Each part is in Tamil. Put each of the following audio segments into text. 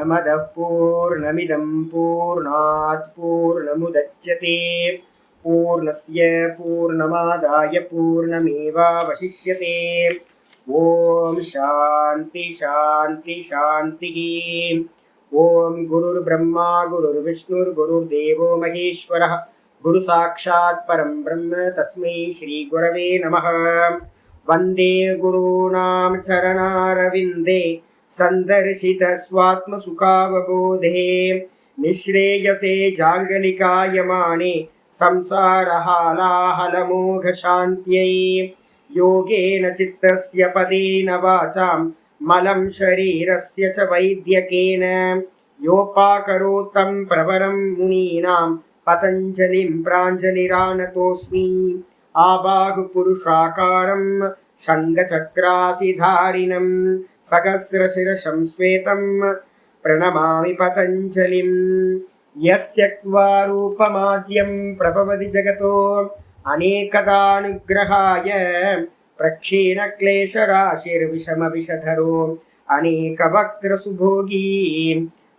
पूर्णमदः पूर्णमिदं पूर्णात् पूर्णमुदच्यते पूर्णस्य पूर्णमादाय पूर्णमेवावशिष्यते। ओम शांति शांति शांति। ओम गुरुर्ब्रह्मा गुरुर्विष्णुर्गुरुर्देवो महेश्वरः गुरु साक्षात् परं ब्रह्म तस्मै श्री गुरवे नमः। वंदे गुरूणां चरणारविन्दे संदर्शित स्वात्मसुखावबोधे निःश्रेयसे जाङ्गलिकायमाने संसारहालाहलमोघशान्त्यै योगेन चित्तस्य पदेन वाचां मलं शरीरस्य च वैद्यकेन योपाकरोतं प्रवरं मुनीनां पतञ्जलिं प्राञ्जलिरानतोऽस्मि। आबाहुपुरुषाकारं शङ्खचक्रासिधारिणं सहस्रशिरसं श्वेतं प्रणमामि पतञ्जलिं। यस्त्यक्त्वा रूपमाद्यं प्रभवति जगतो अनेकदानुग्रहाय प्रक्षीणक्लेशराशिर्विषमविषधरो अनेकवक्त्रसुभोगी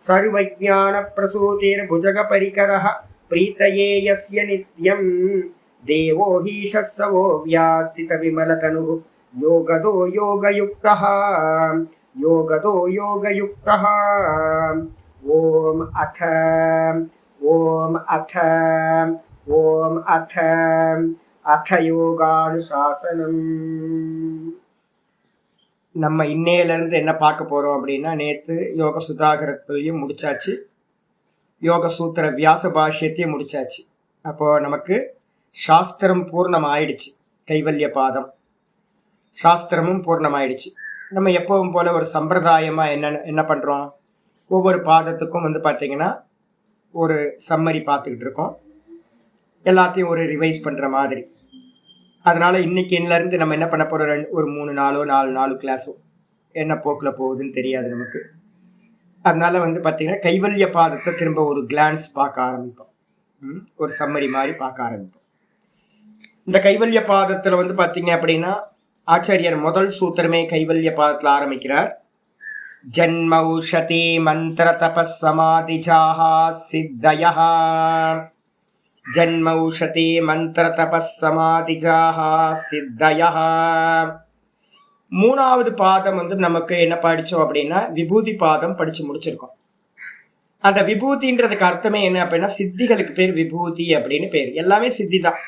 सर्वज्ञानप्रसूतिर्भुजगपरिकरः प्रीतये यस्य नित्यं देवो हि शस्तवो व्यात्सितविमलतनुः योगदो योगयुक्तः योगदो योगयुक्तः। ओम अथ अथ யோகானுசாசனம். நம்ம இன்னையிலேருந்து என்ன பார்க்க போகிறோம் அப்படின்னா, நேற்று யோக சுதாகரத்தையும் முடிச்சாச்சு, யோக சூத்திர வியாச பாஷ்யத்தையும் முடிச்சாச்சு. அப்போது நமக்கு சாஸ்திரம் பூர்ணம் ஆயிடுச்சு, கைவல்ய பாதம் சாஸ்திரமும் பூர்ணம் ஆயிடுச்சு. நம்ம எப்பவும் போல் ஒரு சம்பிரதாயமாக என்ன பண்ணுறோம், ஒவ்வொரு பாதத்துக்கும் பார்த்திங்கன்னா ஒரு சம்மரி பார்த்துக்கிட்டு இருக்கோம், எல்லாத்தையும் ஒரு ரிவைஸ் பண்ணுற மாதிரி. அதனால் இன்றைக்கி இன்னிலேருந்து நம்ம என்ன பண்ண போகிறோம், ஒரு 3 நாளோ 4 நாலு கிளாஸோ என்ன போக்கில் போகுதுன்னு தெரியாது நமக்கு. அதனால் பார்த்திங்கன்னா கைவல்ய பாதத்தை திரும்ப ஒரு கிளான்ஸ் பார்க்க ஆரம்பிப்போம், ஒரு சம்மரி மாதிரி பார்க்க ஆரம்பிப்போம். இந்த கைவல்ய பாதத்தில் பார்த்திங்க அப்படின்னா ஆச்சாரியர் முதல் சூத்திரமே கைவல்ய பாதத்தில் ஆரம்பிக்கிறார். ஜன்மௌஷதி மந்திர தபஸ்ஸமாதிஜாஹ சித்தயஹ. ஜன்மௌஷதி மந்திர தபஸ்ஸமாதிஜாஹ சித்தயஹ. மூணாவது பாதம் நமக்கு என்ன படித்தோம் அப்படின்னா விபூதி பாதம் படித்து முடிச்சிருக்கோம். அந்த விபூதின்றதுக்கு அர்த்தமே என்ன அப்படின்னா, சித்திகளுக்கு பேர் விபூதி அப்படின்னு பேர். எல்லாமே சித்தி தான்.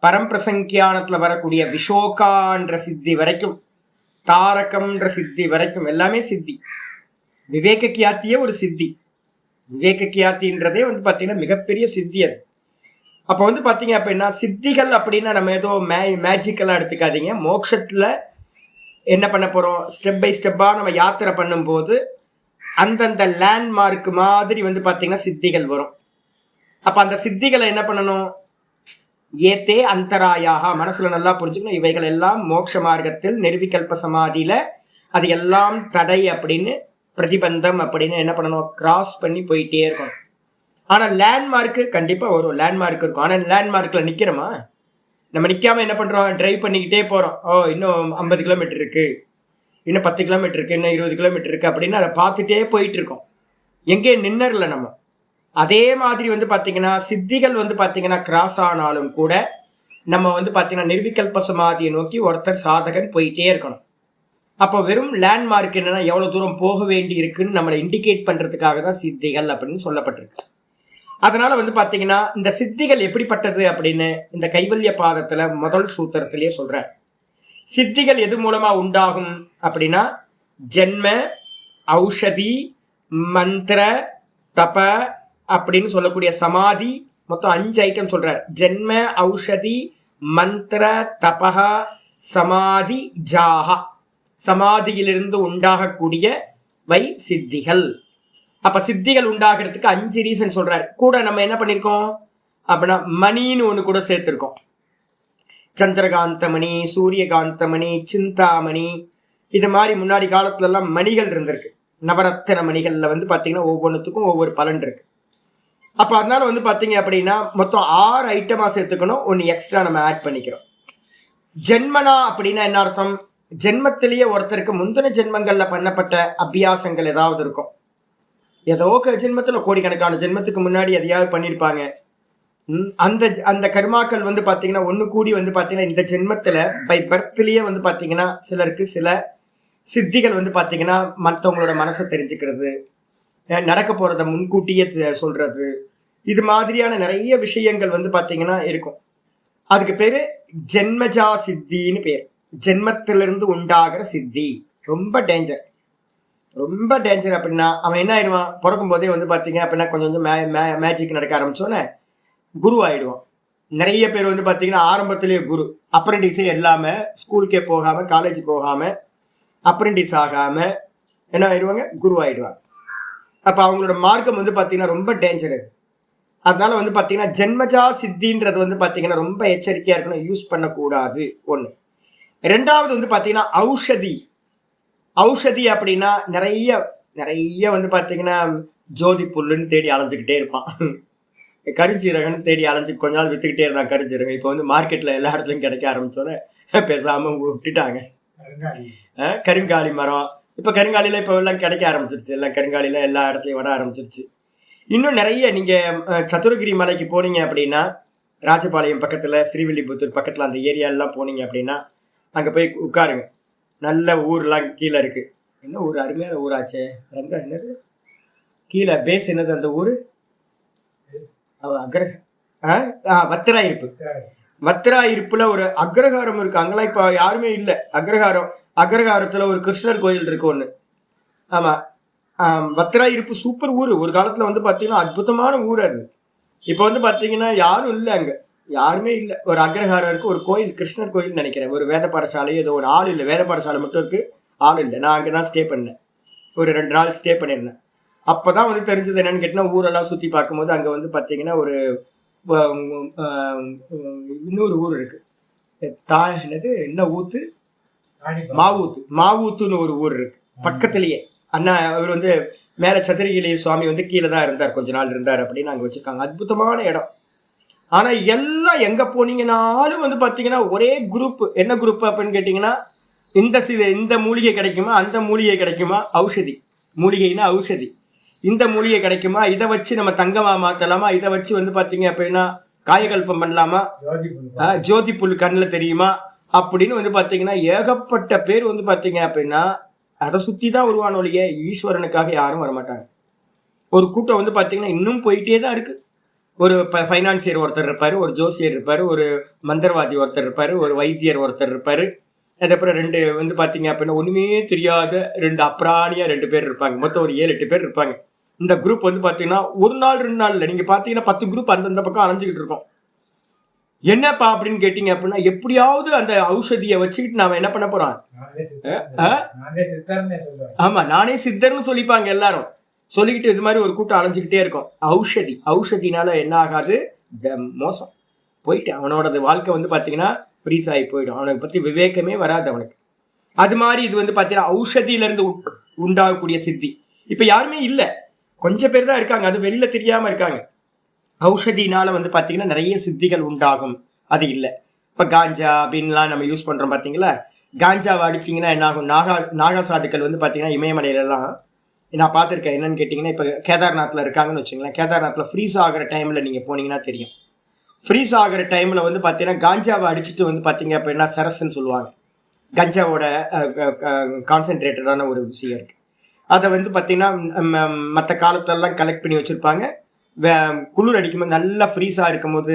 பரம்பிரசங்கியானத்தில் வரக்கூடிய விஷோகான்ற சித்தி வரைக்கும், தாரகம்ன்ற சித்தி வரைக்கும் எல்லாமே சித்தி. விவேக கியாத்தியே ஒரு சித்தி. விவேக கியாத்தின்றதே பார்த்தீங்கன்னா மிகப்பெரிய சித்தி அது. அப்போ பார்த்தீங்க அப்படின்னா சித்திகள் அப்படின்னா நம்ம ஏதோ மேஜிக்கலாக எடுத்துக்காதீங்க. மோட்சத்தில் என்ன பண்ண போகிறோம், ஸ்டெப் பை ஸ்டெப்பாக நம்ம யாத்திரை பண்ணும்போது அந்தந்த லேண்ட்மார்க் மாதிரி பார்த்தீங்கன்னா சித்திகள் வரும். அப்போ அந்த சித்திகளை என்ன பண்ணணும், ஏத்தே அந்தராயாக மனசுல நல்லா புரிஞ்சுக்கணும். இவைகள் எல்லாம் மோட்ச மார்க்கத்தில் நிர்விகல்ப சமாதியில அது எல்லாம் தடை அப்படின்னு, பிரதிபந்தம் அப்படின்னு என்ன பண்ணணும், கிராஸ் பண்ணி போயிட்டே இருக்கணும். ஆனால் லேண்ட்மார்க்கு கண்டிப்பாக வரும், லேண்ட்மார்க் இருக்கும். ஆனால் லேண்ட்மார்க்கில் நிற்கிறோமா, நம்ம நிற்காம என்ன பண்ணுறோம், டிரைவ் பண்ணிக்கிட்டே போகிறோம். இன்னும் 50 கிலோமீட்டர் இருக்குது, இன்னும் 10 கிலோமீட்டர் இருக்குது, இன்னும் 20 கிலோமீட்டர் இருக்குது அப்படின்னு அதை பார்த்துட்டே போயிட்டு இருக்கோம். எங்கே நின்னரில்ல நம்ம. அதே மாதிரி பார்த்தீங்கன்னா சித்திகள் பார்த்தீங்கன்னா கிராஸ் ஆனாலும் கூட நம்ம பார்த்தீங்கன்னா நிர்விகல்ப சமாதியை நோக்கி ஒருத்தர் சாதகன் போயிட்டே இருக்கணும். அப்போ வெறும் லேண்ட்மார்க் என்னன்னா எவ்வளோ தூரம் போக வேண்டி இருக்குன்னு நம்மளை இண்டிகேட் பண்ணுறதுக்காக தான் சித்திகள் அப்படின்னு சொல்லப்பட்டிருக்கு. அதனால பார்த்தீங்கன்னா இந்த சித்திகள் எப்படிப்பட்டது அப்படின்னு இந்த கைவல்ய பாதத்தில் முதல் சூத்திரத்திலேயே சொல்கிறேன். சித்திகள் எது மூலமாக உண்டாகும் அப்படின்னா ஜென்ம, ஔஷதி, மந்திர, தப அப்படின்னு சொல்லக்கூடிய சமாதி, மொத்தம் 5 ஐட்டம் சொல்றார். ஜென்ம, ஔஷதி, மந்திர, தபஹ, சமாதி, ஜாஹா. சமாதியிலிருந்து உண்டாகக்கூடிய வை சித்திகள். அப்ப சித்திகள் உண்டாகிறதுக்கு 5 ரீசன் சொல்றாரு. கூட நம்ம என்ன பண்ணிருக்கோம் அப்படின்னா மணின்னு ஒண்ணு கூட சேர்த்திருக்கோம். சந்திரகாந்தமணி, சூரியகாந்தமணி, சிந்தாமணி, இது மாதிரி முன்னாடி காலத்துல எல்லாம் மணிகள் இருந்திருக்கு. நவரத்தின மணிகள்ல பாத்தீங்கன்னா ஒவ்வொன்றுத்துக்கும் ஒவ்வொரு பலன் இருக்கு. அப்போ அதனால பார்த்தீங்க அப்படின்னா மொத்தம் 6 ஐட்டமாக சேர்த்துக்கணும், 1 எக்ஸ்ட்ரா நம்ம ஆட் பண்ணிக்கிறோம். ஜென்மனா அப்படின்னா என்ன அர்த்தம், ஜென்மத்திலேயே ஒருத்தருக்கு முந்தின ஜென்மங்களில் பண்ணப்பட்ட அபியாசங்கள் ஏதாவது இருக்கும், ஏதோ ஜென்மத்துல கோடிக்கணக்கான ஜென்மத்துக்கு முன்னாடி எதையாவது பண்ணியிருப்பாங்க. அந்த அந்த கர்மாக்கள் வந்து பாத்தீங்கன்னா ஒண்ணு கூடி வந்து பாத்தீங்கன்னா இந்த ஜென்மத்துல பை பர்த்லயே வந்து பாத்தீங்கன்னா சிலருக்கு சில சித்திகள் வந்து பாத்தீங்கன்னா மற்றவங்களோட மனசை தெரிஞ்சுக்கிறது, நடக்க போறத முன்கூட்டியே சொல்றது, இது மாதிரியான நிறைய விஷயங்கள் வந்து பாத்தீங்கன்னா இருக்கும். அதுக்கு பேரு ஜென்மஜா சித்தின்னு பேர். ஜென்மத்திலிருந்து உண்டாகிற சித்தி ரொம்ப டேஞ்சர், ரொம்ப டேஞ்சர். அப்படின்னா அவன் என்ன ஆயிடுவான், பிறக்கும் போதே வந்து பாத்தீங்க அப்படின்னா கொஞ்சம் கொஞ்சம் மேஜிக் நடக்க ஆரம்பிச்சோன்னே குரு ஆயிடுவான். நிறைய பேர் வந்து பாத்தீங்கன்னா ஆரம்பத்திலேயே குரு, அப்ரெண்டிஸே இல்லாம, ஸ்கூலுக்கே போகாம, காலேஜ் போகாம, அப்ரெண்டிஸ் ஆகாம என்ன ஆயிடுவாங்க, குரு ஆயிடுவாங்க. அப்ப அவங்களோட மார்க்கம் வந்து பாத்தீங்கன்னா ரொம்ப டேஞ்சர் அது. அதனால வந்து பாத்தீங்கன்னா ஜென்மஜா சித்தின்றது வந்து பாத்தீங்கன்னா ரொம்ப எச்சரிக்கையா இருக்கணும், யூஸ் பண்ணக்கூடாது. ஒண்ணு. ரெண்டாவது வந்து பாத்தீங்கன்னா ஔஷதி. ஔஷதி அப்படின்னா நிறைய நிறைய வந்து பாத்தீங்கன்னா ஜோதி புல்லுன்னு தேடி அலைஞ்சுக்கிட்டே இருப்பான். கருஞ்சீரகன்னு தேடி அலைஞ்சு கொஞ்ச நாள் வித்துக்கிட்டே இருந்தான் கருஞ்சீரகம். இப்போ வந்து மார்க்கெட்ல எல்லா இடத்துலையும் கிடைக்க ஆரம்பிச்சோன்னே பேசாம விட்டுட்டாங்க. கருங்காலி மரம், இப்போ கருங்காலியில இப்போ எல்லாம் கிடைக்க ஆரம்பிச்சிருச்சு, எல்லாம் கருங்காலியில எல்லா இடத்துலையும் வர ஆரம்பிச்சிருச்சு. இன்னும் நிறைய நீங்க சதுரகிரி மலைக்கு போனீங்க அப்படின்னா, ராஜபாளையம் பக்கத்துல, ஸ்ரீவில்லிபுத்தூர் பக்கத்துல அந்த ஏரியாலாம் போனீங்க அப்படின்னா அங்க போய் உட்காருங்க. நல்ல ஊர்லாம் கீழே இருக்கு. என்ன ஊர், அருமையான ஊராச்சே. ரொம்ப என்னது கீழே பேஸ் என்னது அந்த ஊரு, வத்திராயிருப்பு. வத்திராயிருப்புல ஒரு அக்ரஹாரம் இருக்கு. அங்கெல்லாம் இப்ப யாருமே இல்லை. அக்ரஹாரத்துல ஒரு கிருஷ்ணர் கோயில் இருக்கு ஒண்ணு. ஆமா, வத்திராயிருப்பு சூப்பர் ஊரு. ஒரு காலத்துல வந்து பாத்தீங்கன்னா அற்புதமான ஊர் அது. இப்ப வந்து பாத்தீங்கன்னா யாரும் இல்லை, அங்க யாருமே இல்லை. ஒரு அக்ரஹாரம் இருக்கு, ஒரு கோயில், கிருஷ்ணர் கோயில் நினைக்கிறேன். ஒரு வேத பாடசாலை ஏதோ ஒரு ஆள் இல்லை, வேத பாடசாலை மட்டும் இருக்கு, ஆள் இல்லை. நான் அங்கதான் ஸ்டே பண்ணேன், ஒரு 2 நாள் ஸ்டே பண்ணியிருந்தேன். அப்பதான் வந்து தெரிஞ்சது என்னன்னு கேட்டீங்கன்னா, ஊரெல்லாம் சுத்தி பார்க்கும்போது அங்க வந்து பாத்தீங்கன்னா ஒரு இன்னொரு ஊர் இருக்கு, என்னது என்ன ஊத்து, மாவூத்துன்னு ஒரு ஊர் இருக்கு பக்கத்திலேயே. அண்ணா அவர் வந்து மேல சதுரகிரி சுவாமி வந்து கீழே தான் இருந்தார், கொஞ்ச நாள் இருந்தார் அப்படின்னு அங்க வச்சிருக்காங்க. அற்புதமான இடம். ஆனா எல்லாம் எங்க போனீங்கன்னாலும் வந்து பாத்தீங்கன்னா ஒரே குரூப். என்ன குரூப் அப்படின்னு கேட்டீங்கன்னா, இந்த மூலிகை கிடைக்குமா, அந்த மூலிகை கிடைக்குமா, ஔஷதி. மூலிகைன்னா ஔஷதி. இந்த மூலிகை கிடைக்குமா, இதை வச்சு நம்ம தங்கமா மாத்தலாமா, இதை வச்சு வந்து பாத்தீங்க அப்படின்னா காயகல்பம் பண்ணலாமா, ஜோதி புல் கண்ணில் தெரியுமா அப்படின்னு வந்து பாத்தீங்கன்னா ஏகப்பட்ட பேர் வந்து பாத்தீங்க அப்படின்னா அதை சுத்தி தான் வருவான ஒழிய ஈஸ்வரனுக்காக யாரும் வரமாட்டாங்க. ஒரு கூட்டம் வந்து பாத்தீங்கன்னா இன்னும் போயிட்டே தான் இருக்கு. ஒரு ஃபைனான்சியர் ஒருத்தர் இருப்பாரு, ஒரு ஜோசியர் இருப்பாரு, ஒரு மந்திரவாதி ஒருத்தர் இருப்பாரு, ஒரு வைத்தியர் ஒருத்தர் இருப்பாரு. அதுக்கப்புறம் 2 வந்து பாத்தீங்க அப்படின்னா ஒண்ணுமே தெரியாத 2 அப்ராணியா 2 பேர் இருப்பாங்க. மொத்தம் ஒரு 7-8 பேர் இருப்பாங்க. இந்த குரூப் வந்து பாத்தீங்கன்னா ஒரு நாள் 2 நாள் இல்லை, நீங்க பாத்தீங்கன்னா 10 குரூப் அந்தந்த பக்கம் அலைஞ்சுக்கிட்டு இருக்கோம். என்னப்பா அப்படின்னு கேட்டீங்க அப்படின்னா, எப்படியாவது அந்த ஔஷதியை வச்சுக்கிட்டு நாம என்ன பண்ண போறோம், ஆமா நானே சித்தர்னு சொல்லிப்பாங்க எல்லாரும். சொல்லிக்கிட்டு இது மாதிரி ஒரு கூட்டம் அலைஞ்சுக்கிட்டே இருக்கும். ஔஷதினால என்ன ஆகாது, மோசம் போயிட்டு அவனோட வாழ்க்கை வந்து பாத்தீங்கன்னா ஃப்ரீஸ் ஆகி போயிடும். அவனை பத்தி விவேகமே வராது அவனுக்கு. அது மாதிரி இது வந்து பாத்தீங்கன்னா ஔஷதியில இருந்து உண்டாகக்கூடிய சித்தி இப்ப யாருமே இல்லை, கொஞ்சம் பேர் தான் இருக்காங்க, அது வெளியில தெரியாம இருக்காங்க. ஔஷதினால வந்து பாத்தீங்கன்னா நிறைய சித்திகள் உண்டாகும், அது இல்லை. இப்ப காஞ்சா அப்படின்லாம் நம்ம யூஸ் பண்றோம் பாத்தீங்களா. காஞ்சாவை அடிச்சிங்கன்னா என்ன ஆகும், நாகா சாதுக்கள் வந்து பாத்தீங்கன்னா இமயமலையிலலாம் நான் பார்த்துருக்கேன். என்னன்னு கேட்டிங்கன்னா, இப்போ கேதார்நாத்தில் இருக்காங்கன்னு வச்சுங்களேன். கேதார்நாத்தில் ஃப்ரீஸ் ஆகிற டைமில் நீங்கள் போனீங்கன்னா தெரியும். ஃப்ரீஸ் ஆகிற டைமில் வந்து பார்த்தீங்கன்னா காஞ்சாவை அடிச்சுட்டு வந்து பார்த்தீங்க அப்படின்னா சரஸ்ன்னு சொல்லுவாங்க. கஞ்சாவோட கான்சென்ட்ரேட்டடான ஒரு விஷயம் இருக்குது. அதை வந்து பார்த்தீங்கன்னா மற்ற காலத்திலலாம் கலெக்ட் பண்ணி வச்சுருப்பாங்க. குளிர் அடிக்கும்போது நல்லா ஃப்ரீஸாக இருக்கும்போது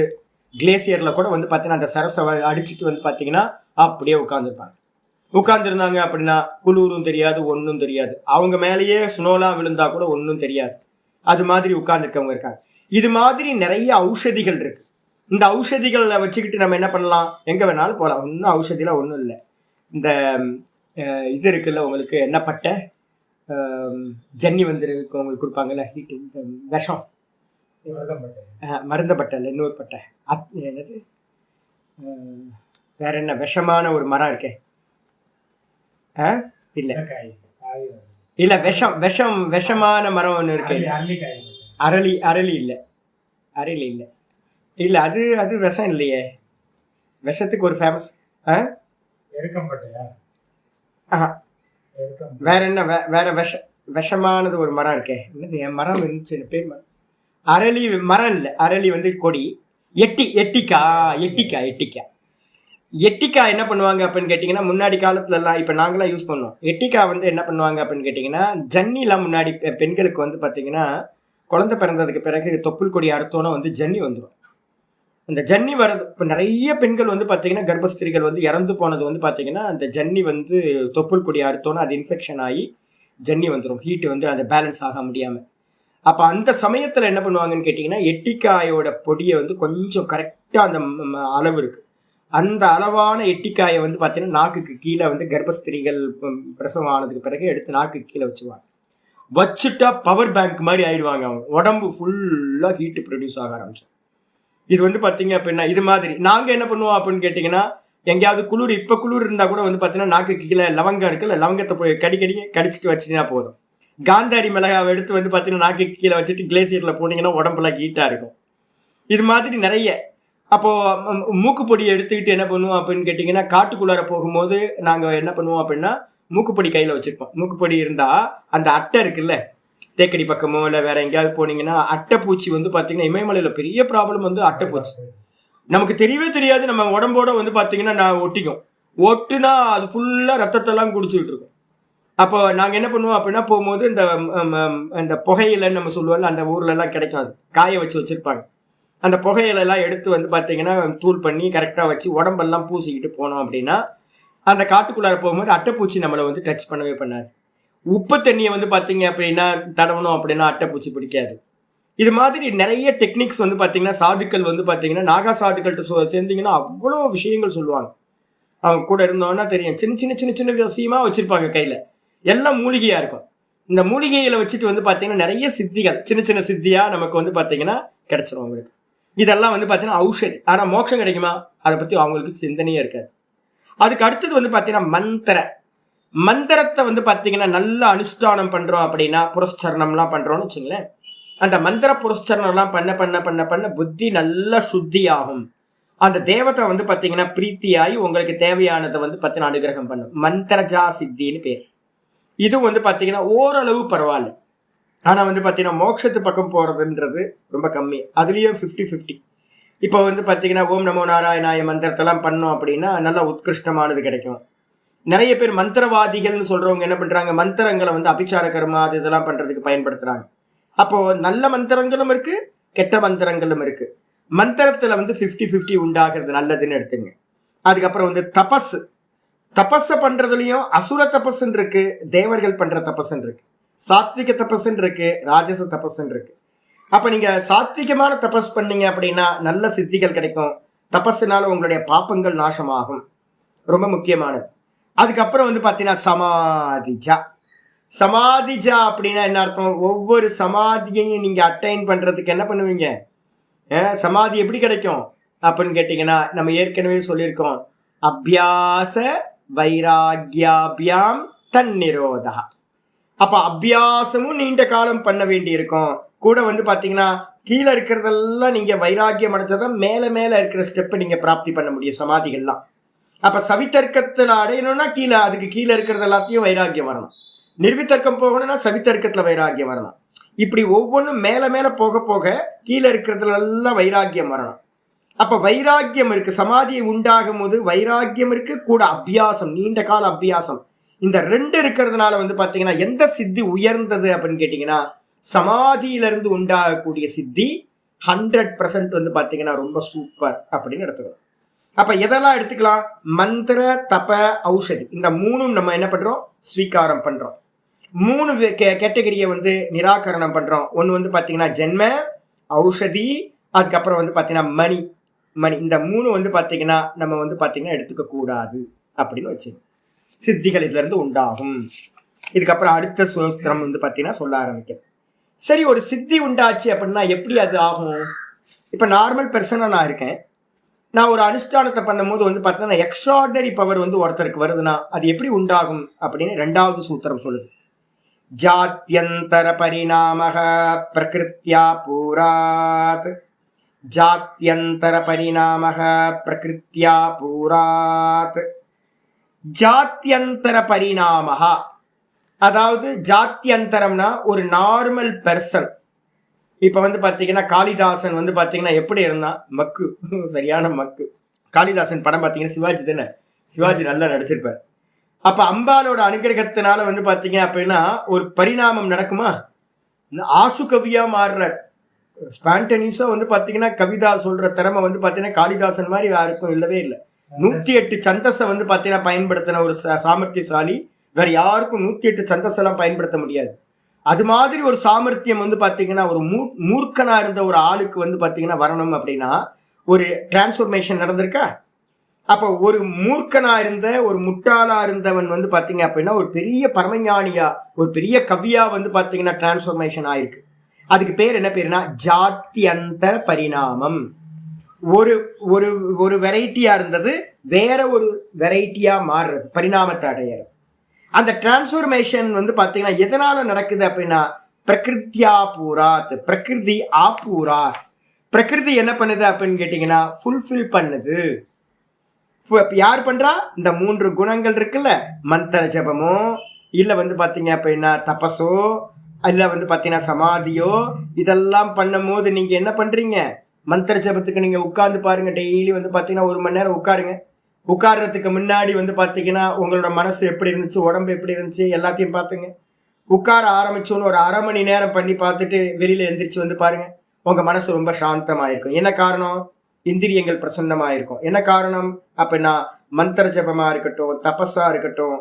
கிளேசியரில் கூட வந்து பார்த்தீங்கன்னா அந்த சரஸை அடிச்சுட்டு வந்து பார்த்தீங்கன்னா அப்படியே உட்காந்துருந்தாங்க அப்படின்னா குளிரும் தெரியாது, ஒன்றும் தெரியாது. அவங்க மேலேயே ஸ்னோலாம் விழுந்தா கூட ஒன்றும் தெரியாது. அது மாதிரி உட்கார்ந்துருக்கவங்க இருக்காங்க. இது மாதிரி நிறைய ஔஷதிகள் இருக்கு. இந்த ௌஷதிகளை வச்சுக்கிட்டு நம்ம என்ன பண்ணலாம், எங்க வேணாலும் போகலாம். ஒன்றும் ஔஷதிலாம் ஒன்றும் இல்லை. இந்த இது இருக்குல்ல, உங்களுக்கு என்ன பட்டை ஜன்னி வந்துருக்கு உங்களுக்கு கொடுப்பாங்கல்ல, ஹீட்டு, இந்த விஷம், மருந்த பட்டை இல்லை, இன்னொரு பட்டை, என்னது வேற என்ன விஷமான ஒரு மரம் இருக்கே, இல்ல இல்ல விஷமான மரம் ஒண்ணு இருக்கு, அரளி இல்ல, இல்ல அது விஷம் இல்லையே. விஷத்துக்கு ஒரு ஃபேமஸ் வேற என்ன, வேற விஷம் விஷமானது ஒரு மரம் இருக்கே, என்னது என் மரம் இருந்துச்சு, பேர் மரம், அரளி மரம் இல்லை, அரளி வந்து கொடி. எட்டிக்காய் எட்டிக்காய் என்ன பண்ணுவாங்க அப்படின்னு கேட்டிங்கன்னா, முன்னாடி காலத்துலலாம் இப்போ நாங்களாம் யூஸ் பண்ணுவோம். எட்டிக்காய் வந்து என்ன பண்ணுவாங்க அப்படின்னு கேட்டிங்கன்னா, ஜன்னிலாம் முன்னாடி பெண்களுக்கு வந்து பார்த்தீங்கன்னா, குழந்தை பிறந்ததுக்கு பிறகு தொப்புள் கொடி அறுத்தோன்னா வந்து ஜன்னி வந்துடும். அந்த ஜன்னி வர்றது இப்போ நிறைய பெண்கள் வந்து பார்த்தீங்கன்னா, கர்ப்பஸ்திரிகள் வந்து இறந்து போனது வந்து பார்த்தீங்கன்னா, அந்த ஜன்னி வந்து தொப்புள் கொடி அறுத்தோன்னா அது இன்ஃபெக்ஷன் ஆகி ஜன்னி வந்துடும். ஹீட்டு வந்து அதை பேலன்ஸ் ஆக முடியாமல். அப்போ அந்த சமயத்தில் என்ன பண்ணுவாங்கன்னு கேட்டிங்கன்னா, எட்டிக்காயோட பொடியை வந்து கொஞ்சம் கரெக்டாக அந்த அளவு இருக்குது, அந்த அளவான எட்டிக்காயை வந்து பார்த்தீங்கன்னா நாக்குக்கு கீழே வந்து கர்ப்பஸ்திரிகள் பிரசவம் ஆனதுக்கு பிறகு எடுத்து நாக்குக்கு கீழே வச்சுருவாங்க. வச்சுட்டா பவர் பேங்க் மாதிரி ஆயிடுவாங்க. அவங்க உடம்பு ஃபுல்லாக ஹீட்டு ப்ரொடியூஸ் ஆக ஆரம்பிச்சு. இது வந்து பார்த்தீங்க அப்படின்னா இது மாதிரி நாங்கள் என்ன பண்ணுவோம் அப்படின்னு கேட்டிங்கன்னா, எங்கேயாவது குளிர், இப்போ குளிர் இருந்தால் கூட வந்து பார்த்தீங்கன்னா நாக்குக்கு கீழே லவங்கம் இருக்குல்ல, லவங்கத்தை போய் கடிச்சிட்டு வச்சுட்டீங்கன்னா போதும். காந்தாரி மிளகாவை எடுத்து வந்து பார்த்தீங்கன்னா நாக்குக்கு கீழே வச்சுட்டு கிளேசியரில் போனீங்கன்னா உடம்புலாம் ஹீட்டாக இருக்கும். இது மாதிரி நிறைய. அப்போது மூக்குப்பொடியை எடுத்துக்கிட்டு என்ன பண்ணுவோம் அப்படின்னு கேட்டிங்கன்னா, காட்டுக்குள்ளார போகும்போது நாங்கள் என்ன பண்ணுவோம் அப்படின்னா, மூக்குப்பொடி கையில் வச்சுருப்போம். மூக்குப்பொடி இருந்தால் அந்த அட்டை இருக்குல்ல, தேக்கடி பக்கமோ இல்லை வேற எங்கேயாவது போனீங்கன்னா, அட்டைப்பூச்சி வந்து பார்த்தீங்கன்னா இமயமலையில் பெரிய ப்ராப்ளம் வந்து அட்டைப்பூச்சி. நமக்கு தெரியவே தெரியாது, நம்ம உடம்போட வந்து பார்த்தீங்கன்னா நான் ஒட்டிக்கும். ஒட்டுனா அது ஃபுல்லாக ரத்தத்தெல்லாம் குடிச்சுக்கிட்டு இருக்கும். அப்போ நாங்கள் என்ன பண்ணுவோம் அப்படின்னா, போகும்போது இந்த புகையிலன்னு நம்ம சொல்லுவோம்ல, அந்த ஊர்லலாம் கிடைக்கும், அது காய வச்சுருப்பாங்க. அந்த புகையிலெல்லாம் எடுத்து வந்து பார்த்தீங்கன்னா தூள் பண்ணி கரெக்டாக வச்சு உடம்பெல்லாம் பூசிக்கிட்டு போனோம் அப்படின்னா, அந்த காட்டுக்குள்ளார போகும்போது அட்டைப்பூச்சி நம்மளை வந்து டச் பண்ணவே பண்ணாது. உப்பு தண்ணியை வந்து பார்த்தீங்க அப்படின்னா தடவணும் அப்படின்னா அட்டைப்பூச்சி பிடிக்காது. இது மாதிரி நிறைய டெக்னிக்ஸ் வந்து பார்த்தீங்கன்னா, சாதுக்கள் வந்து பார்த்தீங்கன்னா, நாகா சாதுக்கள்கிட்ட சேர்ந்தீங்கன்னா அவ்வளோ விஷயங்கள் சொல்லுவாங்க. அவங்க கூட இருந்தோன்னா தெரியும், சின்ன சின்ன சின்ன சின்ன விஷயமா வச்சுருப்பாங்க கையில், எல்லாம் மூலிகையாக இருக்கும். இந்த மூலிகைகளை வச்சுட்டு வந்து பார்த்தீங்கன்னா நிறைய சித்திகள் சின்ன சின்ன சித்தியாக நமக்கு வந்து பார்த்தீங்கன்னா கிடச்சிரும் அவங்களுக்கு. இதெல்லாம் வந்து பார்த்தீங்கன்னா ஔஷதி. ஆனால் மோட்சம் கிடைக்குமா, அதை பற்றி அவங்களுக்கு சிந்தனையே இருக்காது. அதுக்கு அடுத்தது வந்து பார்த்தீங்கன்னா மந்திரத்தை வந்து பார்த்தீங்கன்னா நல்லா அனுஷ்டானம் பண்ணுறோம் அப்படின்னா, புரஸ்சரணம்லாம் பண்ணுறோன்னு வச்சுங்களேன், அந்த மந்திர புரஸ்சரணம்லாம் பண்ண பண்ண பண்ண பண்ண புத்தி நல்லா சுத்தி ஆகும். அந்த தேவத்தை வந்து பார்த்தீங்கன்னா பிரீத்தியாகி உங்களுக்கு தேவையானதை வந்து பார்த்தீங்கன்னா அனுகிரகம் பண்ணும். மந்திரஜா சித்தின்னு பேர். இது வந்து பார்த்தீங்கன்னா ஓரளவு பரவாயில்ல. ஆனால் வந்து பார்த்தீங்கன்னா மோட்சத்து பக்கம் போகிறதுன்றது ரொம்ப கம்மி. அதுலேயும் 50-50. இப்போ வந்து பார்த்தீங்கன்னா ஓம் நமோ நாராயணாய மந்திரத்தெல்லாம் பண்ணோம் அப்படின்னா நல்லா உத்கிருஷ்டமானது கிடைக்கும். நிறைய பேர் மந்திரவாதிகள்னு சொல்கிறவங்க என்ன பண்ணுறாங்க, மந்திரங்களை வந்து அபிச்சார கர்மா அது இதெல்லாம் பண்ணுறதுக்கு பயன்படுத்துகிறாங்க. அப்போது நல்ல மந்திரங்களும் இருக்குது, கெட்ட மந்திரங்களும் இருக்குது. மந்திரத்தில் வந்து 50-50 உண்டாகிறது நல்லதுன்னு எடுத்துங்க. அதுக்கப்புறம் வந்து தபஸை பண்ணுறதுலையும் அசுர தபஸ்ன்னு இருக்குது, தேவர்கள் பண்ணுற தபஸ்ன்னு இருக்குது, சாத்விக தபஸ்ன்னு இருக்கு, ராஜச தபஸ்ன்னு இருக்கு. அப்ப நீங்க சாத்விகமான தபஸ் பண்ணீங்க அப்படின்னா நல்ல சித்திகள் கிடைக்கும். தபஸ்னால உங்களுடைய பாப்பங்கள் நாசமாகும், ரொம்ப முக்கியமானது. அதுக்கப்புறம் வந்து பார்த்தீங்கன்னா சமாதிஜா அப்படின்னா என்ன அர்த்தம், ஒவ்வொரு சமாதியையும் நீங்க அட்டைன் பண்றதுக்கு என்ன பண்ணுவீங்க, சமாதி எப்படி கிடைக்கும் அப்படின்னு கேட்டீங்கன்னா, நம்ம ஏற்கனவே சொல்லியிருக்கோம், அபியாச வைராகியாபியாம் தன்னிரோதா. அப்போ அபியாசமும் நீண்ட காலம் பண்ண வேண்டி இருக்கும். கூட வந்து பார்த்தீங்கன்னா கீழே இருக்கிறதெல்லாம் நீங்கள் வைராக்கியம் அடைச்சதான் மேலே மேலே இருக்கிற ஸ்டெப்பை நீங்கள் பிராப்தி பண்ண முடியும் சமாதிகள்லாம். அப்போ சவித்தர்க்கத்தில் அடையணும்னா அதுக்கு கீழே இருக்கிறது எல்லாத்தையும் வைராக்கியம் வரணும். நிர்வித்தர்க்கம் போகணும்னா சவித்தர்க்கத்தில் வைராக்கியம் வரணும். இப்படி ஒவ்வொன்றும் மேலே மேலே போக போக கீழே இருக்கிறதுலாம் வைராக்கியம் வரணும். அப்போ வைராக்கியம் இருக்குது, சமாதியை உண்டாகும் போது வைராக்கியம் இருக்குது, கூட அபியாசம், நீண்ட கால அபியாசம். இந்த ரெண்டு இருக்கிறதுனால வந்து பார்த்தீங்கன்னா எந்த சித்தி உயர்ந்தது அப்படின்னு கேட்டிங்கன்னா, சமாதியிலிருந்து உண்டாகக்கூடிய சித்தி 100% வந்து பார்த்தீங்கன்னா ரொம்ப சூப்பர் அப்படின்னு எடுத்துக்கலாம். அப்போ எதெல்லாம் எடுத்துக்கலாம், மந்திர தப ஔஷதி, இந்த மூணும் நம்ம என்ன பண்ணுறோம், ஸ்வீகாரம் பண்ணுறோம். 3 கேட்டகரியை வந்து நிராகரணம் பண்ணுறோம். ஒன்று வந்து பார்த்தீங்கன்னா ஜென்ம, ஔஷதி, அதுக்கப்புறம் வந்து பார்த்தீங்கன்னா மணி. இந்த 3 வந்து பார்த்தீங்கன்னா நம்ம வந்து பார்த்தீங்கன்னா எடுத்துக்கக்கூடாது அப்படின்னு வச்சு சித்திகள் இதுலேருந்து உண்டாகும். இதுக்கப்புறம் அடுத்த சூத்திரம் வந்து பார்த்தீங்கன்னா சொல்ல ஆரம்பிக்கிறது. சரி, ஒரு சித்தி உண்டாச்சு அப்படின்னா எப்படி அது ஆகும்? இப்போ நார்மல் பர்சனாக நான் இருக்கேன், நான் ஒரு அனுஷ்டானத்தை பண்ணும்போது வந்து பார்த்தீங்கன்னா எக்ஸ்ட்ராடனரி பவர் வந்து ஒருத்தருக்கு வருதுன்னா அது எப்படி உண்டாகும் அப்படின்னு 2வது சூத்திரம் சொல்லுது. ஜாத்யந்தர பரிணாமக பிரகிருத்யா பூராத். ஜாத்யந்தர பரிணாமக பிரகிருத்யா பூராத். ஜாத்யந்தர பரிணாமஹ அதாவது ஜாத்தியந்தரம்னா ஒரு நார்மல் பெர்சன். இப்ப வந்து பாத்தீங்கன்னா காளிதாசன் வந்து பாத்தீங்கன்னா எப்படி இருந்தான்? மக்கு, சரியான மக்கு. காளிதாசன் படம் பாத்தீங்கன்னா சிவாஜி தானே, சிவாஜி நல்லா நடிச்சிருப்பார். அப்ப அம்பாலோட அனுகிரகத்தினால வந்து பாத்தீங்க அப்படின்னா ஒரு பரிணாமம் நடக்குமா? ஆசு கவியா மாறுற ஸ்பான்டனிஸா வந்து பாத்தீங்கன்னா கவிதா சொல்ற திறமை வந்து பாத்தீங்கன்னா காளிதாசன் மாதிரி யாருக்கும் இல்லவே இல்லை. 108 சந்தஸை வந்து பாத்தீங்கன்னா பயன்படுத்தின ஒரு சாமர்த்தியசாலி வேற யாருக்கும் 108 சந்தஸ் எல்லாம் பயன்படுத்த முடியாது. அது மாதிரி ஒரு சாமர்த்தியம் வந்து பாத்தீங்கன்னா ஒரு மூர்க்கனா இருந்த ஒரு ஆளுக்கு வந்து பாத்தீங்கன்னா வரணும் அப்படின்னா ஒரு டிரான்ஸ்ஃபர்மேஷன் நடந்திருக்கா? அப்ப ஒரு மூர்க்கனா இருந்த ஒரு முட்டாளா இருந்தவன் வந்து பாத்தீங்க அப்படின்னா ஒரு பெரிய பரமஞானியா ஒரு பெரிய கவியா வந்து பாத்தீங்கன்னா டிரான்ஸ்ஃபர்மேஷன் ஆயிருக்கு. அதுக்கு பேர் என்ன பேருனா ஜாத்தியந்தர பரிணாமம். ஒரு ஒரு ஒரு வெரைட்டியா இருந்தது வேற ஒரு வெரைட்டியா மாறுறது, பரிணாமத்தை அடையிறது. அந்த டிரான்ஸ்ஃபர்மேஷன் வந்து பாத்தீங்கன்னா எதனால நடக்குது அப்படின்னா பிரகிருத்தியா பூராத், பிரகிருதி ஆபூராத். பிரகிருதி என்ன பண்ணுது அப்படின்னு கேட்டீங்கன்னா ஃபுல்ஃபில் பண்ணுது. யார் பண்றா? இந்த 3 குணங்கள் இருக்குல்ல, மந்திர ஜபமோ இல்ல வந்து பாத்தீங்க அப்படின்னா தபஸோ இல்ல வந்து பாத்தீங்கன்னா சமாதியோ, இதெல்லாம் பண்ணும் போது நீங்க என்ன பண்றீங்க? மந்திர ஜபத்துக்கு நீங்க உட்கார்ந்து பாருங்க. டெய்லி வந்து பாத்தீங்கன்னா 1 மணி நேரம் உட்காருங்க. உட்கார்றதுக்கு முன்னாடி வந்து பாத்தீங்கன்னா உங்களோட மனசு எப்படி இருந்துச்சு, உடம்பு எப்படி இருந்துச்சு, எல்லாத்தையும் பாத்துங்க. உட்கார ஆரம்பிச்சோன்னு ஒரு 1/2 மணி நேரம் பண்ணி பார்த்துட்டு வெளியில எந்திரிச்சு வந்து பாருங்க. உங்க மனசு ரொம்ப சாந்தமாயிருக்கும். என்ன காரணம்? இந்திரியங்கள் பிரசன்னமாயிருக்கும். என்ன காரணம் அப்படின்னா மந்திர ஜபமா இருக்கட்டும், தபஸா இருக்கட்டும்,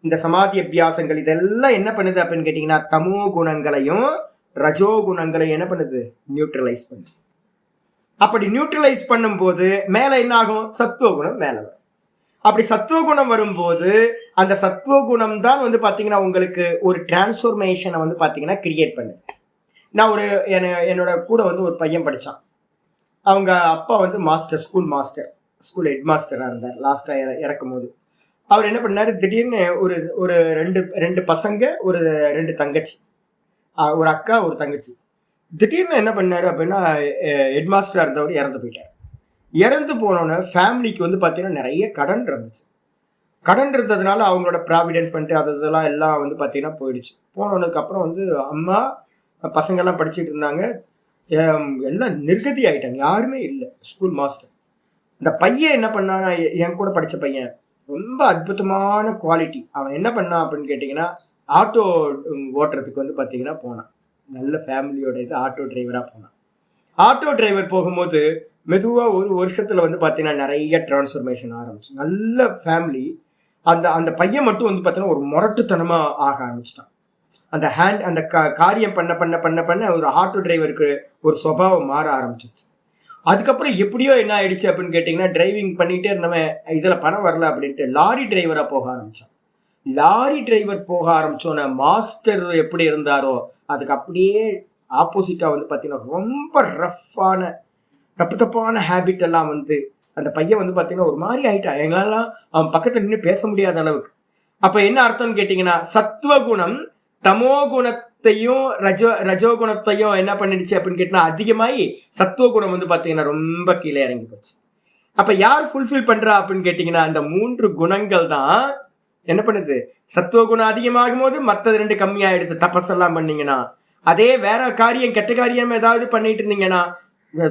இந்த சமாதி அபியாசங்கள் இதெல்லாம் என்ன பண்ணுது அப்படின்னு கேட்டீங்கன்னா தமோ குணங்களையும் ரஜோ குணங்களையும் என்ன பண்ணுது? நியூட்ரலைஸ் பண்ணுது. அப்படி நியூட்ரலைஸ் பண்ணும் போது மேல என்ன ஆகும்? சத்துவ குணம் மேல வரும். அப்படி சத்துவ குணம் வரும்போது அந்த சத்துவ குணம் தான் வந்து பாத்தீங்கன்னா உங்களுக்கு ஒரு டிரான்ஸ்ஃபர்மேஷனை வந்து பாத்தீங்கன்னா கிரியேட் பண்ணுது. நான் ஒரு என்னோட கூட வந்து ஒரு பையன் படிச்சான். அவங்க அப்பா வந்து மாஸ்டர், ஸ்கூல் ஹெட் மாஸ்டரா இருந்தார். லாஸ்டா இறக்கும் போது அவர் என்ன பண்ணாரு, திடீர்னு ஒரு ஒரு ரெண்டு பசங்க, ஒரு 2 தங்கச்சி, ஒரு அக்கா ஒரு தங்கச்சி. திடீர்னு என்ன பண்ணாரு அப்படின்னா ஹெட் மாஸ்டரா இருந்தவர் இறந்து போயிட்டார். இறந்து போனோன்னு ஃபேமிலிக்கு வந்து பார்த்தீங்கன்னா நிறைய கடன் இருந்துச்சு. கடன் இருந்ததுனால அவங்களோட ப்ராவிடென்ட் ஃபண்ட் அதெல்லாம் எல்லாம் வந்து பார்த்தீங்கன்னா போயிடுச்சு. போனதுக்கு அப்புறம் வந்து அம்மா பசங்கள்லாம் படிச்சுட்டு இருந்தாங்க. எல்லாம் நிர்கதி ஆகிட்டாங்க, யாருமே இல்லை. ஸ்கூல் மாஸ்டர் இந்த பையன் என்ன பண்ணான், என் கூட படித்த பையன், ரொம்ப அற்புதமான குவாலிட்டி. அவன் என்ன பண்ணான் அப்படின்னு கேட்டிங்கன்னா ஆட்டோ ஓட்டுறதுக்கு வந்து பார்த்தீங்கன்னா போனான். நல்ல ஃபேமிலியோட இது ஆட்டோ டிரைவராக போனான். ஆட்டோ டிரைவர் போகும்போது மெதுவாக ஒரு வருஷத்துல வந்து பார்த்தீங்கன்னா நிறைய டிரான்ஸ்ஃபர்மேஷன் ஆரம்பிச்சு. நல்ல ஃபேமிலி. அந்த பையன் மட்டும் வந்து பார்த்தீங்கன்னா ஒரு முரட்டுத்தனமாக ஆக ஆரம்பிச்சிட்டான். அந்த காரியம் பண்ண பண்ண பண்ண பண்ண ஒரு ஆட்டோ டிரைவருக்கு ஒரு சுபாவம் மாற ஆரம்பிச்சிருச்சு. அதுக்கப்புறம் எப்படியோ என்ன ஆயிடுச்சு அப்படின்னு கேட்டிங்கன்னா டிரைவிங் பண்ணிகிட்டே இருந்தவன் இதில் பணம் வரல அப்படின்ட்டு லாரி டிரைவராக போக ஆரம்பித்தான். லாரி டிரைவர் போக ஆரம்பித்தோன்னே மாஸ்டர் எப்படி இருந்தாரோ அதுக்கு அப்படியே ஆப்போசிட்டாக வந்து பார்த்தீங்கன்னா ரொம்ப ரஃப்பான தப்பான ஹேபிட் எல்லாம் வந்து அந்த பையன் வந்து பார்த்தீங்கன்னா ஒரு மாதிரி ஆயிட்டான். எங்களெல்லாம் அவன் பக்கத்தில் நின்று பேச முடியாத அளவுக்கு. அப்போ என்ன அர்த்தம்னு கேட்டிங்கன்னா சத்துவகுணம் தமோ குணத்தையும் ரஜோ குணத்தையும் என்ன பண்ணிடுச்சு அப்படின்னு கேட்டினா அதிகமாகி சத்துவ குணம் வந்து பார்த்தீங்கன்னா ரொம்ப கீழே இறங்கி போச்சு. அப்போ யார் ஃபுல்ஃபில் பண்ணுறா அப்படின்னு கேட்டிங்கன்னா அந்த 3 குணங்கள் தான் என்ன பண்ணுது? சத்துவ குணம் அதிகமாகும் போது மற்றது 2 கம்மியாயிடுது. தபஸெல்லாம் பண்ணீங்கன்னா, அதே வேற காரியம் கெட்ட காரியம் ஏதாவது பண்ணிட்டு இருந்தீங்கன்னா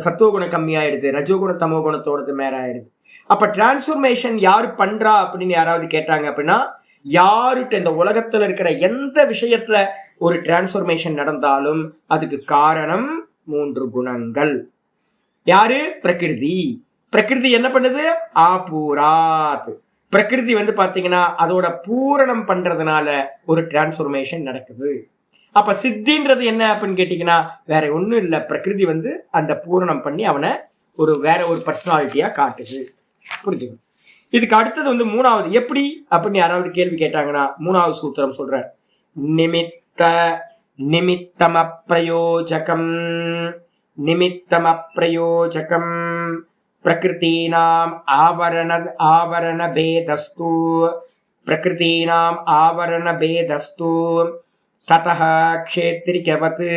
சத்துவ குணம் கம்மியாயிடுது, ரஜோகுண தமோ குணத்தோடது மேல ஆயிடுது. அப்ப டிரான்ஸ்ஃபர்மேஷன் யாரு பண்றா அப்படின்னு யாராவது கேட்டாங்க அப்படின்னா யாருட்ட இந்த உலகத்துல இருக்கிற எந்த விஷயத்துல ஒரு டிரான்ஸ்ஃபர்மேஷன் நடந்தாலும் அதுக்கு காரணம் 3 குணங்கள். யாரு? பிரகிருதி. பிரகிருதி என்ன பண்ணுது? ஆபூராத். பிரகிருதி வந்து பாத்தீங்கன்னா அதோட பூரணம் பண்றதுனால ஒரு டிரான்ஸ்ஃபர்மேஷன் நடக்குது. அப்ப சித்தின்றது என்ன அப்படின்னு கேட்டீங்கன்னா வேற ஒண்ணும் இல்லை, பிரகிருதி வந்து அந்த பூரணம் பண்ணி அவனை வேற ஒரு பர்சனாலிட்டியா காட்டுது. புரிஞ்சுக்கணும். இதுக்கு அடுத்தது வந்து 3வது எப்படி அப்படின்னு யாராவது கேள்வி கேட்டாங்கன்னா 3வது சூத்திரம் சொல்ற. நிமித்தம் அப்பிரயோஜகம் பிரகிருதீனாம் ஆவரண பேதஸ்து ததஹ க்ஷேத்ரிகவத்.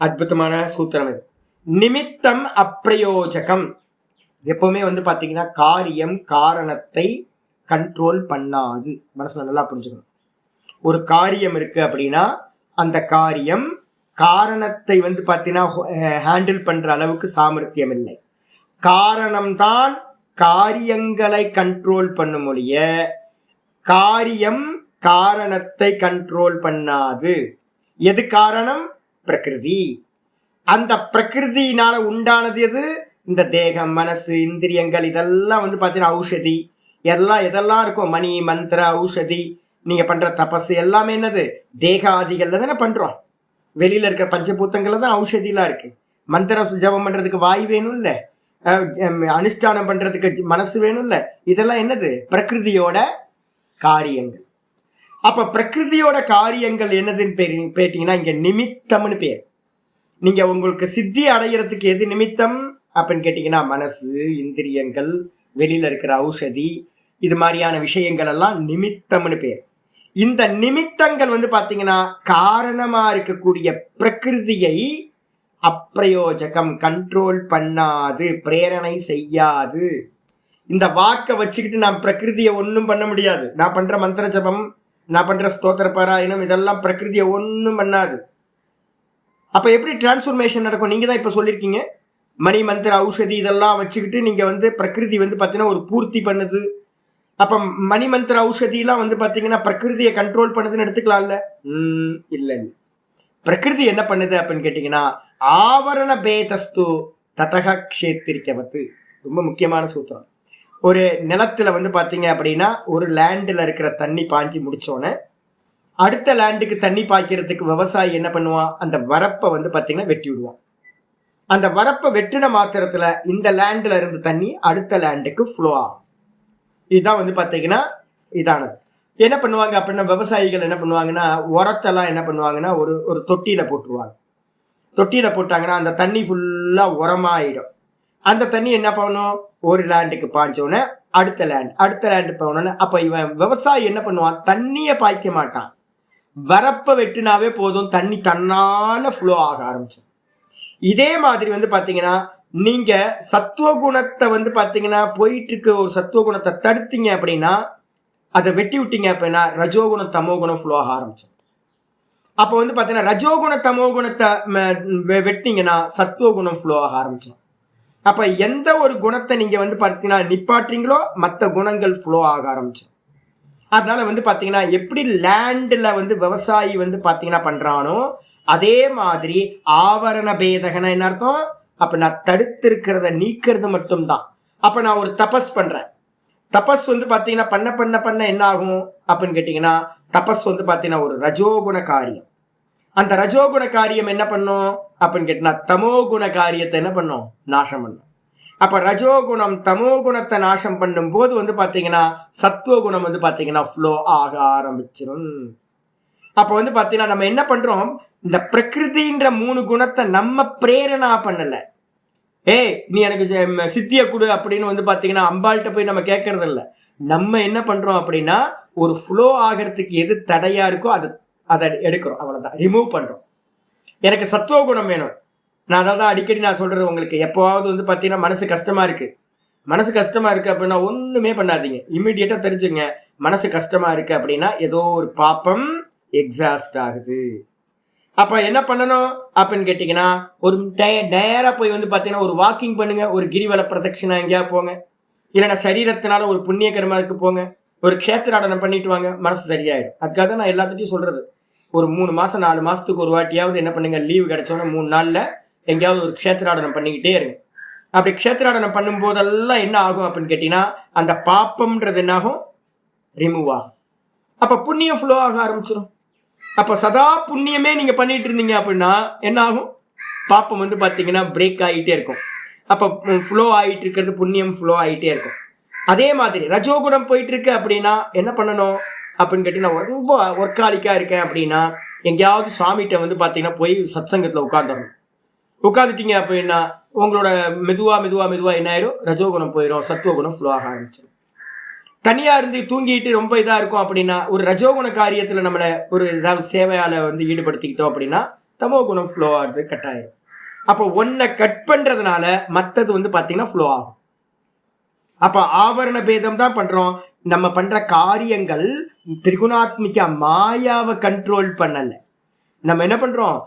அற்புதமான சூத்திரம் இது. நிமித்தம் அப்பிரயோஜகம். எப்பவுமே வந்து பாத்தீங்கன்னா காரியம் காரணத்தை கண்ட்ரோல் பண்ணாது. மனசுல நல்லா புரிஞ்சுக்கணும். ஒரு காரியம் இருக்கு அப்படின்னா அந்த காரியம் காரணத்தை வந்து பார்த்தீங்கன்னா ஹேண்டில் பண்ற அளவுக்கு சாமர்த்தியம் இல்லை. காரணம்தான் காரியங்களை கண்ட்ரோல் பண்ணும் ஒழிய காரியம் காரணத்தை கண்ட்ரோல் பண்ணாது. எது காரணம்? பிரகிருதி. அந்த பிரகிருதியினால உண்டானது எது? இந்த தேகம், மனசு, இந்திரியங்கள், இதெல்லாம் வந்து பார்த்தீங்கன்னா ஔஷதி, எதெல்லாம் இருக்கும், மணி, மந்திர, ஔஷதி, நீங்க பண்ற தபசு எல்லாமே என்னது? தேகாதிகள்ல தானே பண்றோம். வெளியில இருக்கிற பஞ்சபூத்தங்கள்ல தான் ஔஷதிலாம் இருக்கு. மந்திரம் ஜபம் பண்றதுக்கு வாய் வேணும் இல்ல, அனுஷ்டானம் பண்றதுக்கு மனசு வேணும் இல்ல, இதெல்லாம் என்னது? பிரகிருதியோட காரியங்கள். அப்ப பிரகிருதியோட காரியங்கள் என்னதுன்னு பேட்டீங்கன்னா இங்க நிமித்தம்னு பேர். நீங்க உங்களுக்கு சித்தி அடைகிறதுக்கு எது நிமித்தம் அப்படின்னு கேட்டீங்கன்னா மனசு, இந்திரியங்கள், வெளியில இருக்கிற ஔஷதி, இது மாதிரியான விஷயங்கள் எல்லாம் நிமித்தம்னு பேர். இந்த நிமித்தங்கள் வந்து பாத்தீங்கன்னா காரணமா இருக்கக்கூடிய பிரகிருதியை அப்பிரயோஜகம், கண்ட்ரோல் பண்ணாது, பிரேரணை செய்யாது. இந்த வாக்கை வச்சுக்கிட்டு நான் பிரகிருதியை ஒன்றும் பண்ண முடியாது. நான் பண்ற மந்திர ஜபம், நான் பண்ற ஸ்தோத்திர பாராயணம், இதெல்லாம் பிரகிருதியை ஒன்றும் பண்ணாது. அப்ப எப்படி டிரான்ஸ்ஃபர்மேஷன் நடக்கும்? நீங்க தான் இப்ப சொல்லியிருக்கீங்க, மணி, மந்திர, ஔஷதி இதெல்லாம் வச்சுக்கிட்டு நீங்க வந்து பிரகிருதி வந்து பாத்தீங்கன்னா ஒரு பூர்த்தி பண்ணுது. அப்ப மணி, மந்திர, ஔஷதியெல்லாம் வந்து பாத்தீங்கன்னா பிரகிருதியை கண்ட்ரோல் பண்ணுதுன்னு எடுத்துக்கலாம்ல? இல்ல. பிரகிருதி என்ன பண்ணுது அப்படின்னு கேட்டீங்கன்னா ஆவரண பேதஸ்து ததக க்ஷேத்திரிக்கவத்து. ரொம்ப முக்கியமான சூத்திரம். ஒரு நிலத்துல வந்து பாத்தீங்க அப்படின்னா ஒரு லேண்டில் இருக்கிற தண்ணி பாய்ச்சி முடிச்சோன்னே அடுத்த லேண்டுக்கு தண்ணி பாய்க்கிறதுக்கு விவசாயி என்ன பண்ணுவான்? அந்த வரப்பை வந்து பாத்தீங்கன்னா வெட்டி விடுவான். அந்த வரப்பை வெட்டின மாத்திரத்துல இந்த லேண்ட்ல இருந்து தண்ணி அடுத்த லேண்டுக்கு ஃப்ளோ ஆகும். இதுதான் வந்து பாத்தீங்கன்னா இதானது. என்ன பண்ணுவாங்க அப்படின்னா விவசாயிகள் என்ன பண்ணுவாங்கன்னா உரத்தெல்லாம் என்ன பண்ணுவாங்கன்னா ஒரு தொட்டியில போட்டுருவாங்க. தொட்டியில போட்டாங்கன்னா அந்த தண்ணி ஃபுல்லா உரமாயிடும். அந்த தண்ணி என்ன பண்ணணும்? ஒரு லேண்டுக்கு பாய்ச்சோன்னே அடுத்த லேண்டு போனோன்னு அப்ப இவன் விவசாயி என்ன பண்ணுவான்? தண்ணியை பாய்க்க மாட்டான், வரப்ப வெட்டினாவே போதும், தண்ணி தன்னால ஃப்ளோ ஆக ஆரம்பிச்சு. இதே மாதிரி வந்து பாத்தீங்கன்னா நீங்க சத்துவகுணத்தை வந்து பாத்தீங்கன்னா போயிட்டு இருக்க ஒரு சத்துவகுணத்தை தடுத்தீங்க அப்படின்னா, அதை வெட்டி விட்டீங்க அப்படின்னா ரஜோகுணம் தமோகுணம் ஃப்ளோ ஆக ஆரம்பிச்சு. அப்ப வந்து பாத்தீங்கன்னா ரஜோகுண தமோகுணத்தை வெட்டிங்கன்னா சத்துவகுணம் ஃப்ளோ ஆக ஆரம்பிச்சிடும். அப்ப எந்த ஒரு குணத்தை நீங்க வந்து பாத்தீங்கன்னா நிப்பாட்டுறீங்களோ மற்ற குணங்கள் ஃப்ளோ ஆக ஆரம்பிச்சிடும். அதனால வந்து பாத்தீங்கன்னா எப்படி லேண்ட்ல வந்து விவசாயி வந்து பாத்தீங்கன்னா பண்றானோ அதே மாதிரி ஆவரண பேதகன என்ன அர்த்தம்? அப்ப நான் தடுத்திருக்கிறத நீக்கிறது மட்டும்தான். அப்ப நான் ஒரு தபஸ் பண்றேன். தபஸ் வந்து பாத்தீங்கன்னா பண்ண பண்ண பண்ண என்ன ஆகும் அப்படின்னு கேட்டீங்கன்னா தபஸ் வந்து பாத்தீங்கன்னா ஒரு ரஜோகுண காரியம். அந்த ரஜோகுண காரியம் என்ன பண்ணும் அப்படின்னு கேட்டீங்கன்னா தமோகுண காரியத்தை என்ன பண்ணும்? நாசம் பண்ணும். அப்ப ரஜோகுணம் தமோகுணத்தை நாசம் பண்ணும் போது வந்து பாத்தீங்கன்னா சத்துவகுணம் வந்து பாத்தீங்கன்னா ஃப்ளோ ஆக ஆரம்பிச்சிடும். அப்ப வந்து பாத்தீங்கன்னா நம்ம என்ன பண்றோம்? இந்த பிரகிருதின்ற 3 குணத்தை நம்ம பிரேரணா பண்ணல. நீ எனக்கு சித்திய கொடு அப்படின்னு வந்து பாத்தீங்கன்னா அம்பாள்கிட்ட போய் நம்ம கேட்கறது இல்லை. நம்ம என்ன பண்றோம் அப்படின்னா ஒரு ஃப்ளோ ஆகிறதுக்கு எது தடையா இருக்கோ அதை எடுக்கிறோம், அவ்வளவுதான், ரிமூவ் பண்றோம். எனக்கு சத்துவ குணம் வேணும். நான் அதான் அடிக்கடி நான் சொல்றது உங்களுக்கு, எப்போவாவது வந்து பாத்தீங்கன்னா மனசு கஷ்டமா இருக்கு அப்படின்னா ஒண்ணுமே பண்ணாதீங்க, இம்மிடியேட்டா தெரிஞ்சுங்க மனசு கஷ்டமா இருக்கு அப்படின்னா ஏதோ ஒரு பாப்பம் எக்ஸாஸ்ட் ஆகுது. அப்ப என்ன பண்ணணும் அப்படின்னு கேட்டீங்கன்னா ஒரு நேரா போய் வந்து பாத்தீங்கன்னா ஒரு வாக்கிங் பண்ணுங்க, ஒரு கிரிவல பிரதட்சிணா எங்கேயா போங்க, இல்லைன்னா சரீரத்தினால ஒரு புண்ணிய கர்மாவுக்கு போங்க, ஒரு க்ஷேத்திராடனம் பண்ணிட்டு வாங்க, மனசு சரியாயிடும். அதுக்காக தான் நான் எல்லாத்துட்டையும் சொல்றது, ஒரு 3 மாசம் 4 மாசத்துக்கு ஒரு வாட்டியாவது என்ன பண்ணுங்க, லீவு கிடைச்சோன்னா 3 நாள்ல எங்கேயாவது ஒரு க்ஷேத்திராடனம் பண்ணிக்கிட்டே இருங்க. அப்படி க்ஷேத்திராடனம் பண்ணும் போதெல்லாம் என்ன ஆகும் அப்படின்னு கேட்டீங்கன்னா அந்த பாப்பம்ன்றது என்ன ஆகும்? ரிமூவ் ஆகும். அப்ப புண்ணியம் ஃப்ளோ ஆக ஆரம்பிச்சிடும். அப்ப சதா புண்ணியமே நீங்க பண்ணிட்டு இருந்தீங்க அப்படின்னா என்ன ஆகும்? பாப்பம் வந்து பாத்தீங்கன்னா பிரேக் ஆகிட்டே இருக்கும். அப்ப ஃப்ளோ ஆகிட்டு இருக்கிறது, புண்ணியம் ஃப்ளோ ஆகிட்டே இருக்கும். அதே மாதிரி ரஜோகுணம் போயிட்டு இருக்கு அப்படின்னா என்ன பண்ணணும் அப்படின்னு கேட்டீங்கன்னா ரொம்ப ஒர்க்காலிக்கா இருக்கேன் அப்படின்னா எங்கேயாவது சுவாமிகிட்ட வந்து பாத்தீங்கன்னா போய் சத்சங்கத்துல உட்காந்துட்டீங்க அப்படின்னா உங்களோட மெதுவா என்ன ஆயிரும்? ரஜோகுணம் போயிடும், சத்துவகுணம் ஃப்ளோ ஆக ஆரம்பிச்சிடும். தனியா இருந்து தூங்கிட்டு ரொம்ப இதா இருக்கும் அப்படின்னா ஒரு ரஜோகுண காரியத்துல நம்மளை ஒரு ஏதாவது சேவையால வந்து ஈடுபடுத்திக்கிட்டோம் அப்படின்னா தமோ குணம் ஃப்ளோ ஆகுது, கட் ஆயிடும். அப்போ ஒன்னை கட் பண்றதுனால மற்றது வந்து பாத்தீங்கன்னா ஃப்ளோ ஆகும். அப்ப ஆவரண பேதம் தான் பண்றோம். நம்ம பண்ற காரியங்கள் திரிகுணாத்மிக மாயாவை கண்ட்ரோல் பண்ணல. நம்ம என்ன பண்றோம்,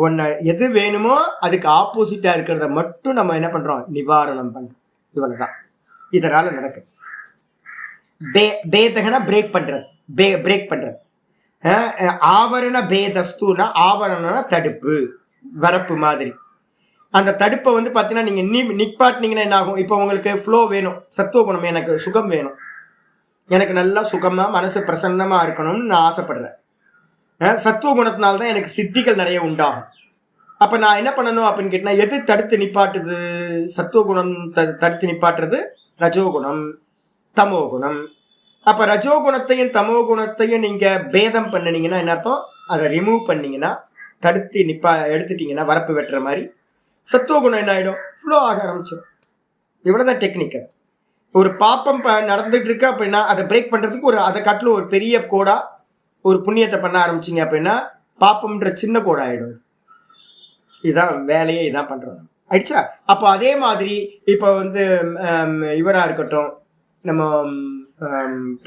ஒன்ன எது வேணுமோ அதுக்கு ஆப்போசிட்டா இருக்கிறத மட்டும் நம்ம என்ன பண்றோம், நிவாரணம் பண்றோம். இவ்வளவுதான் இதனால நடக்குது. பேதகனா பிரேக் பண்றது, பிரேக் பண்றது. ஆவரண பேதஸ்துனா, ஆவரணனா தடுப்பு, வரப்பு மாதிரி. அந்த தடுப்பை வந்து பார்த்தீங்கன்னா நீங்கள் நிப்பாட்டினீங்கன்னா என்ன ஆகும், இப்போ உங்களுக்கு ஃப்ளோ வேணும், சத்துவ குணம், எனக்கு சுகம் வேணும், எனக்கு நல்லா சுகமாக மனசு பிரசன்னமாக இருக்கணும்னு நான் ஆசைப்படுறேன். சத்துவ குணத்தினால்தான் எனக்கு சித்திகள் நிறைய உண்டாகும். அப்போ நான் என்ன பண்ணணும் அப்படின்னு கேட்டால், எது தடுத்து நிப்பாட்டுது, சத்துவ குணம் தடுத்து நிப்பாட்டுறது ரஜோகுணம், தமோ குணம். அப்போ ரஜோகுணத்தையும் தமோ குணத்தையும் நீங்கள் பேதம் பண்ணினீங்கன்னா என்ன அர்த்தம், அதை ரிமூவ் பண்ணீங்கன்னா, தடுத்து எடுத்துட்டீங்கன்னா வரப்பு வெட்டுற மாதிரி சத்துவ குணம் என்ன ஆகிடும், ஃப்ளோ ஆக ஆரம்பிச்சிடும். இவ்வளோதான் டெக்னிக். அது ஒரு பாப்பம் நடந்துட்டு இருக்கு அப்படின்னா அதை பிரேக் பண்ணுறதுக்கு அதை காட்டிலும் ஒரு பெரிய கோடா ஒரு புண்ணியத்தை பண்ண ஆரம்பிச்சிங்க அப்படின்னா பாப்பம்ன்ற சின்ன கோடா ஆகிடும். இதுதான் வேலையே, இதான் பண்ணுறோம் ஆயிடுச்சா. அப்போ அதே மாதிரி இப்போ வந்து இவராக இருக்கட்டும், நம்ம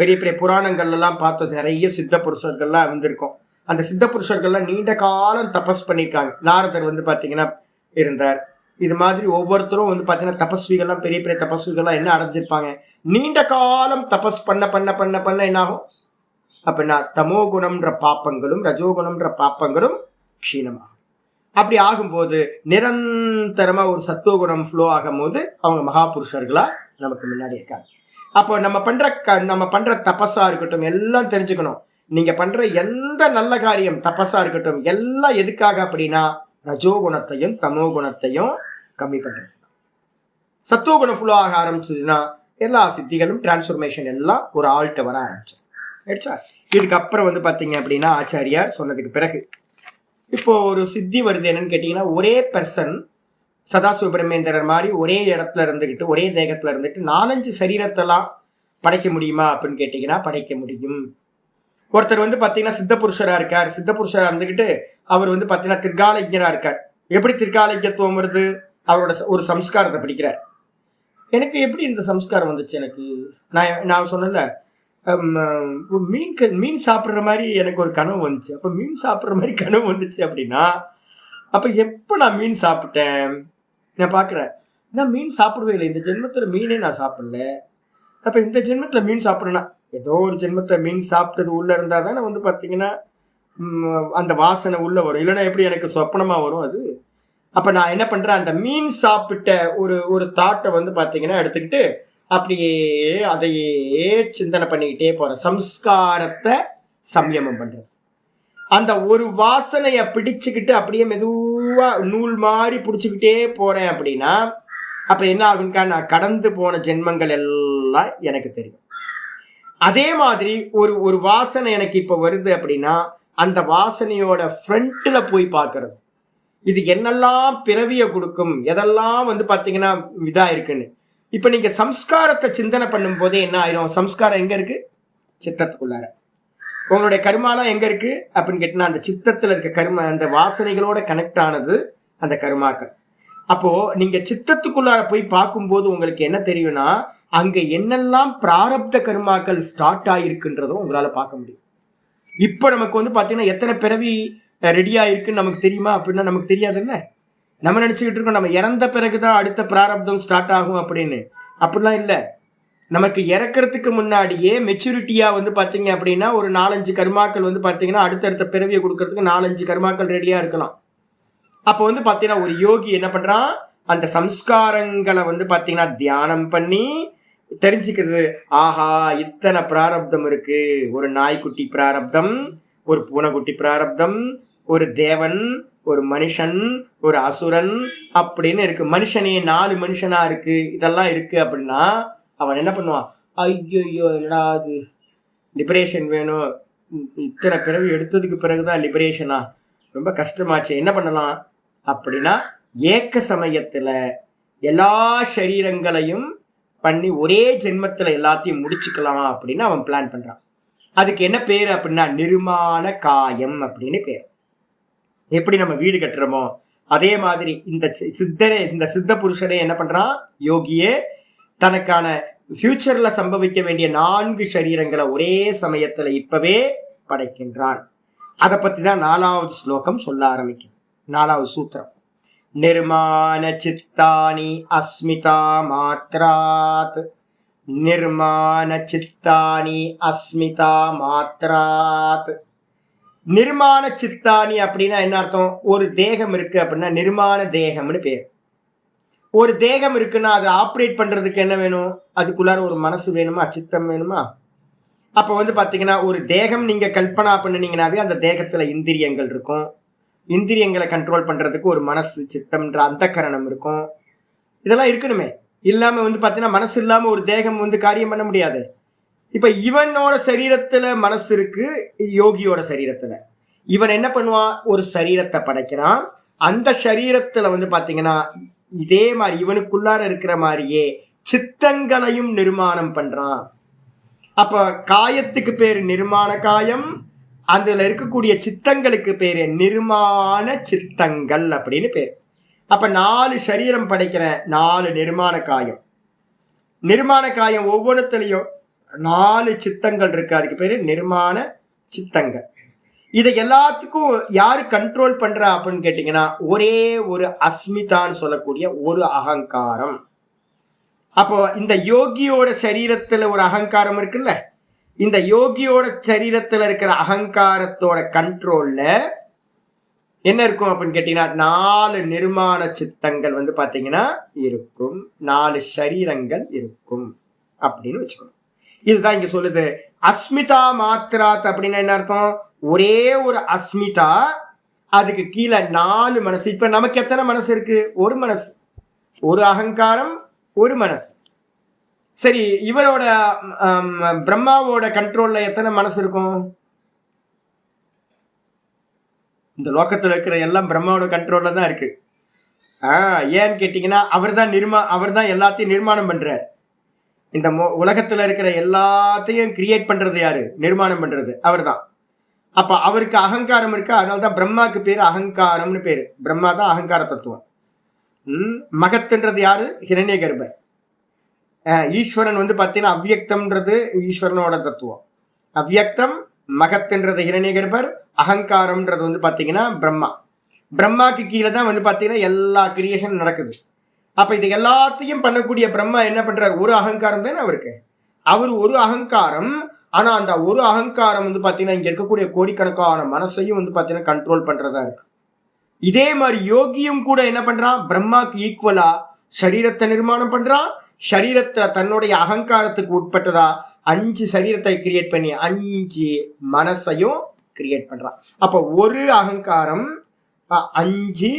பெரிய பெரிய புராணங்கள்லாம் பார்த்தது நிறைய சித்த புருஷர்கள்லாம் வந்திருக்கும். அந்த சித்த புருஷர்கள்லாம் நீண்ட காலம் தபஸ் பண்ணியிருக்காங்க. நாரதர் வந்து பார்த்தீங்கன்னா இருந்தார். இது மாதிரி ஒவ்வொருத்தரும் வந்து பார்த்தீங்கன்னா தபஸ்விகள்லாம், பெரிய பெரிய தபஸ்விகள்லாம் என்ன அடைஞ்சிருப்பாங்க, நீண்ட காலம் தபஸ் பண்ண பண்ண பண்ண பண்ண என்ன ஆகும் அப்படின்னா தமோ குணம்ன்ற பாப்பங்களும் ரஜோகுணம்ன்ற பாப்பங்களும் க்ஷீணமாகும். அப்படி ஆகும்போது நிரந்தரமா ஒரு சத்துவகுணம் ஃப்ளோ ஆகும் போது அவங்க மகாபுருஷர்களா நமக்கு முன்னாடி இருக்காங்க. அப்போ நம்ம பண்ற தபஸா இருக்கட்டும் எல்லாம் தெரிஞ்சுக்கணும். நீங்க பண்ற எந்த நல்ல காரியம் தபஸா இருக்கட்டும் எல்லாம் எதுக்காக அப்படின்னா ரஜோகுணத்தையும் தமோ குணத்தையும் கம்மி பண்றது. சத்துவகுணம் ஃபுல்லா ஆக ஆரம்பிச்சதுன்னா எல்லா சித்திகளும் டிரான்ஸ்ஃபர்மேஷன் எல்லாம் ஒரு ஆள்கிட்ட வர ஆரம்பிச்சு. இதுக்கப்புறம் வந்து பார்த்தீங்க அப்படின்னா ஆச்சாரியார் சொன்னதுக்கு பிறகு இப்போ ஒரு சித்தி வருது. என்னன்னு கேட்டீங்கன்னா, ஒரே பர்சன் சதாசிவ பிரம்மேந்திரர் மாதிரி ஒரே இடத்துல இருந்துக்கிட்டு ஒரே தேகத்துல இருந்துட்டு 4-5 சரீரத்தெல்லாம் படைக்க முடியுமா அப்படின்னு கேட்டீங்கன்னா படைக்க முடியும். ஒருத்தர் வந்து பார்த்தீங்கன்னா சித்த புருஷரா இருக்கார். சித்த புருஷரா இருந்துக்கிட்டு அவர் வந்து பார்த்தீங்கன்னா திர்காலஜரா இருக்கார். எப்படி திர்காலஜத்துவம் வருது, அவரோட ஒரு சம்ஸ்காரத்தை படிக்கிறார். எனக்கு எப்படி இந்த சம்ஸ்காரம் வந்துச்சு, எனக்கு நான் சொன்னல மீன் சாப்பிட்ற மாதிரி எனக்கு ஒரு கனவு வந்துச்சு. அப்போ மீன் சாப்பிட்ற மாதிரி கனவு வந்துச்சு அப்படின்னா அப்போ எப்போ நான் மீன் சாப்பிட்டேன் நான் பார்க்குறேன். நான் மீன் சாப்பிடவே இல்லை, இந்த ஜென்மத்தில் மீனே நான் சாப்பிடல. அப்போ இந்த ஜென்மத்தில் மீன் சாப்பிட்றேன்னா ஏதோ ஒரு ஜென்மத்தில் மீன் சாப்பிட்டது உள்ளே இருந்தால் தானே வந்து பார்த்தீங்கன்னா அந்த வாசனை உள்ளே வரும், இல்லைன்னா எப்படி எனக்கு சொப்பனமாக வரும் அது. அப்போ நான் என்ன பண்ணுறேன், அந்த மீன் சாப்பிட்ட ஒரு தாட்டை வந்து பார்த்தீங்கன்னா எடுத்துக்கிட்டு அப்படியே அதையே சிந்தனை பண்ணிக்கிட்டே போகிறேன். சம்ஸ்காரத்தை சம்யமம் பண்ணுறது. அந்த ஒரு வாசனையை பிடிச்சுக்கிட்டு அப்படியே மெதுவாக நூல் மாதிரி பிடிச்சிக்கிட்டே போகிறேன் அப்படின்னா அப்போ என்ன ஆகும்க்கா, நான் கடந்து போன ஜென்மங்கள் எல்லாம் எனக்கு தெரியும். அதே மாதிரி ஒரு வாசனை எனக்கு இப்போ வருது அப்படின்னா அந்த வாசனையோட ஃப்ரண்ட்டில் போய் பார்க்கறது, இது என்னெல்லாம் பிறவியை கொடுக்கும், எதெல்லாம் வந்து பார்த்தீங்கன்னா இதாக இருக்குன்னு. இப்போ நீங்கள் சம்ஸ்காரத்தை சிந்தனை பண்ணும் போதே என்ன ஆயிரும், சம்ஸ்காரம் எங்கே இருக்குது, சித்தத்துக்குள்ளார. உங்களுடைய கருமாலாம் எங்கே இருக்குது அப்படின்னு கேட்டிங்கன்னா அந்த சித்தத்தில் இருக்க கருமா, அந்த வாசனைகளோட கனெக்ட் ஆனது அந்த கருமாக்கள். அப்போது நீங்கள் சித்தத்துக்குள்ளார போய் பார்க்கும்போது உங்களுக்கு என்ன தெரியும்னா அங்கே என்னெல்லாம் பிராரப்த கருமாக்கள் ஸ்டார்ட் ஆகிருக்குன்றதும் உங்களால் பார்க்க முடியும். இப்போ நமக்கு வந்து பார்த்தீங்கன்னா எத்தனை பிறவி ரெடியாக இருக்குன்னு நமக்கு தெரியுமா அப்படின்னா நமக்கு தெரியாதுல்ல. நம்ம நினச்சிக்கிட்டு இருக்கோம் நம்ம இறந்த பிறகு தான் அடுத்த பிராரப்தம் ஸ்டார்ட் ஆகும் அப்படின்னு. அப்படிலாம் இல்லை. நமக்கு இறக்கிறதுக்கு முன்னாடியே மெச்சூரிட்டியாக வந்து பார்த்தீங்க அப்படின்னா ஒரு 4-5 கர்மாக்கள் வந்து பார்த்தீங்கன்னா அடுத்தடுத்த பிறவியை கொடுக்கறதுக்கு 4-5 கர்மாக்கள் ரெடியாக இருக்கலாம். அப்போ வந்து பார்த்தீங்கன்னா ஒரு யோகி என்ன பண்ணுறான், அந்த சம்ஸ்காரங்களை வந்து பார்த்தீங்கன்னா தியானம் பண்ணி தெரிஞ்சுக்கிறது. ஆஹா, இத்தனை பிராரப்தம் இருக்கு, ஒரு நாய்க்குட்டி பிராரப்தம், ஒரு பூனைக்குட்டி பிராரப்தம், ஒரு தேவன், ஒரு மனுஷன், ஒரு அசுரன் அப்படின்னு இருக்கு. மனுஷனே 4 மனுஷனா இருக்கு, இதெல்லாம் இருக்கு அப்படின்னா அவன் என்ன பண்ணுவான், ஐயோ என்னடா அது லிபரேஷன் வேணும், இத்தனை பிறவி எடுத்ததுக்கு பிறகுதான் லிபரேஷனா, ரொம்ப கஷ்டமாச்சு, என்ன பண்ணலாம் அப்படின்னா ஏக்க சமயத்துல எல்லா சரீரங்களையும் பண்ணி ஒரே ஜென்மத்துல எல்லாத்தையும் முடிச்சுக்கலாம் அப்படின்னு அவன் பிளான் பண்றான். அதுக்கு என்ன பேர் அப்படின்னா நிர்மாண காயம் அப்படின்னு பேர். எப்படி நம்ம வீடு கட்டுறோமோ அதே மாதிரி இந்த சித்த புருஷனே என்ன பண்றான், யோகியே தனக்கான ஃபியூச்சர்ல சம்பவிக்க வேண்டிய 4 சரீரங்களை ஒரே சமயத்துல இப்பவே படைக்கின்றான். அதை பத்தி தான் 4வது ஸ்லோகம் சொல்ல ஆரம்பிக்குது. 4வது சூத்திரம். நிர்மாண சித்தானி அஸ்மிதா மாத்ராத். நிர்மாண சித்தானி அஸ்மிதா மாத்ராத். நிர்மாண சித்தானி அப்படின்னா என்ன அர்த்தம்? ஒரு தேகம் இருக்கு அப்படின்னா நிர்மாண தேகம்னு பேர். ஒரு தேகம் இருக்குன்னா அது ஆப்ரேட் பண்றதுக்கு என்ன வேணும்? அதுக்குள்ளார ஒரு மனசு வேணுமா, சித்தம் வேணுமா? அப்ப வந்து பாத்தீங்கன்னா ஒரு தேகம் நீங்க கல்பனா பண்ணினீங்கன்னாவே அந்த தேகத்துல இந்திரியங்கள் இருக்கும். இந்திரியங்களை கண்ட்ரோல் பண்றதுக்கு ஒரு மனசு, சித்தம்ன்ற அந்த கரணம் இருக்கும். இதெல்லாம் இருக்கணுமே. இல்லாம வந்து பாத்தீங்கன்னா மனசு இல்லாம ஒரு தேகம் வந்து காரியம் பண்ண முடியாது. இப்ப இவனோட சரீரத்துல மனசு இருக்கு, யோகியோட சரீரத்துல. இவன் என்ன பண்ணுவான்? ஒரு சரீரத்தை படைக்கிறான். அந்த சரீரத்துல வந்து பாத்தீங்கன்னா இதே மாதிரி இவனுக்குள்ளார இருக்கிற மாதிரியே சித்தங்களையும் நிர்மாணம் பண்றான். அப்ப காயத்துக்கு பேரு நிர்மாண காயம், அதுல இருக்கக்கூடிய சித்தங்களுக்கு பேரு நிர்மாண சித்தங்கள் அப்படின்னு பேரு. அப்ப 4 சரீரம் படைக்கிற 4 நிர்மாண காயம். நிர்மாண காயம் ஒவ்வொருத்திலையும் 4 சித்தங்கள் இருக்கு. அதுக்கு பேரு நிர்மாண சித்தங்கள். இதை எல்லாத்துக்கும் யாரு கண்ட்ரோல் பண்றா அப்படின்னு கேட்டீங்கன்னா ஒரே ஒரு அஸ்மிதான்னு சொல்லக்கூடிய ஒரு அகங்காரம். அப்போ இந்த யோகியோட சரீரத்துல ஒரு அகங்காரம் இருக்குல்ல, இந்த யோகியோட சரீரத்துல இருக்கிற அகங்காரத்தோட கண்ட்ரோல்ல என்ன இருக்கும் அப்படின்னு கேட்டீங்கன்னா 4 நிர்மாண சித்தங்கள் வந்து பாத்தீங்கன்னா இருக்கும், 4 சரீரங்கள் இருக்கும் அப்படின்னு வச்சுக்கணும். இதுதான் இங்க சொல்லுது. அஸ்மிதா மாத்ராத் அப்படின்னா என்ன அர்த்தம்? ஒரே ஒரு அஸ்மிதா, அதுக்கு கீழே 4 மனசு. இப்ப நமக்கு எத்தனை மனசு இருக்கு? ஒரு மனசு, ஒரு அகங்காரம், ஒரு மனசு. சரி, இவரோட பிரம்மாவோட கண்ட்ரோல்ல எத்தனை மனசு இருக்கும்? இந்த லோகத்துல இருக்கிற எல்லாம் பிரம்மாவோட கண்ட்ரோல்ல தான் இருக்கு. ஏன்னு கேட்டீங்கன்னா அவர் தான் எல்லாத்தையும் நிர்மாணம் பண்றார். இந்த உலகத்துல இருக்கிற எல்லாத்தையும் கிரியேட் பண்றது யாரு? நிர்மாணம் பண்றது அவர் தான். அப்ப அவருக்கு அகங்காரம் இருக்கு. அதனால்தான் பிரம்மாக்கு பேரு அகங்காரம்னு பேரு. பிரம்மா தான் அகங்கார தத்துவம். மகத்துன்றது யாரு? ஹிரண்ய கர்ப்பர். ஈஸ்வரன் வந்து பாத்தீங்கன்னா அவ்வியக்தம்ன்றது ஈஸ்வரனோட தத்துவம். அவ்வியக்தம், மகத்துன்றது ஹிரண்ய கர்ப்பர், அகங்காரம்ன்றது வந்து பாத்தீங்கன்னா பிரம்மா. பிரம்மாக்கு கீழே தான் வந்து பாத்தீங்கன்னா எல்லா கிரியேஷன் நடக்குது. அப்ப இது எல்லாத்தையும் பண்ணக்கூடிய பிரம்மா என்ன பண்றாரு? ஒரு அகங்காரம் தானே அவருக்கு. அவர் ஒரு அகங்காரம். ஆனா அந்த ஒரு அகங்காரம் வந்து பாத்தீங்கன்னா இங்க இருக்கக்கூடிய கோடிக்கணக்கான மனசையும் வந்து பாத்தீங்கன்னா கண்ட்ரோல் பண்றதா இருக்கு. இதே மாதிரி யோகியும் கூட என்ன பண்றான்? பிரம்மாக்கு ஈக்குவலா சரீரத்தை நிர்மாணம் பண்றான். சரீரத்துல தன்னுடைய அகங்காரத்துக்கு உட்பட்டதா 5 சரீரத்தை கிரியேட் பண்ணி 5 மனசையும் கிரியேட் பண்றான். அப்ப ஒரு அகங்காரம், 5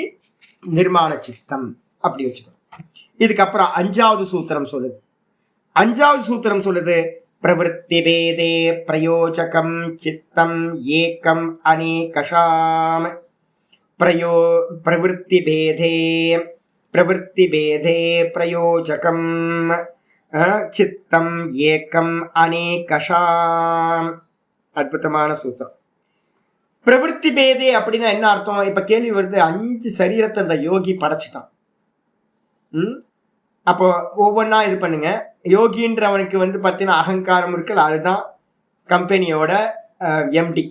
நிர்மாண சித்தம் அப்படி வச்சுக்கணும். இதுக்கப்புறம் 5வது சூத்திரம் சொல்லுது. 5வது சூத்திரம் சொல்லுது பிரவருத்தி பேதே பிரயோஜகம் சித்தம் ஏகம் அநேகஷாம். பிரவருத்தி பேதே பிரயோஜகம் சித்தம் ஏகம் அநேகஷாம். அற்புதமான சூத்திரம். பிரவருத்தி பேதே அப்படின்னா என்ன அர்த்தம்? இப்ப கேள்வி வருது, 5 சரீரத்தை இந்த யோகி படைச்சிட்டான். அப்போ ஒவ்வொன்னா இது பண்ணுங்க. யோகின்றவனுக்கு வந்து பார்த்தீங்கன்னா அகங்காரம் இருக்குல்ல, அதுதான் கம்பெனியோட எம்டி.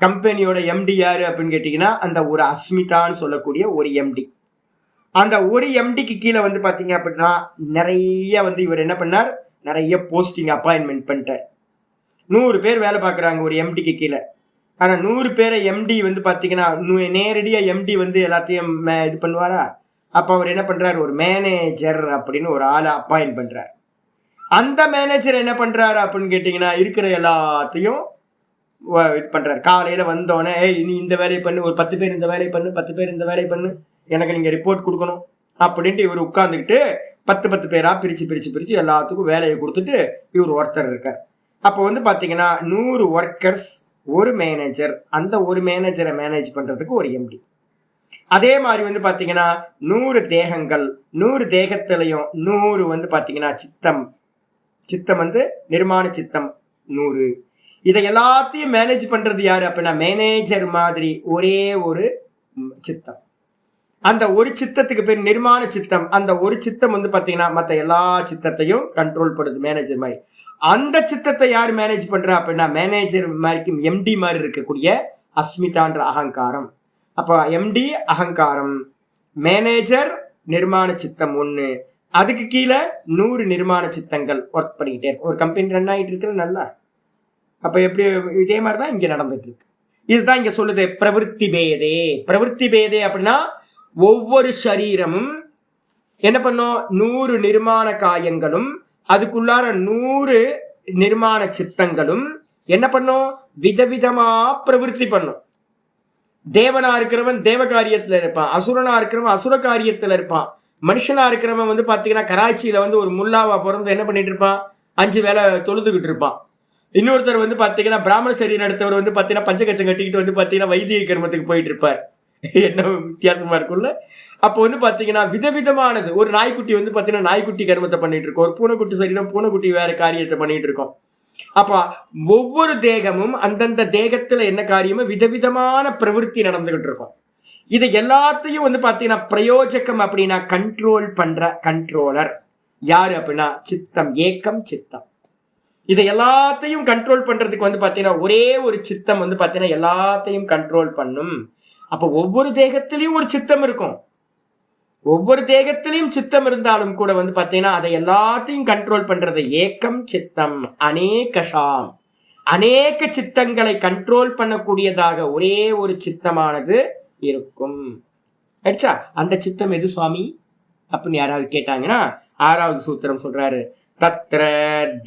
கம்பெனியோட எம்டி யாரு அப்படின்னு கேட்டீங்கன்னா அந்த ஒரு அஸ்மிதான்னு சொல்லக்கூடிய ஒரு எம்டி. அந்த ஒரு எம்டிக்கு கீழே வந்து பார்த்தீங்க அப்படின்னா நிறைய வந்து இவர் என்ன பண்ணார்? நிறைய போஸ்டிங் அப்பாயின்மெண்ட் பண்ணிட்டார். 100 பேர் வேலை பார்க்குறாங்க ஒரு எம்டிக்கு கீழே. ஆனால் 100 பேரை எம்டி வந்து பார்த்தீங்கன்னா நேரடியாக எம்டி வந்து எல்லாத்தையும் இது பண்ணுவாரா? அப்போ அவர் என்ன பண்றாரு? ஒரு மேனேஜர் அப்படின்னு ஒரு ஆளை அப்பாயின்ட் பண்றாரு. அந்த மேனேஜர் என்ன பண்றாரு அப்படின்னு கேட்டீங்கன்னா இருக்கிற எல்லாத்தையும் இது பண்றாரு. காலையில வந்தோடனே நீ இந்த வேலையை பண்ணு, ஒரு 10 பேர் இந்த வேலையை பண்ணு, 10 பேர் இந்த வேலையை பண்ணு, எனக்கு நீங்க ரிப்போர்ட் கொடுக்கணும் அப்படின்ட்டு இவர் உட்கார்ந்துக்கிட்டு 10 பேரா பிரிச்சு எல்லாத்துக்கும் வேலையை கொடுத்துட்டு இவர் ஒருத்தர் இருக்கார். அப்போ வந்து பாத்தீங்கன்னா 100 ஒர்க்கர்ஸ், ஒரு மேனேஜர். அந்த ஒரு மேனேஜரை மேனேஜ் பண்றதுக்கு ஒரு எம்டி. அதே மாதிரி வந்து பாத்தீங்கன்னா 100 தேகங்கள், 100 தேகத்திலையும் 100 வந்து பாத்தீங்கன்னா சித்தம் வந்து நிர்மாண சித்தம் 100. இதை எல்லாத்தையும் மேனேஜ் பண்றது யாரு அப்படின்னா மேனேஜர் மாதிரி ஒரே ஒரு சித்தம். அந்த ஒரு சித்தத்துக்கு பேர் நிர்மாண சித்தம். அந்த ஒரு சித்தம் வந்து பாத்தீங்கன்னா மற்ற எல்லா சித்தத்தையும் கண்ட்ரோல் பண்ணுது, மேனேஜர் மாதிரி. அந்த சித்தத்தை யார் மேனேஜ் பண்றா அப்படின்னா மேனேஜர் மாதிரி எம்டி மாதிரி இருக்கக்கூடிய அஸ்மிதான்ற அகங்காரம். அப்போ எம்டி அகங்காரம், மேனேஜர் நிர்மாண சித்தம் ஒண்ணு, அதுக்கு கீழே 100 நிர்மாண சித்தங்கள் ஒர்க் பண்ணிக்கிட்டே இருக்கும். ஒரு கம்பெனி ரன் ஆகிட்டு இருக்கு நல்லா. அப்ப எப்படி இதே மாதிரிதான் இங்க நடந்துட்டு இருக்கு. இதுதான் இங்க சொல்லுது பிரவருத்தி பேதே. பிரவருத்தி பேதே அப்படின்னா ஒவ்வொரு சரீரமும் என்ன பண்ணும், 100 நிர்மாண காயங்களும் அதுக்குள்ளார 100 நிர்மாண சித்தங்களும் என்ன பண்ணும், விதவிதமா பிரவருத்தி பண்ணும். தேவனா இருக்கிறவன் தேவ காரியத்துல இருப்பான், அசுரனா இருக்கிறவன் அசுர காரியத்துல இருப்பான். மனுஷனா இருக்கிறவன் வந்து பாத்தீங்கன்னா கராச்சியில வந்து ஒரு முல்லாவா பிறந்து என்ன பண்ணிட்டு இருப்பான், 5 வேளை தொழுதுகிட்டு இருப்பான். இன்னொருத்தர் வந்து பாத்தீங்கன்னா பிராமண சரீரம் எடுத்தவர் வந்து பாத்தீங்கன்னா பஞ்சகச்சம் கட்டிக்கிட்டு வந்து பாத்தீங்கன்னா வைத்திய கர்மத்துக்கு போயிட்டு இருப்பார். என்ன வித்தியாசமா இருக்கும்ல. அப்போ வந்து பாத்தீங்கன்னா விதவிதமானது. ஒரு நாய்க்குட்டி வந்து பாத்தீங்கன்னா நாய்க்குட்டி கர்மத்தை பண்ணிட்டு இருக்கோம், ஒரு பூனைக்குட்டி சரீரம் பூனைக்குட்டி வேற காரியத்தை பண்ணிட்டு இருக்கோம். அப்ப ஒவ்வொரு தேகமும் அந்தந்த தேகத்துல என்ன காரியமோ விதவிதமான பிரவருத்தி நடந்துகிட்டு இருக்கும். இதை எல்லாத்தையும் வந்து பாத்தீங்கன்னா பிரயோஜகம் அப்படின்னா கண்ட்ரோல் பண்ற கண்ட்ரோலர் யாரு அப்படின்னா சித்தம், ஏக்கம் சித்தம். இதை எல்லாத்தையும் கண்ட்ரோல் பண்றதுக்கு வந்து பாத்தீங்கன்னா ஒரே ஒரு சித்தம் வந்து பாத்தீங்கன்னா எல்லாத்தையும் கண்ட்ரோல் பண்ணும். அப்ப ஒவ்வொரு தேகத்திலையும் ஒரு சித்தம் இருக்கும். ஒவ்வொரு தேகத்திலையும் சித்தம் இருந்தாலும் கூட வந்து பாத்தீங்கன்னா அதை எல்லாத்தையும் கண்ட்ரோல் பண்றது ஏக்கம் சித்தம் அநேகஷாம். அநேக சித்தங்களை கண்ட்ரோல் பண்ணக்கூடியதாக ஒரே ஒரு சித்தமானது இருக்கும். ஆயிடுச்சா? அந்த சித்தம் எது சுவாமி அப்படின்னு யாராவது கேட்டாங்கன்னா 6வது சூத்திரம் சொல்றாரு. தத்ர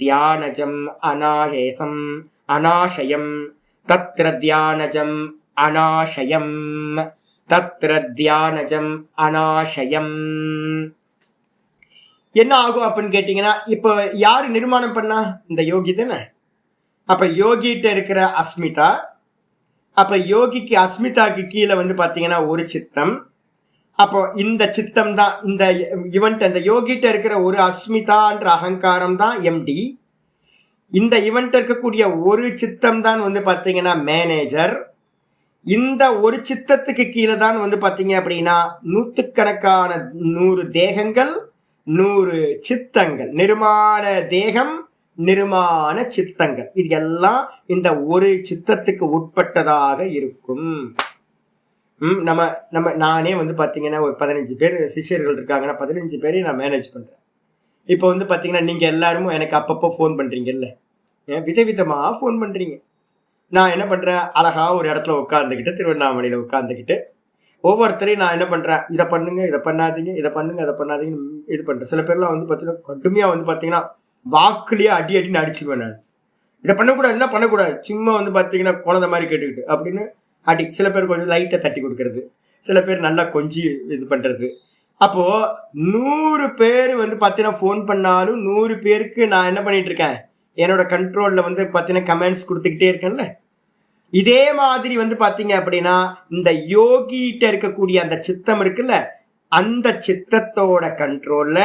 தியானஜம் அநாஹேசம் அநாஷயம், தத்ர தியானஜம் அநாஷயம், தத்ர தியானஜம் அநாஷயம். என்ன ஆகும் அப்படின்னு கேட்டீங்கன்னா, இப்ப யாரு நிர்மாணம் பண்ணா, இந்த யோகி தானே. அப்ப யோகிட்ட இருக்கிற அஸ்மிதா, அப்ப யோகிக்கு அஸ்மிதாக்கு கீழே வந்து பாத்தீங்கன்னா ஒரு சித்தம். அப்போ இந்த சித்தம் தான் இந்த இவன்ட், அந்த யோகிட்ட இருக்கிற ஒரு அஸ்மிதான்ற அகங்காரம் தான் எம்டி. இந்த இவன்ட் இருக்கக்கூடிய ஒரு சித்தம் தான் வந்து பாத்தீங்கன்னா மேனேஜர். இந்த ஒரு சித்தத்துக்கு கீழே தான் வந்து பாத்தீங்க அப்படின்னா 100கணக்கான 100 தேகங்கள், 100 சித்தங்கள், நிர்மாண தேகம், நிர்மாண சித்தங்கள். இது எல்லாம் இந்த ஒரு சித்தத்துக்கு உட்பட்டதாக இருக்கும். நானே வந்து பாத்தீங்கன்னா ஒரு 15 பேர் சிஷ்யர்கள் இருக்காங்கன்னா 15 பேரையும் நான் மேனேஜ் பண்றேன். இப்போ வந்து பாத்தீங்கன்னா நீங்க எல்லாரும் எனக்கு அப்பப்போ ஃபோன் பண்றீங்கல்ல, விதவிதமா ஃபோன் பண்றீங்க. நான் என்ன பண்றேன், அழகா ஒரு இடத்துல உட்காந்துக்கிட்டு, திருவண்ணாமலையில உட்காந்துக்கிட்டு ஒவ்வொருத்தரையும் நான் என்ன பண்றேன், இதை பண்ணுங்க, இதை பண்ணாதீங்க, இதை பண்ணுங்க, அதை பண்ணாதீங்கன்னு இது பண்றேன். சில பேர்லாம் வந்து பாத்தீங்கன்னா கடுமையா வந்து பாத்தீங்கன்னா வாக்குலயே அடி அடின்னு அடிச்சிருவேன். நான் இதை பண்ணக்கூடாதுன்னா பண்ணக்கூடாது, சும்மா வந்து பாத்தீங்கன்னா குழந்தை மாதிரி கேட்டுக்கிட்டு அப்படின்னு அடி. சில பேர் கொஞ்சம் லைட்டா தட்டி கொடுக்கறது, சில பேர் நல்லா கொஞ்சம் இது பண்றது. அப்போ 100 பேர் வந்து பாத்தீங்கன்னா ஃபோன் பண்ணாலும் 100 பேருக்கு நான் என்ன பண்ணிட்டு இருக்கேன், என்னோட கண்ட்ரோல்ல வந்து பாத்தீங்கன்னா கமெண்ட்ஸ் கொடுத்துக்கிட்டே இருக்கேன்ல. இதே மாதிரி வந்து பாத்தீங்க அப்படின்னா இந்த யோகிட்ட இருக்கக்கூடிய அந்த சித்தம் இருக்குல்ல, அந்த சித்தத்தோட கண்ட்ரோல்ல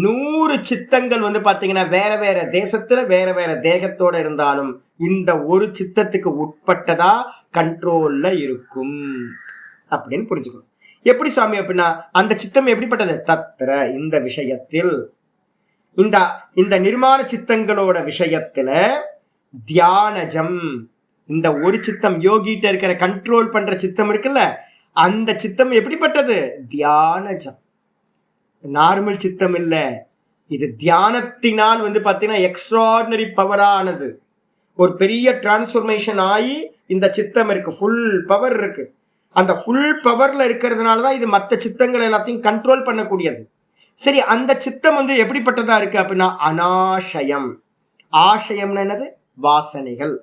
100 சித்தங்கள் வந்து பாத்தீங்கன்னா வேற வேற தேசத்துல வேற வேற தேகத்தோட இருந்தாலும் இந்த ஒரு சித்தத்துக்கு உட்பட்டதா கண்ட்ரோல்ல இருக்கும் அப்படின்னு புரிஞ்சுக்கணும். எப்படி சுவாமி அப்படின்னா அந்த சித்தம் எப்படிப்பட்டது, தத்ர இந்த விஷயத்தில், இந்த நிர்மாண சித்தங்களோட விஷயத்துல தியானஜம், இந்த ஒரு சித்தம் யோகிட்ட இருக்கிற கண்ட்ரோல் பண்ற சித்தம் இருக்குல்ல, அந்த சித்தம் எப்படிப்பட்டது, தியானஜம். நார்மல் சித்தம் இல்ல, இது தியானத்தினால் வந்து பாத்தீங்கன்னா எக்ஸ்ட்ராடினரி பவரானது. ஒரு பெரிய டிரான்ஸ்ஃபர்மேஷன் ஆகி இந்த சித்தம் இருக்கு, ஃபுல் பவர் இருக்கு. அந்த ஃபுல் பவர்ல இருக்கிறதுனாலதான் இது மற்ற சித்தங்கள் எல்லாத்தையும் கண்ட்ரோல் பண்ணக்கூடியது. சரி, அந்த சித்தம் வந்து எப்படிப்பட்டதா இருக்கு அப்படின்னா அநாஷயம். ஆஷயம்னு என்னது, வாசனைகள்.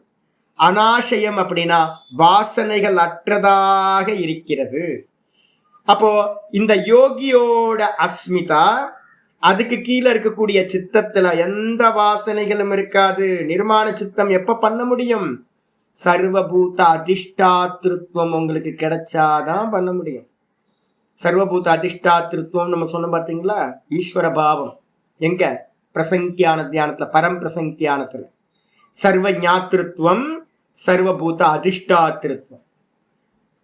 அநாஷயம் அப்படின்னா வாசனைகள் அற்றதாக இருக்கிறது. அப்போ இந்த யோகியோட அஸ்மிதா, அதுக்கு கீழே இருக்கக்கூடிய சித்தத்துல எந்த வாசனைகளும் இருக்காது. நிர்மாண சித்தம் எப்ப பண்ண முடியும், சர்வபூத அதிஷ்டாத்திருத்துவம் உங்களுக்கு கிடைச்சாதான் பண்ண முடியும். சர்வபூத அதிஷ்டாத்திருத்துவம் நம்ம சொன்ன பார்த்தீங்களா, ஈஸ்வர பாவம் எங்க, பிரசங்கியான தியானத்துல, பரம் பிரசங்கியானத்துல. சர்வ ஞாத்திருத்துவம், சர்வபூத அதிஷ்டாத்திருத்துவம்.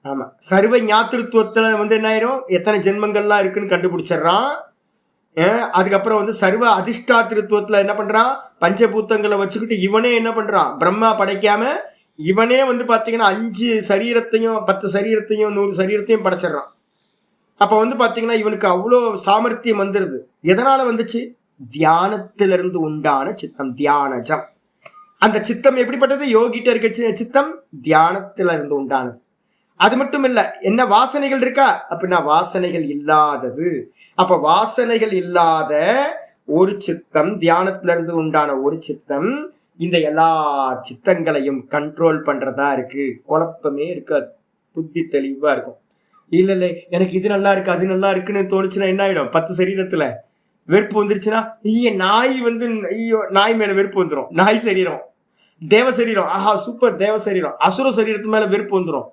ஆமா, சர்வ ஞாத்திருத்துவத்துல என்ன ஆயிரும், எத்தனை ஜென்மங்கள்லாம் இருக்குன்னு கண்டுபிடிச்சிடுறான். அதுக்கப்புறம் சர்வ அதிஷ்டாத்திருத்துவத்துல என்ன பண்றான், பஞ்சபூத்தங்களை வச்சுக்கிட்டு இவனே என்ன பண்றான், பிரம்மா படைக்காம இவனே பாத்தீங்கன்னா 5 சரீரத்தையும் 10 சரீரத்தையும் 100 சரீரத்தையும் படைச்சிடறான். அப்ப பாத்தீங்கன்னா இவனுக்கு அவ்வளோ சாமர்த்தியம் வந்துருது. எதனால வந்துச்சு, தியானத்திலிருந்து உண்டான சித்தம், தியானஜம். அந்த சித்தம் எப்படிப்பட்டது, யோகிட்ட இருக்க சித்தம் தியானத்துல இருந்து உண்டானது. அது மட்டும் இல்ல, என்ன வாசனைகள் இருக்கா அப்படின்னா வாசனைகள் இல்லாதது. அப்ப வாசனைகள் இல்லாத ஒரு சித்தம், தியானத்துல இருந்து உண்டான ஒரு சித்தம் இந்த எல்லா சித்தங்களையும் கண்ட்ரோல் பண்றதா இருக்கு. குழப்பமே இருக்காது, புத்தி தெளிவா இருக்கும். இல்ல இல்ல எனக்கு இது நல்லா இருக்கு அது நல்லா இருக்குன்னு தோணுச்சுன்னா என்ன ஆயிடும், 10 சரீரத்துல வெறுப்பு வந்துருச்சுன்னா, நாய் ஐயோ நாய் மேல வெறுப்பு வந்துடும். நாய் சரீரம், தேவ சரீரம், ஆஹா சூப்பர் தேவ சரீரம், அசுர சரீரத்து மேல வெறுப்பு வந்துடும்.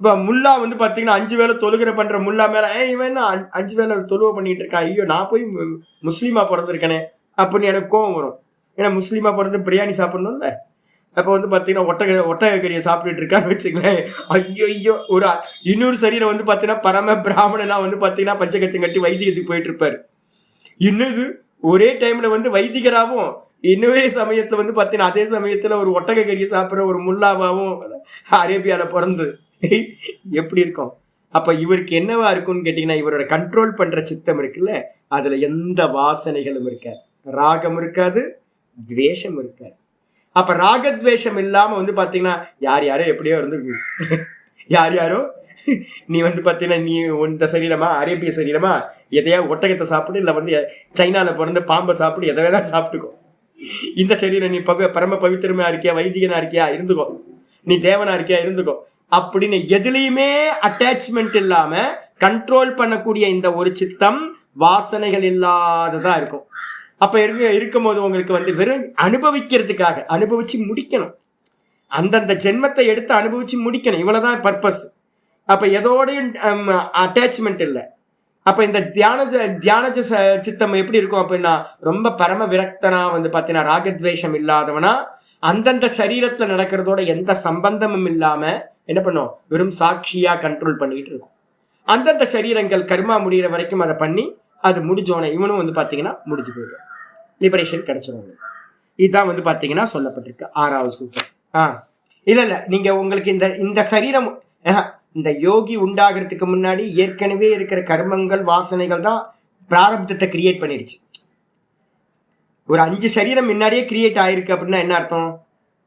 இப்ப முல்லா பாத்தீங்கன்னா 5 வேளை தொழுகிற பண்ற முல்லா மேல இவன் 5 வேளை தொழுவ பண்ணிட்டு இருக்கான், ஐயோ நான் போய் முஸ்லீமா பிறந்திருக்கேனே அப்படின்னு எனக்கு கோவம் வரும். ஏன்னா முஸ்லீமா பிறந்து பிரியாணி சாப்பிடணும்ல. அப்ப பாத்தீங்கன்னா ஒட்டக கறியை சாப்பிட்டுட்டு இருக்கான்னு வச்சுங்களேன், ஐயோ ஐயோ. ஒரு இன்னொரு சரீரம் பாத்தீங்கன்னா பரம பிராமணனா பாத்தீங்கன்னா பஞ்சகச்சம் கட்டி வைத்தியத்துக்கு போயிட்டு இருப்பாரு. இன்னொரு ஒரே டைம்ல வைதிகராகவும் இன்னொரு சமயத்துல பாத்தீங்கன்னா அதே சமயத்துல ஒரு ஒட்டக கறியை சாப்பிடுற ஒரு முல்லாவாவும் அரேபியால பிறந்து எப்படி இருக்கும். அப்ப இவருக்கு என்னவா இருக்கும்னு கேட்டீங்கன்னா, இவரோட கண்ட்ரோல் பண்ற சித்தம் இருக்குல்ல, அதுல எந்த வாசனைகளும் இருக்காது, ராகம் இருக்காது, துவேஷம் இருக்காது. அப்ப ராகத்வேஷம் இல்லாம பாத்தீங்கன்னா யார் யாரோ எப்படியோ யார் யாரோ நீ பாத்தீங்கன்னா நீ இந்த சரீரமா அரேபிய சரீரமா, எதையா ஒட்டகத்தை சாப்பிடு, இல்ல சைனால பிறந்த பாம்பை சாப்பிடு, எதை வேணா சாப்பிட்டுக்கோ. இந்த சரீரம் நீ பரம பவித்திரமா இருக்கியா, வைதிகனா இருக்கியா இருந்துக்கோ, நீ தேவனா இருக்கியா இருந்துக்கோ அப்படின்னு எதுலையுமே அட்டாச்மெண்ட் இல்லாம கண்ட்ரோல் பண்ணக்கூடிய இந்த ஒரு சித்தம் வாசனைகள் இல்லாததா இருக்கும். அப்ப இருக்கும் போது உங்களுக்கு வெறும் அனுபவிக்கிறதுக்காக அனுபவிச்சு முடிக்கணும், அந்தந்த ஜென்மத்தை எடுத்து அனுபவிச்சு முடிக்கணும், இவ்வளவுதான் பர்பஸ். அப்ப எதோடையும் அட்டாச்மெண்ட் இல்லை. அப்ப இந்த தியானஜ சித்தம் எப்படி இருக்கும் அப்படின்னா, ரொம்ப பரம விரக்தனா பாத்தீங்கன்னா ராகத்வேஷம் இல்லாதவனா, அந்தந்த சரீரத்துல நடக்கிறதோட எந்த சம்பந்தமும் இல்லாம என்ன பண்ணும், வெறும் சாட்சியா கண்ட்ரோல் பண்ணிட்டு இருக்கும். அந்தந்த சரீரங்கள் கர்மா முடிகிற வரைக்கும் அதை பண்ணி அது முடிஞ்சோன இவனும் பாத்தீங்கன்னா முடிஞ்சு போயிடும், லிபரேஷன் கிடைச்சிடும். இதுதான் பாத்தீங்கன்னா சொல்லப்பட்டிருக்கு 6வது சூத்திரம். இல்ல நீங்க உங்களுக்கு இந்த சரீரம் இந்த யோகி உண்டாகிறதுக்கு முன்னாடி ஏற்கனவே இருக்கிற கர்மங்கள் வாசனைகள் தான் பிராரப்தத்தை கிரியேட் பண்ணிடுச்சு. ஒரு 5 சரீரம் முன்னாடியே கிரியேட் ஆயிருக்கு அப்படின்னா என்ன அர்த்தம்,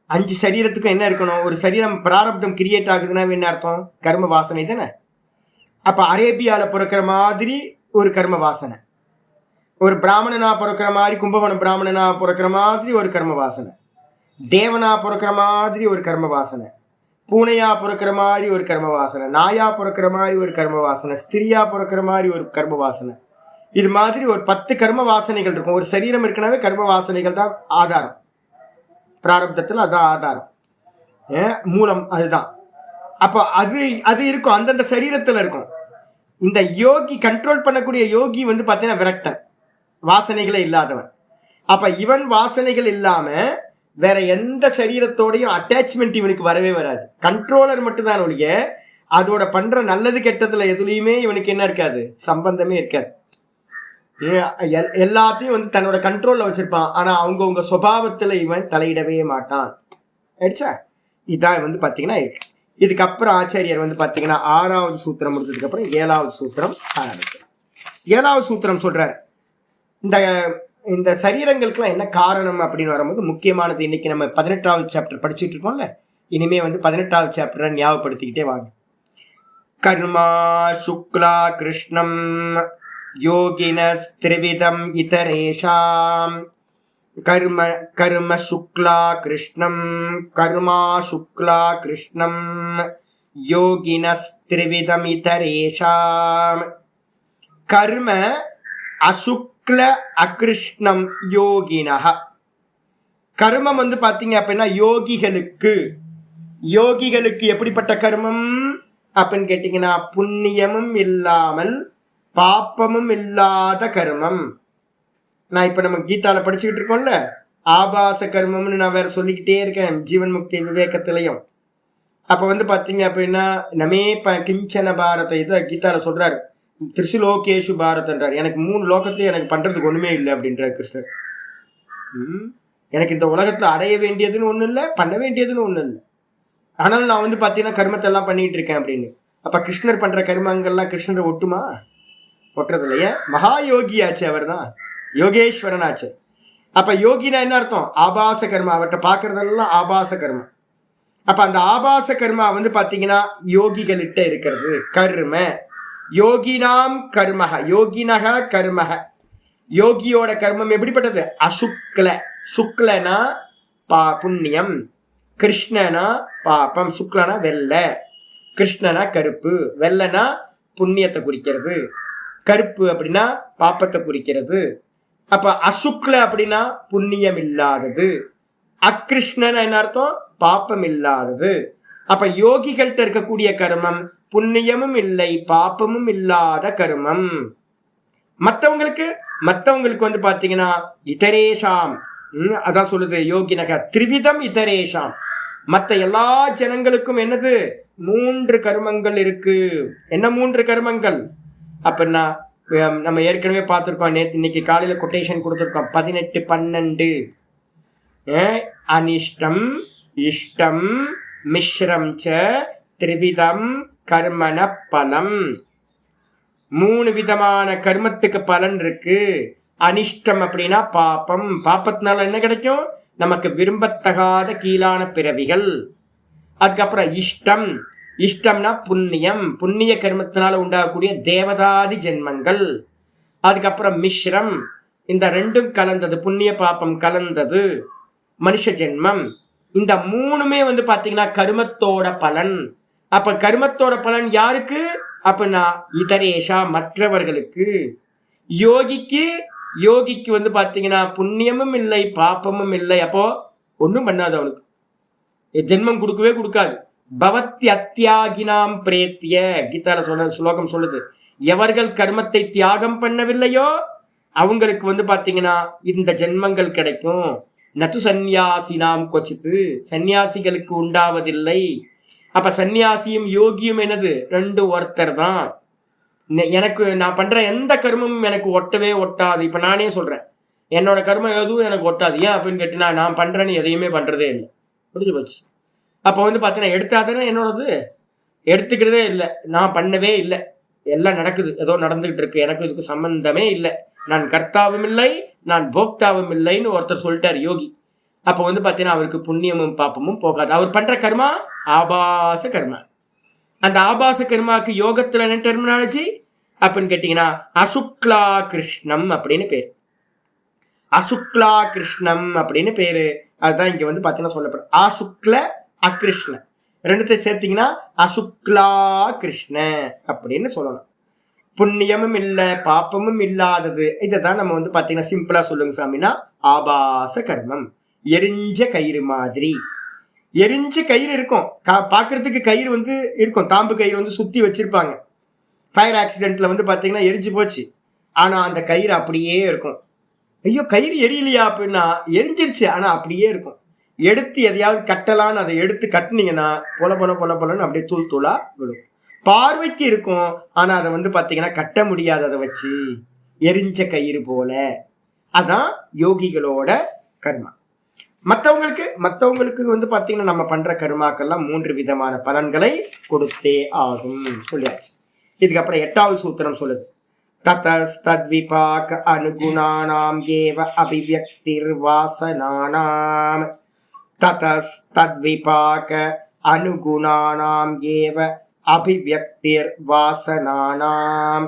5 சரீரத்துக்கும் என்ன இருக்கணும், ஒரு சரீரம் பிராரப்தம் கிரியேட் ஆகுதுன்னா என்ன அர்த்தம், கர்ம வாசனை தானே. அப்ப அரேபியால பிறக்கிற மாதிரி ஒரு கர்ம வாசனை, ஒரு பிராமணனா பிறக்கிற மாதிரி கும்பகோணம் பிராமணனா பிறக்கிற மாதிரி ஒரு கர்ம வாசனை, தேவனா பிறக்கிற மாதிரி ஒரு கர்ம வாசனை, பூனையா பிறக்கிற மாதிரி ஒரு கர்ம வாசனை, நாயா பிறக்கிற மாதிரி ஒரு கர்ம வாசனை, ஸ்திரியா பிறக்கிற மாதிரி ஒரு கர்ம வாசனை. இது மாதிரி ஒரு 10 கர்ம வாசனைகள் இருக்கும். ஒரு சரீரம் இருக்குனாவே கர்ம வாசனைகள் தான் ஆதாரம், பிராரப்தத்துல அதான் ஆதாரம், மூலம் அதுதான். அப்ப அது இருக்கும், அந்தந்த சரீரத்துல இருக்கும். இந்த யோகி கண்ட்ரோல் பண்ணக்கூடிய யோகி பாத்தீங்கன்னா விரக்தன், வாசனைகளே இல்லாதவன். அப்ப இவன் வாசனைகள் இல்லாம வேற எந்த சரீரத்தோடையும் அட்டாச்மெண்ட் இவனுக்கு வரவே வராது. கண்ட்ரோலர் மட்டும்தான் ஒழிய அதோட பண்ற நல்லது கெட்டதுல எதுலையுமே இவனுக்கு என்ன இருக்காது, சம்பந்தமே இருக்காது. எல்லாத்தையும் தன்னோட கண்ட்ரோல்ல வச்சிருப்பான். ஆனா அவங்கவுங்க சுபாவத்துல இவன் தலையிடவே மாட்டான். ஆயிடுச்சா. இதான் பாத்தீங்கன்னா இருக்கு. இதுக்கப்புறம் ஆச்சாரியர் பாத்தீங்கன்னா 6வது சூத்திரம் முடிஞ்சதுக்கு அப்புறம் 7வது சூத்திரம் ஆரம்பிக்கிறார். 7வது சூத்திரம் சொல்றாரு, இந்த சரீரங்களுக்குலாம் என்ன காரணம் அப்படின்னு வரும்போது முக்கியமானது. இன்னைக்கு நம்ம 18வது சாப்டர் படிச்சுட்டு இருக்கோம்ல, இனிமே 18வது சாப்டரை ஞாபகப்படுத்திக்கிட்டே வாங்க. கர்மா சுக்லா கிருஷ்ணம் யோகினஸ் த்ரிவிதம் இதரேஷாம். கர்ம கர்ம சுக்லா கிருஷ்ணம், கர்மா சுக்லா கிருஷ்ணம் யோகினஸ் த்ரிவிதம் இதரேஷாம். கர்ம அசுக்ல அகிருஷ்ணம் யோகினஹ. கர்மம் பாத்தீங்க அப்படின்னா யோகிகளுக்கு எப்படிப்பட்ட கர்மம் அப்படின்னு கேட்டீங்கன்னா, புண்ணியமும் இல்லாமல் பாப்பமும் இல்லாத கர்மம். நான் இப்ப நம்ம கீதால படிச்சுக்கிட்டு இருக்கோம்ல, ஆபாச கர்மம்னு நான் வேற சொல்லிக்கிட்டே இருக்கேன் ஜீவன் முக்தி விவேகத்திலையும். அப்ப வந்து பாத்தீங்க அப்படின்னா நமே கிஞ்சன பாரத இதை கீதால சொல்றாரு, திரிசுலோகேஷு பாரதன்றார். எனக்கு 3 லோகத்தையும் எனக்கு பண்றதுக்கு ஒண்ணுமே இல்லை அப்படின்றார் கிருஷ்ணர். எனக்கு இந்த உலகத்துல அடைய வேண்டியதுன்னு ஒண்ணு இல்லை, பண்ண வேண்டியதுன்னு ஒண்ணு இல்லை. ஆனாலும் நான் வந்து பாத்தீங்கன்னா கர்மத்தை எல்லாம் பண்ணிட்டு இருக்கேன் அப்படின்னு. அப்ப கிருஷ்ணர் பண்ற கர்மங்கள்லாம் கிருஷ்ணரை ஒட்டுமா? ஒட்டுறது இல்லையே. மகா யோகி ஆச்சு, அவர் தான் யோகேஸ்வரன் ஆச்சு. அப்ப யோகினா என்ன அர்த்தம்? ஆபாச கர்மா. அவர்கிட்ட பாக்குறதெல்லாம் ஆபாச கர்மா. அப்ப அந்த ஆபாச கர்மா வந்து பாத்தீங்கன்னா யோகிகள்கிட்ட இருக்கிறது கர்ம. யோகினாம் கர்மக, யோகினக கர்மக. யோகியோட கர்மம் எப்படிப்பட்டது? அசுக்ல. சுக்லனா புண்ணியம், கிருஷ்ணனா பாப்பம். சுக்லனா வெள்ளை, கிருஷ்ணனா கருப்பு. வெள்ளைனா புண்ணியத்தை குறிக்கிறது, கருப்பு அப்படின்னா பாப்பத்தை குறிக்கிறது. அப்ப அசுக்ல அப்படின்னா புண்ணியம் இல்லாதது, அகிருஷ்ணன் என்ன அர்த்தம்? பாப்பம் இல்லாதது. அப்ப யோகிகள்கிட்ட இருக்கக்கூடிய கர்மம் புண்ணியமும் இல்லை பாப்பமும் இல்லாத கர்மம். மற்றவங்களுக்கு வந்து பாத்தீங்கன்னா இதரேஷாம், அதான் சொல்லுது யோகினக திரிவிதம் இதரேஷாம். மற்ற எல்லா ஜனங்களுக்கும் என்னது? 3 கர்மங்கள் இருக்கு. என்ன 3 கர்மங்கள் அப்படின்னா நம்ம ஏற்கனவே பார்த்துருக்கோம். நேற்று இன்னைக்கு காலையில கொட்டேஷன் கொடுத்துருக்கோம். 18-12. அனிஷ்டம் இஷ்டம் மிஸ்ரம் ச திரிவிதம் கர்மண பலம். 3 விதமான கர்மத்துக்கு பலன் இருக்கு. அனிஷ்டம் அப்படின்னா பாப்பம். பாப்பத்தினால என்ன கிடைக்கும்? நமக்கு விரும்பத்தகாத கீழான பிறவிகள். அதுக்கப்புறம் இஷ்டம், இஷ்டம்னா புண்ணியம், புண்ணிய கர்மத்தினால உண்டாகக்கூடிய தேவதாதி ஜென்மங்கள். அதுக்கப்புறம் மிஸ்ரம், இந்த 2ம் கலந்தது, புண்ணிய பாப்பம் கலந்தது மனுஷ ஜென்மம். இந்த 3மே வந்து பாத்தீங்கன்னா கர்மத்தோட பலன். அப்ப கர்மத்தோட பலன் யாருக்கு அப்படின்னா இதரேஷா, மற்றவர்களுக்கு. யோகிக்கு வந்து பாத்தீங்கன்னா புண்ணியமும் இல்லை பாப்பமும் இல்லை. அப்போ ஒன்றும் பண்ணாது, அவனுக்கு ஜென்மம் கொடுக்கவே கொடுக்காது. பவத்தி அத்தியாகினாம் பிரேத்திய, கீதால சொன்ன ஸ்லோகம் சொல்லுது, எவர்கள் கர்மத்தை தியாகம் பண்ணவில்லையோ அவங்களுக்கு வந்து பாத்தீங்கன்னா இந்த ஜென்மங்கள் கிடைக்கும். நது சந்நியாசினாம் கொச்சித்து, சன்னியாசிகளுக்கு உண்டாவதில்லை. அப்ப சன்னியாசியும் யோகியும் என்னது? 2 ஒருத்தர் தான். எனக்கு நான் பண்ற எந்த கர்மமும் எனக்கு ஒட்டவே ஒட்டாது. இப்ப நானே சொல்றேன், என்னோட கர்மம் எதுவும் எனக்கு ஒட்டாது. ஏன் அப்படின்னு கேட்டீங்கன்னா, நான் பண்றேன்னு எதையுமே பண்றதே இல்லை. புரிஞ்சு போச்சு. அப்ப வந்து பாத்தீங்கன்னா எடுத்தாதானே என்னோடது, எடுத்துக்கிறதே இல்லை, நான் பண்ணவே இல்லை, எல்லாம் நடக்குது, ஏதோ நடந்துகிட்டு இருக்கு, எனக்கு இதுக்கு சம்பந்தமே இல்லை, நான் கர்த்தாவும் இல்லை நான் போக்தாவும் இல்லைன்னு ஒருத்தர் சொல்லிட்டார் யோகி. அப்ப வந்து பாத்தீங்கன்னா அவருக்கு புண்ணியமும் பாப்பமும் போகாது. அவர் பண்ற கர்மா ஆபாச கர்மா. அந்த ஆபாச கர்மாக்கு யோகத்துல என்ன டெர்மினாலஜி அப்படின்னு கேட்டீங்கன்னா அசுக்லா கிருஷ்ணம் அப்படின்னு பேரு. அசுக்லா கிருஷ்ணம் அப்படின்னு பேரு. அதுதான் இங்க வந்து பாத்தீங்கன்னா சொல்லப்படும். அசுக்ல அகிருஷ்ண 2த்தையும் சேர்த்தீங்கன்னா அசுக்லா கிருஷ்ண அப்படின்னு சொல்லணும். புண்ணியமும் இல்லை பாப்பமும் இல்லாதது. இதைதான் நம்ம வந்து பாத்தீங்கன்னா சிம்பிளா சொல்லுங்க சாமின்னா ஆபாச கர்மம். எரிஞ்ச கயிறு மாதிரி. எரிஞ்ச கயிறு இருக்கும், பாக்குறதுக்கு கயிறு வந்து இருக்கும், தாம்பு கயிறு வந்து சுத்தி வச்சிருப்பாங்க. ஃபயர் ஆக்சிடென்ட்ல வந்து பாத்தீங்கன்னா எரிஞ்சு போச்சு, ஆனா அந்த கயிறு அப்படியே இருக்கும். ஐயோ கயிறு எரியலையா அப்படின்னா எரிஞ்சிருச்சு, ஆனா அப்படியே இருக்கும். எடுத்து எதையாவது கட்டலான்னு அதை எடுத்து கட்டினீங்கன்னா பொல அப்படியே தூள் தூளா விடும். பார்வைக்கு இருக்கும், ஆனா அதை வந்து பாத்தீங்கன்னா கட்ட முடியாது, அதை வச்சு எரிஞ்ச கயிறு போல. அதான் யோகிகளோட கர்மா. மற்றவங்களுக்கு வந்து பாத்தீங்கன்னா நம்ம பண்ற கர்மாக்கெல்லாம் 3 விதமான பலன்களை கொடுத்தே ஆகும் சொல்லியாச்சு. இதுக்கப்புறம் 8வது சூத்திரம் சொல்லுது, தத்விபாக அனுகுணானாம் ஏவ அபிவ்யக்திர் வாசனானாம். தத்விபாக அனுகுணானாம் ஏவ அபிவ்யக்திர் வாசனானாம்.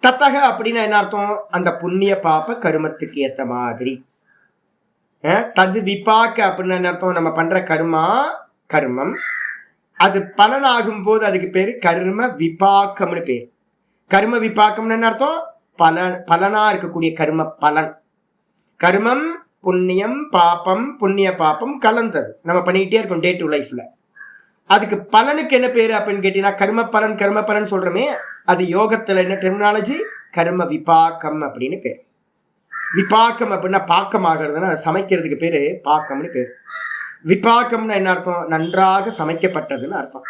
தத்தக அப்படின்னா என்ன அர்த்தம்? அந்த புண்ணிய பாப்ப கருமத்துக்கு ஏத்த மாதிரி. தது விபாக்க அப்படின்னு என்ன அர்த்தம்? நம்ம பண்ற கர்மம் அது பலனாகும் போது அதுக்கு பேரு கர்ம விபாக்கம்னு பேரு. கர்ம விபாக்கம்னு என்ன அர்த்தம்? பலனா இருக்கக்கூடிய கர்ம பலன். கர்மம் புண்ணியம் பாப்பம், புண்ணிய பாப்பம் கலந்தது நம்ம பண்ணிக்கிட்டே இருக்கோம் டே டு லைஃப்ல. அதுக்கு பலனுக்கு என்ன பேரு அப்படின்னு கேட்டீங்கன்னா கர்ம பலன் சொல்றோமே, அது யோகத்துல என்ன டெர்மினாலஜி? கர்ம விபாக்கம் அப்படின்னு பேரு. விபாக்கம் அப்படின்னா பாக்கம் ஆகிறதுனா சமைக்கிறதுக்கு பேரு பாக்கம்னு பேரு. விபாகம்னா என்ன அர்த்தம்? நன்றாக சமைக்கப்பட்டதுன்னு அர்த்தம்.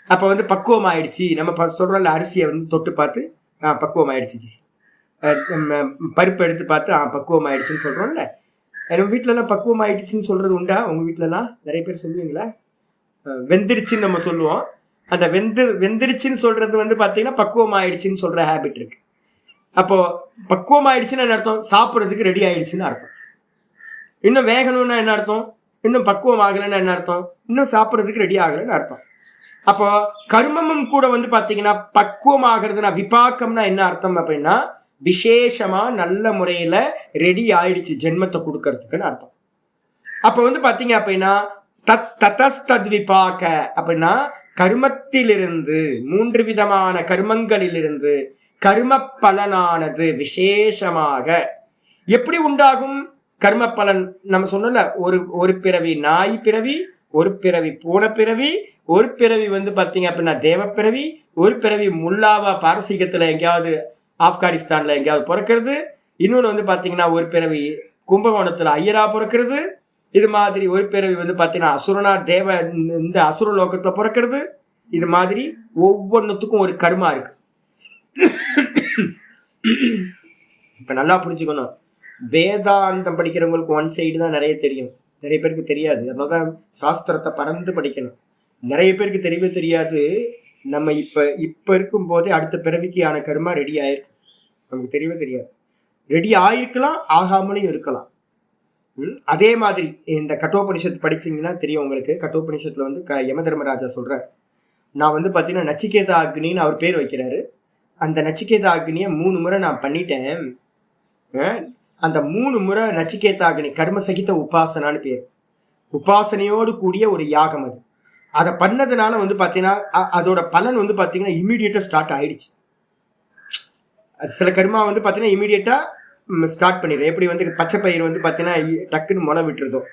அப்ப வந்து பக்குவம் ஆயிடுச்சு. நம்ம சொல்றோம்ல, அரிசியை வந்து தொட்டு பார்த்து பக்குவம் ஆயிடுச்சு, பருப்பு எடுத்து பார்த்து பக்குவம் ஆயிடுச்சுன்னு சொல்றோம்ல. நம்ம வீட்டுல எல்லாம் பக்குவம் ஆயிடுச்சுன்னு சொல்றது உண்டா? உங்க வீட்டுல எல்லாம் நிறைய பேர் சொல்லுவீங்களா? வெந்துருச்சுன்னு நம்ம சொல்லுவோம். அந்த வெந்துருச்சுன்னு சொல்றது வந்து பாத்தீங்கன்னா பக்குவம் ஆயிடுச்சுன்னு சொல்ற ஹேபிட் இருக்கு. அப்போ பக்குவம் ஆயிடுச்சுன்னு என்ன அர்த்தம்? சாப்பிட்றதுக்கு ரெடி ஆயிடுச்சுன்னு அர்த்தம். இன்னும் வேகணும்னா என்ன அர்த்தம்? இன்னும் பக்குவம் ஆகலைன்னா என்ன அர்த்தம்? இன்னும் சாப்பிட்றதுக்கு ரெடி ஆகலைன்னு அர்த்தம். அப்போ கர்மமும் கூட வந்து பாத்தீங்கன்னா பக்குவம் ஆகிறதுனா, விபாக்கம்னா என்ன அர்த்தம் அப்படின்னா விசேஷமா நல்ல முறையில ரெடி ஆயிடுச்சு ஜென்மத்தை கொடுக்கறதுக்குன்னு அர்த்தம். அப்ப வந்து பாத்தீங்க அப்படின்னா தத் விபாக அப்படின்னா கர்மத்திலிருந்து, 3 விதமான கர்மங்களிலிருந்து கர்ம பலனானது விசேஷமாக எப்படி உண்டாகும்? கர்ம பலன் நம்ம சொன்னோம்ல, ஒரு பிறவி நாய் பிறவி, ஒரு பிறவி பூனை பிறவி, ஒரு பிறவி வந்து பாத்தீங்க அப்படின்னா தேவ பிறவி, ஒரு பிறவி முல்லாவா பாரசீகத்துல எங்கேயாவது ஆப்கானிஸ்தான்ல எங்கேயாவது பிறக்கிறது, இன்னொன்று வந்து பாத்தீங்கன்னா ஒரு பிறவி கும்பகோணத்துல ஐயரா பிறக்கிறது, இது மாதிரி ஒரு பிறவி வந்து பாத்தீங்கன்னா அசுரனா தேவ இந்த அசுர லோகத்துல பிறக்கிறது. இது மாதிரி ஒவ்வொன்றுத்துக்கும் ஒரு கர்மா இருக்கு. இப்ப நல்லா புரிஞ்சுக்கணும், வேதாந்தம் படிக்கிறவங்களுக்கு ஒன் சைடு தான் நிறைய தெரியும், நிறைய பேருக்கு தெரியாது. அதனாலதான் சாஸ்திரத்தை பறந்து படிக்கணும். நிறைய பேருக்கு தெரியவே தெரியாது. நம்ம இப்ப இருக்கும் போதே அடுத்த பிறவிக்கான கர்மா ரெடி ஆயிருக்கு, நமக்கு தெரியவே தெரியாது. ரெடி ஆயிருக்கலாம், ஆகாமலும் இருக்கலாம். அதே மாதிரி இந்த கட்டோபனிஷத்து படிச்சீங்கன்னா தெரியும் உங்களுக்கு. கட்டோபனிஷத்துல வந்து யம தர்மராஜா சொல்றார், நான் வந்து பாத்தீங்கன்னா நச்சிகேதா அக்னின்னு அவர் பேர் வைக்கிறாரு. அந்த நச்சிகேதா அக்னியை 3 முறை நான் பண்ணிட்டேன். அந்த 3 முறை நச்சிகேதா அக்னி கர்மசகித உபாசனான்னு பேர். உபாசனையோடு கூடிய ஒரு யாகம் அது. அதை பண்ணதுனால வந்து பாத்தீங்கன்னா அதோட பலன் வந்து பாத்தீங்கன்னா இமீடியட்டா ஸ்டார்ட் ஆயிடுச்சு. சில கர்மா வந்து பாத்தீங்கன்னா இமீடியட்டா ஸ்டார்ட் பண்ணிடுறோம். எப்படி வந்து பச்சை பயிர் வந்து பாத்தீங்கன்னா டக்குன்னு முளை விட்டுருதோம்.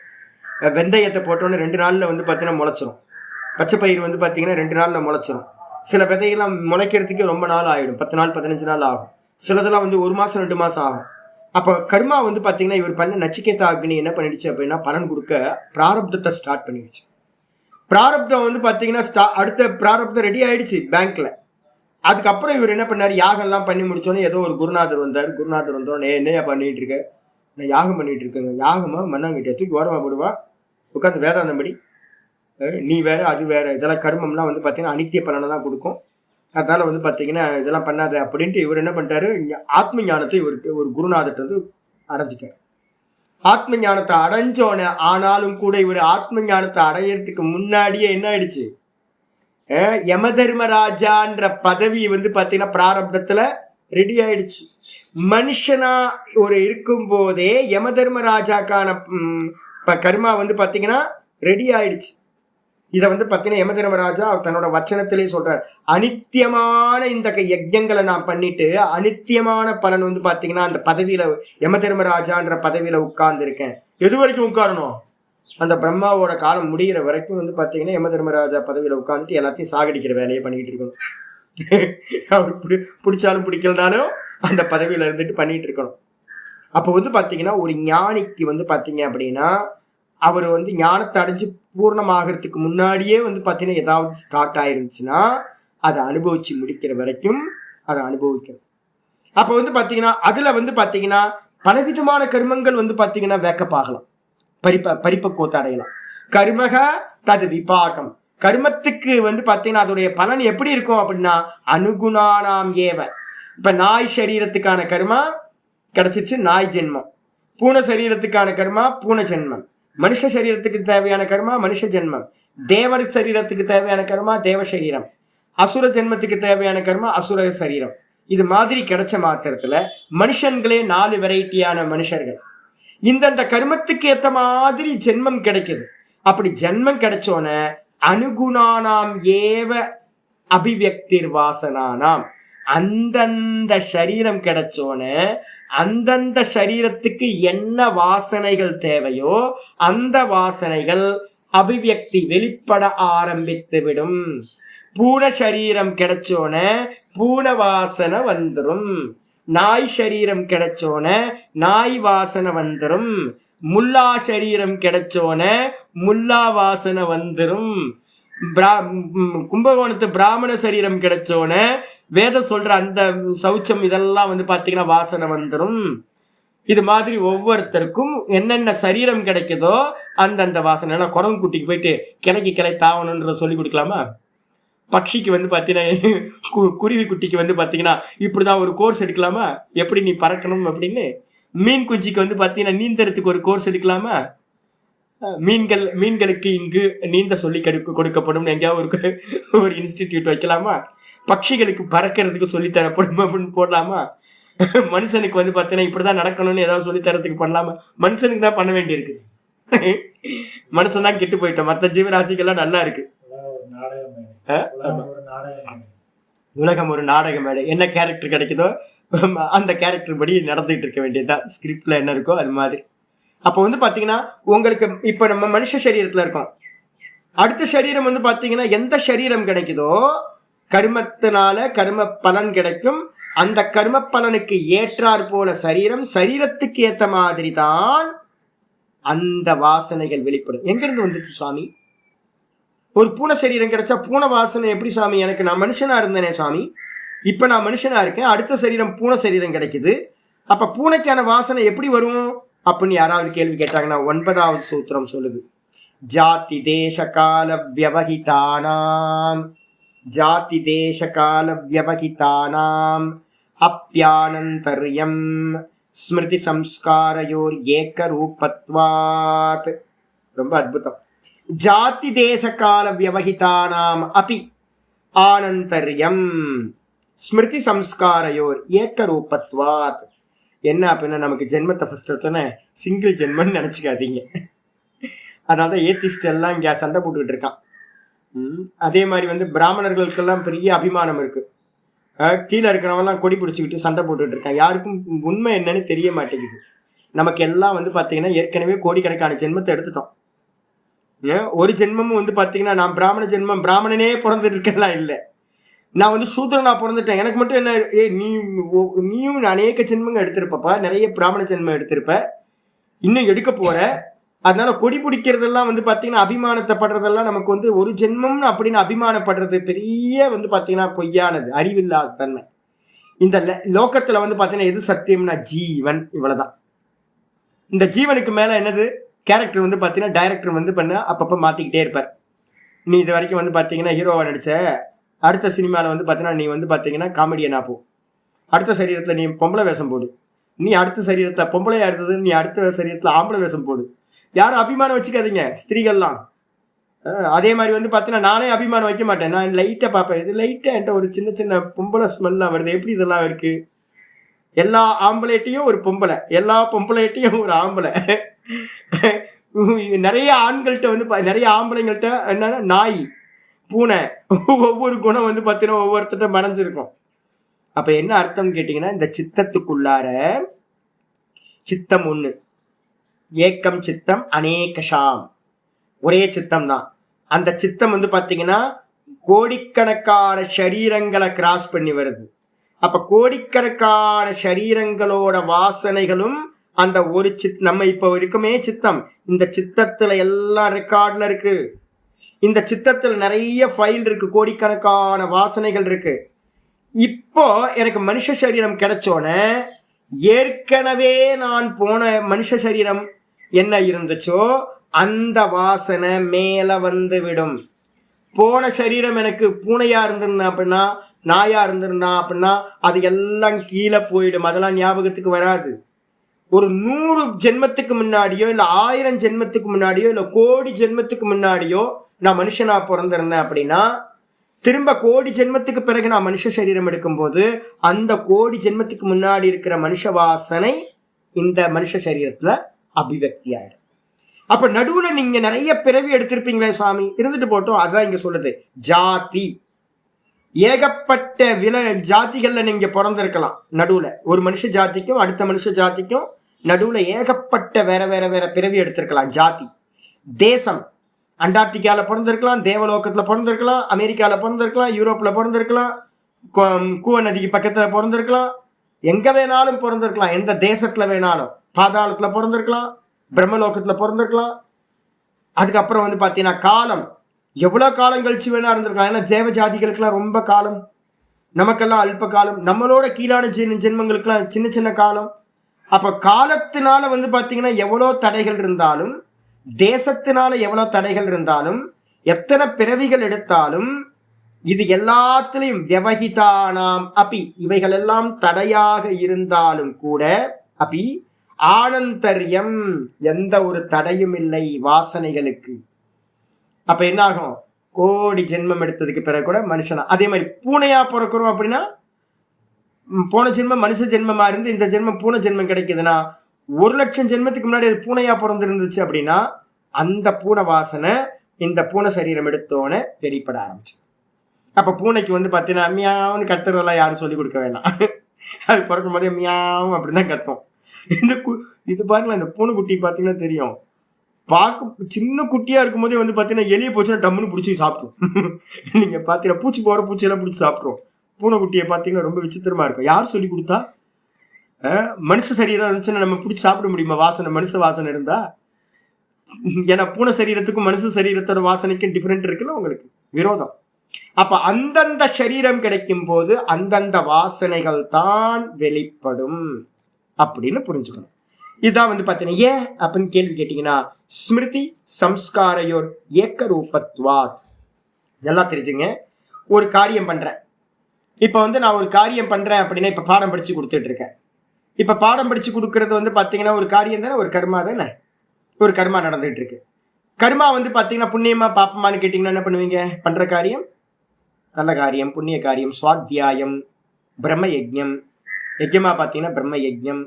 வெந்தயத்தை போட்டோன்னு 2 நாள்ல வந்து பாத்தீங்கன்னா முளைச்சிரும். பச்சை பயிர் வந்து பாத்தீங்கன்னா 2 நாள்ல முளைச்சிரும். சில விதைகள்லாம் முளைக்கிறதுக்கு ரொம்ப நாள் ஆயிடும், 10 நாள் 15 நாள் ஆகும். சிலதெல்லாம் வந்து 1 மாசம் 2 மாசம் ஆகும். அப்ப கர்மா வந்து பாத்தீங்கன்னா இவர் பண்ண நச்சிகேதா அக்னி என்ன பண்ணிடுச்சு அப்படின்னா பலன் கொடுக்க பிராரப்தத்தை ஸ்டார்ட் பண்ணிடுச்சு. பிராரப்தம் வந்து பாத்தீங்கன்னா அடுத்த பிராரப்தம் ரெடி ஆயிடுச்சு பேங்க்ல. அதுக்கப்புறம் இவர் என்ன பண்ணாரு, யாகம் எல்லாம் பண்ணி முடிச்சோன்னே ஏதோ ஒரு குருநாதர் வந்தார். குருநாதர் வந்தோடனே என்னையா பண்ணிட்டு இருக்க? நான் யாகம் பண்ணிட்டு இருக்கேங்க. யாகமா? மண்ணாங்கிட்ட தூக்கி ஓரமா போடுவா, உட்காந்து வேதாந்தம் படி, நீ வேற அது வேற, இதெல்லாம் கர்மம்லாம் வந்து பாத்தீங்கன்னா அனித்திய பலனை தான் கொடுக்கும், அதனால வந்து பாத்தீங்கன்னா இதெல்லாம் பண்ணாத அப்படின்ட்டு இவர் என்ன பண்ணிட்டாரு, ஆத்ம ஞானத்தை ஒரு குருநாதர்கிட்ட வந்து அடைஞ்சிட்டார். ஆத்ம ஞானத்தை அடைஞ்சோன்னு, ஆனாலும் கூட இவர் ஆத்ம ஞானத்தை அடையறதுக்கு முன்னாடியே என்ன ஆயிடுச்சு, யம தர்மராஜான்ற பதவி வந்து பாத்தீங்கன்னா பிராரப்தத்துல ரெடி ஆயிடுச்சு. மனுஷனா ஒரு இருக்கும் போதே யம தர்மராஜாக்கான கர்மா வந்து பாத்தீங்கன்னா ரெடி ஆயிடுச்சு. இதை வந்து பாத்தீங்கன்னா யம தர்மராஜா தன்னோட வச்சனத்திலே சொல்றார், அனித்தியமான இந்த யஜ்ஞங்களை நான் பண்ணிட்டு அனித்தியமான பலன் வந்து பாத்தீங்கன்னா அந்த பதவியில யம தர்மராஜான்ற பதவியில உட்கார்ந்து இருக்கேன். எது வரைக்கும் உட்காரணும்? அந்த பிரம்மாவோட காலம் முடிகிற வரைக்கும் வந்து பாத்தீங்கன்னா யம தர்மராஜா பதவியில உட்காந்துட்டு எல்லாத்தையும் சாகடிக்கிற வேலையை பண்ணிட்டு இருக்கணும். அவர் பிடிச்சாலும் பிடிக்கலனாலும் அந்த பதவியில இருந்துட்டு பண்ணிட்டு இருக்கணும். அப்போ வந்து பாத்தீங்கன்னா ஒரு ஞானிக்கு வந்து பாத்தீங்க அப்படின்னா அவர் வந்து ஞானத்தை அடைஞ்சு பூர்ணமாகறதுக்கு முன்னாடியே வந்து பாத்தீங்கன்னா ஏதாவது ஸ்டார்ட் ஆயிருந்துச்சுன்னா அதை அனுபவிச்சு முடிக்கிற வரைக்கும் அதை அனுபவிக்கணும். அப்ப வந்து பாத்தீங்கன்னா அதுல வந்து பாத்தீங்கன்னா பலவிதமான கர்மங்கள் வந்து பாத்தீங்கன்னா வேக்கப் ஆகலாம், பரிபக்குவத்தை அடையலாம். கர்மக தது விபாகம், கர்மத்துக்கு வந்து பாத்தீங்கன்னா அதோடைய பலன் எப்படி இருக்கும் அப்படின்னா அனுகுணானாம் ஏவ. இப்ப நாய் சரீரத்துக்கான கர்மா கிடைச்சிருச்சு, நாய் ஜென்மம். பூனை சரீரத்துக்கான கர்மா பூனை ஜென்மம். மனுஷ சரீரத்துக்கு தேவையான கர்மா மனுஷ ஜென்மம். தேவர் சரீரத்துக்கு தேவையான கர்மா தேவ சரீரம். அசுர ஜென்மத்துக்கு தேவையான கர்மா அசுர சரீரம். இது மாதிரி கிடைச்ச மாத்திரத்துல மனுஷன்களே 4 வெரைட்டியான மனுஷர்கள். இந்தந்த கர்மத்துக்கு ஏத்த மாதிரி ஜென்மம் கிடைக்குது. அப்படி ஜென்மம் கிடைச்சோன அனுகுணானாம் ஏவ அபிவியக்திர் வாசனானாம், அந்தந்த சரீரம் கிடைச்சோன அந்தந்த சரீரத்துக்கு என்ன வாசனைகள் தேவையோ அந்த வாசனைகள் அபிவியக்தி வெளிப்பட ஆரம்பித்து விடும். பூன சரீரம் கிடைச்சோன பூன வாசனை வந்துடும். நாய் சரீரம் கிடைச்சோன நாய் வாசனை வந்துடும். முல்லா சரீரம் கிடைச்சோன முல்லா வாசனை வந்துரும். கும்பகோணத்து பிராமண சரீரம் கிடைச்சோன வேதம் சொல்ற அந்த சௌச்சம் இதெல்லாம் வந்து பாத்தீங்கன்னா வாசனை வந்துடும். இது மாதிரி ஒவ்வொருத்தருக்கும் என்னென்ன சரீரம் கிடைக்குதோ அந்தந்த வாசனை. குரங்கு குட்டிக்கு போயிட்டு கிளை தாவணுன்ற சொல்லி கொடுக்கலாமா? பட்சிக்கு வந்து பார்த்தீங்கன்னா குருவி குட்டிக்கு வந்து பார்த்தீங்கன்னா இப்படிதான் ஒரு கோர்ஸ் எடுக்கலாமா, எப்படி நீ பறக்கணும் அப்படின்னு? மீன் குஞ்சிக்கு வந்து பார்த்தீங்கன்னா நீந்தறதுக்கு ஒரு கோர்ஸ் எடுக்கலாமா? மீன்களுக்கு இங்கு நீந்த சொல்லி கொடுக்கப்படும் எங்கேயாவது ஒரு இன்ஸ்டிடியூட் வைக்கலாமா? பட்சிகளுக்கு பறக்கிறதுக்கு சொல்லி தரப்படும் அப்படின்னு போடலாமா? மனுஷனுக்கு வந்து பார்த்தீங்கன்னா இப்படிதான் நடக்கணும்னு ஏதாவது சொல்லி தரத்துக்கு பண்ணலாமா? மனுஷனுக்கு தான் பண்ண வேண்டியிருக்கு. மனுஷன் தான் கெட்டு போயிட்டோம், மற்ற ஜீவராசிகள்லாம் நல்லா இருக்கு. உலகம் ஒரு நாடக மேடை. என்ன கேரக்டர் கிடைக்குதோ அந்த கேரக்டர் படி நடந்துகிட்டு இருக்க வேண்டியதுதான். ஸ்கிரிப்ட்ல என்ன இருக்கோ அது மாதிரி. அப்போ வந்து பாத்தீங்கன்னா உங்களுக்கு இப்ப நம்ம மனுஷ சரீரத்துல இருக்கோம். அடுத்த சரீரம் வந்து பாத்தீங்கன்னா எந்த சரீரம் கிடைக்குதோ கர்மத்தினால கர்ம பலன் கிடைக்கும். அந்த கர்ம பலனுக்கு ஏற்றாற் போல சரீரத்துக்கு ஏத்த மாதிரி தான் அந்த வாசனைகள் வெளிப்படும். எங்க இருந்து வந்துச்சு சாமி? ஒரு பூனை சரீரம் கிடைச்சா பூனை வாசனை எப்படி சாமி? எனக்கு நான் மனுஷனா இருந்தேனே சாமி, இப்ப நான் மனுஷனா இருக்கேன், அடுத்த சரீரம் பூனை சரீரம் கிடைக்குது, அப்ப பூனைக்கான வாசனை எப்படி வரும் அப்படின்னு யாராவது கேள்வி கேட்டாங்கன்னா 9வது சூத்திரம் சொல்லுது, ஜாதி தேச கால வியவஹிதானாம் ஜாதி தேச கால வியவஹிதானாம் அப்யானந்தர்யம் ஸ்மிருதி சம்ஸ்காரயோர் ஏக ரூபத்வாத். ரொம்ப அற்புதம். ஜாதி தேச கால வியவஹிதானாம் அபி ஆனந்தர்யம் ஸ்மிருதி சம்ஸ்காரயோர் ஏக்க ரூபத்வாத். என்ன அப்படின்னா நமக்கு ஜென்மத்தை ஃபர்ஸ்ட் எடுத்தோன்னே சிங்கிள் ஜென்மன்னு நினச்சிக்காதீங்க. அதனால தான் ஏத்திஸ்ட் எல்லாம் இங்கே சண்டை போட்டுக்கிட்டு இருக்கான். அதே மாதிரி வந்து பிராமணர்களுக்கெல்லாம் பெரிய அபிமானம் இருக்கு. கீழே இருக்கிறவங்கலாம் கொடி பிடிச்சிக்கிட்டு சண்டை போட்டுக்கிட்டு இருக்கான். யாருக்கும் உண்மை என்னன்னு தெரிய மாட்டேங்குது. நமக்கு எல்லாம் வந்து பார்த்தீங்கன்னா ஏற்கனவே கோடிக்கணக்கான ஜென்மத்தை எடுத்துட்டோம். ஒரு ஜென்மமும் வந்து பார்த்தீங்கன்னா நான் பிராமண ஜென்மம் பிராமணனே பிறந்துட்டு இருக்கலாம், இல்லை நான் வந்து சூத்திரனா பிறந்துட்டேன் எனக்கு மட்டும் என்ன, நீயும் அநேக ஜென்மங்கள் எடுத்திருப்பப்பா, நிறைய பிராமண ஜென்மம் எடுத்திருப்ப, இன்னும் எடுக்க போற. அதனால கொடி பிடிக்கிறதெல்லாம் வந்து பார்த்தீங்கன்னா அபிமானத்தை படுறதெல்லாம் நமக்கு வந்து ஒரு ஜென்மம்னு அப்படின்னு அபிமானப்படுறது பெரிய வந்து பார்த்தீங்கன்னா பொய்யானது, அறிவில்லாத தன்மை. இந்த லோகத்துல வந்து பார்த்தீங்கன்னா எது சத்தியம்னா ஜீவன், இவ்வளவுதான். இந்த ஜீவனுக்கு மேல என்னது கேரக்டர் வந்து பார்த்தீங்கன்னா டைரக்டர் வந்து பண்ண அப்பப்போ மாற்றிக்கிட்டே இருப்பார். நீ இது வரைக்கும் வந்து பார்த்தீங்கன்னா ஹீரோவை நடித்த, அடுத்த சினிமாவில் வந்து பார்த்தீங்கன்னா நீ வந்து பார்த்தீங்கன்னா காமெடியனா போ, அடுத்த சரீரத்தில் நீ பொம்பளை வேஷம் போடு, நீ அடுத்த சரீரத்தில் பொம்பளையாக இருந்தது நீ அடுத்த சரீரத்தில் ஆம்பளை வேஷம் போடு. யாரும் அபிமானம் வச்சுக்காதீங்க ஸ்திரீகள்லாம். அதே மாதிரி வந்து பார்த்தீங்கன்னா நானே அபிமானம் வைக்க மாட்டேன், நான் லைட்டாக பார்ப்பேன். இது லைட்டாக என்கிட்ட ஒரு சின்ன சின்ன பொம்பளை ஸ்மெல்லாம் வருது, எப்படி இதெல்லாம் இருக்கு? எல்லா ஆம்பளைட்டையும் ஒரு பொம்பளை, எல்லா பொம்பளைட்டையும் ஒரு ஆம்பளை. நிறைய ஆண்கள்கிட்ட வந்து நிறைய ஆம்பளைங்கள்ட்ட என்னன்னா நாய் பூனை ஒவ்வொரு குணம் வந்து பார்த்தீங்கன்னா ஒவ்வொருத்தட்ட மறைஞ்சிருக்கும். அப்ப என்ன அர்த்தம் கேட்டீங்கன்னா, இந்த சித்தத்துக்குள்ளார சித்தம் ஒண்ணு, ஏக்கம் சித்தம் அநேகஷாம், ஒரே சித்தம் தான். அந்த சித்தம் வந்து பார்த்தீங்கன்னா கோடிக்கணக்கான சரீரங்களை கிராஸ் பண்ணி வருது. அப்ப கோடிக்கணக்கான சரீரங்களோட வாசனைகளும் அந்த ஒரு நம்ம இப்ப இருக்குமே சித்தம், இந்த சித்தத்துல எல்லாம் ரெக்கார்ட்ல இருக்கு. இந்த சித்தத்துல நிறைய ஃபைல் இருக்கு, கோடிக்கணக்கான வாசனைகள் இருக்கு. இப்போ எனக்கு மனுஷ சரீரம் கிடைச்சோன ஏற்கனவே நான் போன மனுஷ சரீரம் என்ன இருந்துச்சோ அந்த வாசனை மேல வந்து விடும். போன சரீரம் எனக்கு பூனையா இருந்திருந்தேன் அப்படின்னா, நாயா இருந்திருந்தா அப்படின்னா அது எல்லாம் கீழே போயிடும், அதெல்லாம் ஞாபகத்துக்கு வராது. ஒரு 100 ஜென்மத்துக்கு முன்னாடியோ இல்லை 1000 ஜென்மத்துக்கு முன்னாடியோ இல்லை கோடி ஜென்மத்துக்கு முன்னாடியோ நான் மனுஷனா பிறந்திருந்தேன் அப்படின்னா, திரும்ப கோடி ஜென்மத்துக்கு பிறகு நான் மனுஷ சரீரம் எடுக்கும்போது அந்த கோடி ஜென்மத்துக்கு முன்னாடி இருக்கிற மனுஷ வாசனை இந்த மனுஷ சரீரத்துல அபிவக்தி ஆயிடும். அப்ப நடுவுல நீங்க நிறைய பிறவி எடுத்திருப்பீங்களே சாமி, இருந்துட்டு போட்டோம். அதான் இங்க சொல்றது ஜாதி. ஏகப்பட்ட ஜாதிகள்ல நீங்க பிறந்திருக்கலாம். நடுவுல ஒரு மனுஷ ஜாதிக்கும் அடுத்த மனுஷ ஜாதிக்கும் நடுவுல ஏகப்பட்ட வேற வேற வேற பிறவி எடுத்திருக்கலாம். ஜாதி, தேசம், அண்டார்டிகால பிறந்திருக்கலாம், தேவலோகத்துல பிறந்திருக்கலாம், அமெரிக்கால பிறந்திருக்கலாம், யூரோப்ல பிறந்திருக்கலாம், கூவ நதிக்கு பக்கத்துல பிறந்திருக்கலாம், எங்க வேணாலும் பிறந்திருக்கலாம், எந்த தேசத்துல வேணாலும், பாதாளத்துல பிறந்திருக்கலாம், பிரம்மலோகத்துல பிறந்திருக்கலாம். அதுக்கப்புறம் வந்து பாத்தீங்கன்னா காலம், எவ்வளவு காலம் கழிச்சு வேணா இருந்திருக்கலாம். ஏன்னா தேவ ஜாதிகளுக்கெல்லாம் ரொம்ப காலம், நமக்கெல்லாம் அல்ப காலம், நம்மளோட கீழான ஜென்மங்களுக்கெல்லாம் சின்ன சின்ன காலம். அப்ப காலத்தினால வந்து பாத்தீங்கன்னா எவ்வளவு தடைகள் இருந்தாலும், தேசத்தினால எவ்வளவு தடைகள் இருந்தாலும், எத்தனை பிறவிகள் எடுத்தாலும், இது எல்லாத்திலையும் வியவஹிதானாம் அபி, இவைகள் எல்லாம் தடையாக இருந்தாலும் கூட, அபி ஆனந்தர்யம், எந்த ஒரு தடையும் இல்லை வாசனைகளுக்கு. அப்ப என்ன ஆகும்? கோடி ஜென்மம் எடுத்ததுக்கு பிறகு கூட மனுஷனா. அதே மாதிரி பூனையா பிறக்கிறோம் அப்படின்னா, போன ஜென்மம் மனுஷ ஜென்மமா இருந்து இந்த ஜென்மம் பூனை ஜென்மம் கிடைக்குதுன்னா, 1,00,000 ஜென்மத்துக்கு முன்னாடி அது பூனையா பிறந்திருந்துச்சு அப்படின்னா, அந்த பூனை வாசனை இந்த பூனை சரீரம் எடுத்தோன்னு வெளிப்பட ஆரம்பிச்சு. அப்ப பூனைக்கு வந்து பாத்தீங்கன்னா மியாவுன்னு கத்துறதெல்லாம் யாரும் சொல்லி கொடுக்க வேண்டாம். அது பிறக்கும் போதே மியாவும் அப்படிதான் கத்தும். இது பாருங்களேன், இந்த பூனை குட்டி பாத்தீங்கன்னா தெரியும், பார்க்க சின்ன குட்டியா இருக்கும் போதே வந்து பாத்தீங்கன்னா எலியை போச்சுன்னா டம்முன்னு பிடிச்சி சாப்பிடும். நீங்க பாத்தீங்கன்னா பூச்சி போற பூச்சியெல்லாம் பிடிச்சி சாப்பிட்ரும். பூனை குட்டியை பாத்தீங்கன்னா ரொம்ப விசித்திரமா இருக்கும். யார் சொல்லி கொடுத்தா? மனுஷ சரீரம் இருந்துச்சுன்னா நம்ம பிடிச்சி சாப்பிட முடியுமா? வாசனை மனுஷ வாசனை இருந்தா. ஏன்னா பூனை சரீரத்துக்கும் மனுஷ சரீரத்தோட வாசனைக்கும் டிஃபரெண்ட் இருக்குல்ல, உங்களுக்கு விரோதம். அப்ப அந்தந்த சரீரம் கிடைக்கும் போது அந்தந்த வாசனைகள் தான் வெளிப்படும் அப்படின்னு புரிஞ்சுக்கணும். இதான் வந்து பாத்தீங்கன்னா ஏன் அப்படின்னு கேள்வி கேட்டீங்கன்னா, ஸ்மிருதி சம்ஸ்காரையோர் ஏக்க ரூபத்வாத். இதெல்லாம் தெரிஞ்சுங்க. ஒரு காரியம் பண்றேன், இப்ப வந்து நான் ஒரு காரியம் பண்றேன் அப்படின்னா, இப்ப பாடம் படிச்சு கொடுத்துட்டு இருக்கேன். இப்ப பாடம் படிச்சு கொடுக்கறது வந்து பாத்தீங்கன்னா ஒரு காரியம் தானே, ஒரு கர்மா தானே. ஒரு கர்மா நடந்துட்டு இருக்கு. கர்மா வந்து பாத்தீங்கன்னா புண்ணியமா பாப்பமானு கேட்டீங்கன்னா என்ன பண்ணுவீங்க? பண்ற காரியம் நல்ல காரியம், புண்ணிய காரியம், சுவாத்தியாயம், பிரம்ம யஜ்யம். யஜ்யமா பாத்தீங்கன்னா பிரம்ம யஜ்யம்,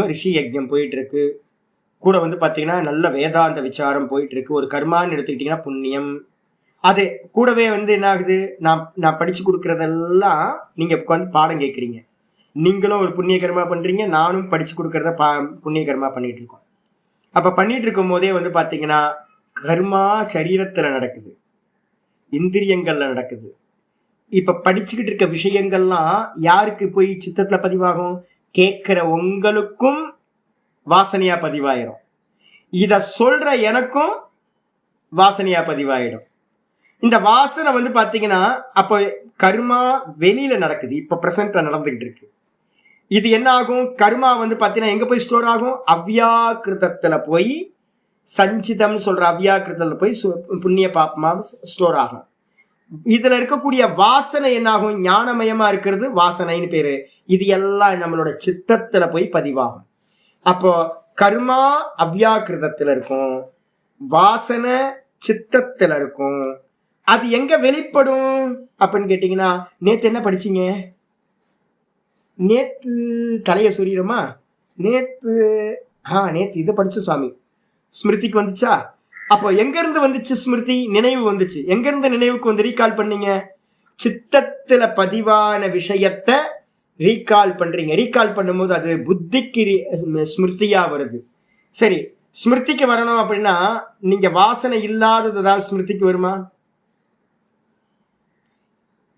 ரிஷி யஜ்யம் போயிட்டு இருக்கு. கூட வந்து பாத்தீங்கன்னா நல்ல வேதாந்த விசாரம் போயிட்டு இருக்கு. ஒரு கர்மான்னு எடுத்துக்கிட்டீங்கன்னா புண்ணியம். அது கூடவே வந்து என்ன ஆகுது, நான் படிச்சு கொடுக்கறதெல்லாம் நீங்க உட்காந்து பாடம் கேட்குறீங்க. நீங்களும் ஒரு புண்ணிய கர்மா பண்றீங்க, நானும் படிச்சு கொடுக்கறத புண்ணிய கர்மா பண்ணிட்டு இருக்கோம். அப்ப பண்ணிட்டு இருக்கும் போதே வந்து பாத்தீங்கன்னா கர்மா சரீரத்துல நடக்குது, இந்திரியங்கள்ல நடக்குது. இப்ப படிச்சுக்கிட்டு இருக்க விஷயங்கள்லாம் யாருக்கு போய் சித்தத்துல பதிவாகும்? கேட்கிற உங்களுக்கும் வாசனையா பதிவாயிரும். இத சொல்ற எனக்கும் வாசனையா பதிவாயிடும். இந்த வாசனை வந்து பாத்தீங்கன்னா அப்ப கர்மா வெளியில நடக்குது, இப்ப பிரசன்ட்ல நடந்துகிட்டு இருக்கு. இது என்ன ஆகும்? கர்மா வந்து பாத்தீங்கன்னா எங்க போய் ஸ்டோர் ஆகும்? அவ்யாக்கிருதத்துல போய், சஞ்சிதம் சொல்ற அவ்யாக்கிருதத்துல போய் புண்ணிய பாப்பமா ஸ்டோர் ஆகும். இதுல இருக்கக்கூடிய வாசனை என்ன ஆகும்? ஞானமயமா இருக்கிறது வாசனைன்னு பேரு. இது எல்லாம் நம்மளோட சித்தத்துல போய் பதிவாகும். அப்போ கர்மா அவ்யாக்கிருதத்துல இருக்கும், வாசனை சித்தத்துல இருக்கும். அது எங்க வெளிப்படும் அப்படின்னு கேட்டீங்கன்னா, நேத்து என்ன படிச்சீங்க? நேத்து தலைய சொரியமா? நேத்து இதை படிச்ச சுவாமி, ஸ்மிருதிக்கு வந்துச்சா? அப்போ எங்க இருந்து வந்துச்சு ஸ்மிருதி? நினைவு வந்துச்சு. எங்க இருந்து நினைவுக்கு வந்து ரீகால் பண்ணீங்க? சித்தத்துல பதிவான விஷயத்தை ரீகால் பண்றீங்க. ரீகால் பண்ணும்போது அது புத்திக்கு ஸ்மிருதியா வருது. சரி, ஸ்மிருதிக்கு வரணும் அப்படின்னா நீங்க வாசனை இல்லாதது ஏதாவது ஸ்மிருதிக்கு வருமா?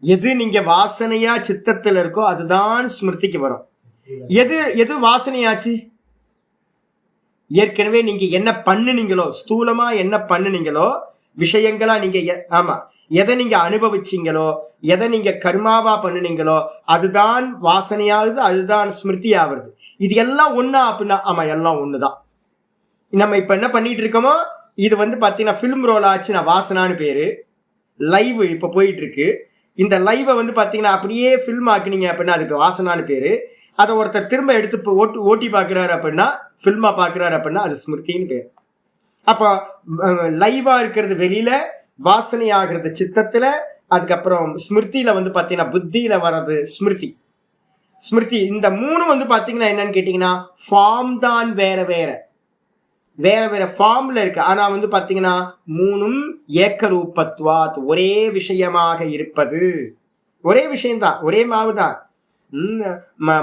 எது நீங்க வாசனையா சித்தத்துல இருக்கோ அதுதான் ஸ்மிருதிக்கு வரும். எது வாசனையாச்சு? ஏற்கனவே நீங்க என்ன பண்ணுனீங்களோ, ஸ்தூலமா என்ன பண்ணுனீங்களோ விஷயங்களா நீங்க ஆமா எதை நீங்க அனுபவிச்சீங்களோ, எதை நீங்க கர்மாவா பண்ணுனீங்களோ அதுதான் வாசனையாகுது, அதுதான் ஸ்மிருதி ஆகுது. இது எல்லாம் ஒண்ணா அப்படின்னா ஆமா எல்லாம் ஒண்ணுதான். நம்ம இப்ப என்ன பண்ணிட்டு இருக்கோமோ இது வந்து பாத்தீங்கன்னா பிலிம் ரோல் ஆச்சு, நான் வாசனான்னு பேரு. லைவ் இப்ப போயிட்டு இருக்கு. இந்த லைவை வந்து பாத்தீங்கன்னா அப்படியே பிலிம் ஆக்குனீங்க அப்படின்னா அதுக்கு வாசனான்னு பேரு. அதை ஒருத்தர் திரும்ப எடுத்து ஓட்டி பாக்குறாரு அப்படின்னா, பிலிமா பாக்குறாரு அப்படின்னா அது ஸ்மிருதின்னு பேர். அப்போ லைவா இருக்கிறது வெளியில, வாசனை ஆகிறது சித்தத்துல, அதுக்கப்புறம் ஸ்மிருதியில வந்து பாத்தீங்கன்னா புத்தியில வர்றது ஸ்மிருதி. இந்த மூணு வந்து பாத்தீங்கன்னா என்னன்னு கேட்டீங்கன்னா ஃபார்ம் தான் வேற வேற ஃபார்ம்ல இருக்கு. ஆனா வந்து பாத்தீங்கன்னா மூணும் ஏக்க ரூபத்வாத், ஒரே விஷயமாக இருப்பது. ஒரே விஷயம்தான், ஒரே மாவு தான்.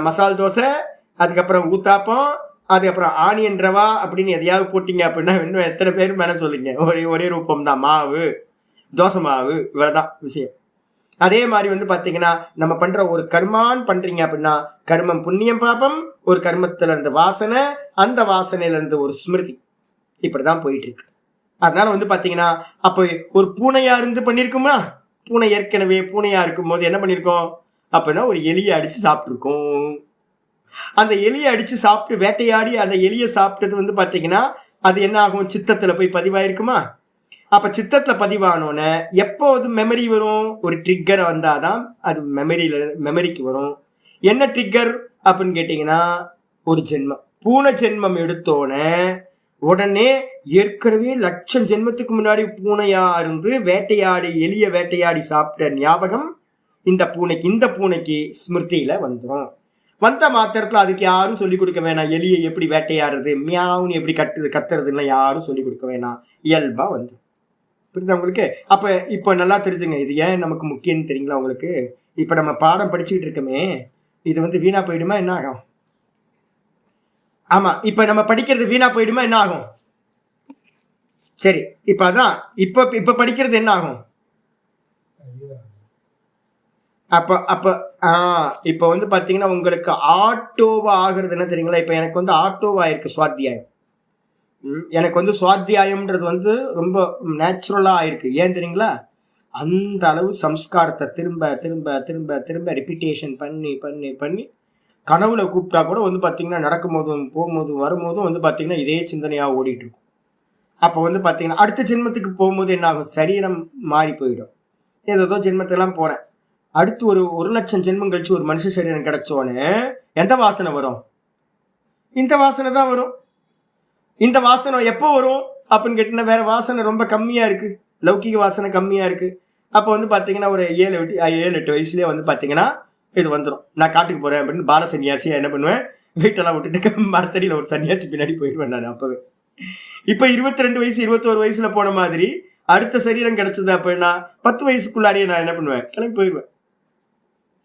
மசால் தோசை, அதுக்கப்புறம் ஊத்தாப்பம், அதுக்கப்புறம் ஆனியன் ரவா அப்படின்னு எதையாவது போட்டீங்க அப்படின்னா இன்னும் எத்தனை பேரும் வேணா சொல்லுங்க, ஒரே ரூபம் தான். மாவு, தோசை மாவு, இவ்வளவுதான் விஷயம். அதே மாதிரி வந்து பாத்தீங்கன்னா நம்ம பண்ற ஒரு கர்மான்னு பண்றீங்க அப்படின்னா கர்மம் புண்ணியம் பாபம், ஒரு கர்மத்துல இருந்து வாசனை, அந்த வாசனையில இருந்து ஒரு ஸ்மிருதி. இப்படிதான் போயிட்டு இருக்கு. அதனால வந்து பாத்தீங்கன்னா அப்ப ஒரு பூனையா இருந்து பண்ணிருக்குமா, பூனை ஏற்கனவே பூனையா இருக்கும் போது என்ன பண்ணிருக்கோம் அப்படின்னா ஒரு எலியை அடிச்சு சாப்பிட்டுருக்கோம். அந்த எலியை அடிச்சு சாப்பிட்டு வேட்டையாடி அந்த எலியை சாப்பிட்டது வந்து பாத்தீங்கன்னா அது என்ன ஆகும், சித்தத்துல போய் பதிவாயிருக்குமா. அப்ப சித்தத்துல பதிவானோன்னு எப்போது மெமரி வரும், ஒரு ட்ரிக்கர் வந்தாதான் அது மெமரிக்கு வரும். என்ன ட்ரிக்கர் அப்படின்னு கேட்டீங்கன்னா ஒரு ஜென்மம். பூனை ஜென்மம் எடுத்தோன்னே உடனே ஏற்கனவே லட்சம் ஜென்மத்துக்கு முன்னாடி பூனையா இருந்து வேட்டையாடி எலிய வேட்டையாடி சாப்பிட்ட ஞாபகம் இந்த பூனைக்கு ஸ்மிருதியில வந்துடும். வந்த மாத்திரத்துல அதுக்கு யாரும் சொல்லிக் கொடுக்க வேணாம். எலியை எப்படி வேட்டையாடுறது, மியாவுன்னு எப்படி கத்துறதுன்னா யாரும் சொல்லிக் கொடுக்க வேணாம், இயல்பா வந்துடும். புரியுதா உங்களுக்கு? அப்ப இப்ப நல்லா தெரிஞ்சுங்க, இது ஏன் நமக்கு முக்கியம்னு தெரியுங்களா உங்களுக்கு? இப்ப நம்ம பாடம் படிச்சுக்கிட்டு இருக்கோமே, இது வந்து வீணா போயிடுமா என்ன ஆகும்? ஆமா, இப்ப நம்ம படிக்கிறது வீணா போயிடுமா என்ன ஆகும்? சரி, இப்ப அதான் இப்ப படிக்கிறது என்ன ஆகும்? இப்ப வந்து பாத்தீங்கன்னா உங்களுக்கு ஆட்டோவா ஆகுறது என்ன தெரியுங்களா? இப்ப எனக்கு வந்து ஆட்டோவா இருக்கு சுவாத்தியாயம். எனக்கு வந்து சுவாத்தியாயம்ன்றது வந்து ரொம்ப நேச்சுரலா ஆயிருக்கு. ஏன் தெரியுங்களா? அந்த அளவு சம்ஸ்காரத்தை திரும்ப திரும்ப திரும்ப திரும்ப ரிப்பீட்டேஷன் பண்ணி பண்ணி பண்ணி கனவுல கூப்பிட்டா கூட வந்து பாத்தீங்கன்னா நடக்கும் போதும் போகும்போதும் வரும்போதும் வந்து பாத்தீங்கன்னா இதே சிந்தனையா ஓடிட்டு இருக்கும். அப்ப வந்து பாத்தீங்கன்னா அடுத்த ஜென்மத்துக்கு போகும்போது என்ன ஆகும், சரீரம் மாறி போயிடும். ஏதோ ஜென்மத்தெல்லாம் போறேன், அடுத்து ஒரு 1,00,000 ஜென்மம் கழிச்சு ஒரு மனுஷ சரீரம் கிடைச்சோன்னு எந்த வாசனை வரும்? இந்த வாசனை தான் வரும். இந்த வாசனை எப்போ வரும் அப்படின்னு கேட்டீங்கன்னா வேற வாசனை ரொம்ப கம்மியா இருக்கு, லௌகிக வாசனை கம்மியா இருக்கு. அப்போ வந்து பாத்தீங்கன்னா ஒரு 7-8 வயசுலயே வந்து பாத்தீங்கன்னா இது வந்துடும். நான் காட்டுக்கு போறேன் அப்படின்னு பால சன்னியாசியா என்ன பண்ணுவேன், வீட்டெல்லாம் விட்டுட்டு மரத்தடியில ஒரு சன்னியாசி பின்னாடி போயிடுவேன் நான். அப்பவே இப்ப 22 வயசு 21 வயசுல போன மாதிரி அடுத்த சரீரம் கிடைச்சது அப்படின்னா 10 வயசுக்குள்ளாரியே நான் என்ன பண்ணுவேன், கிளம்பி போயிடுவேன்.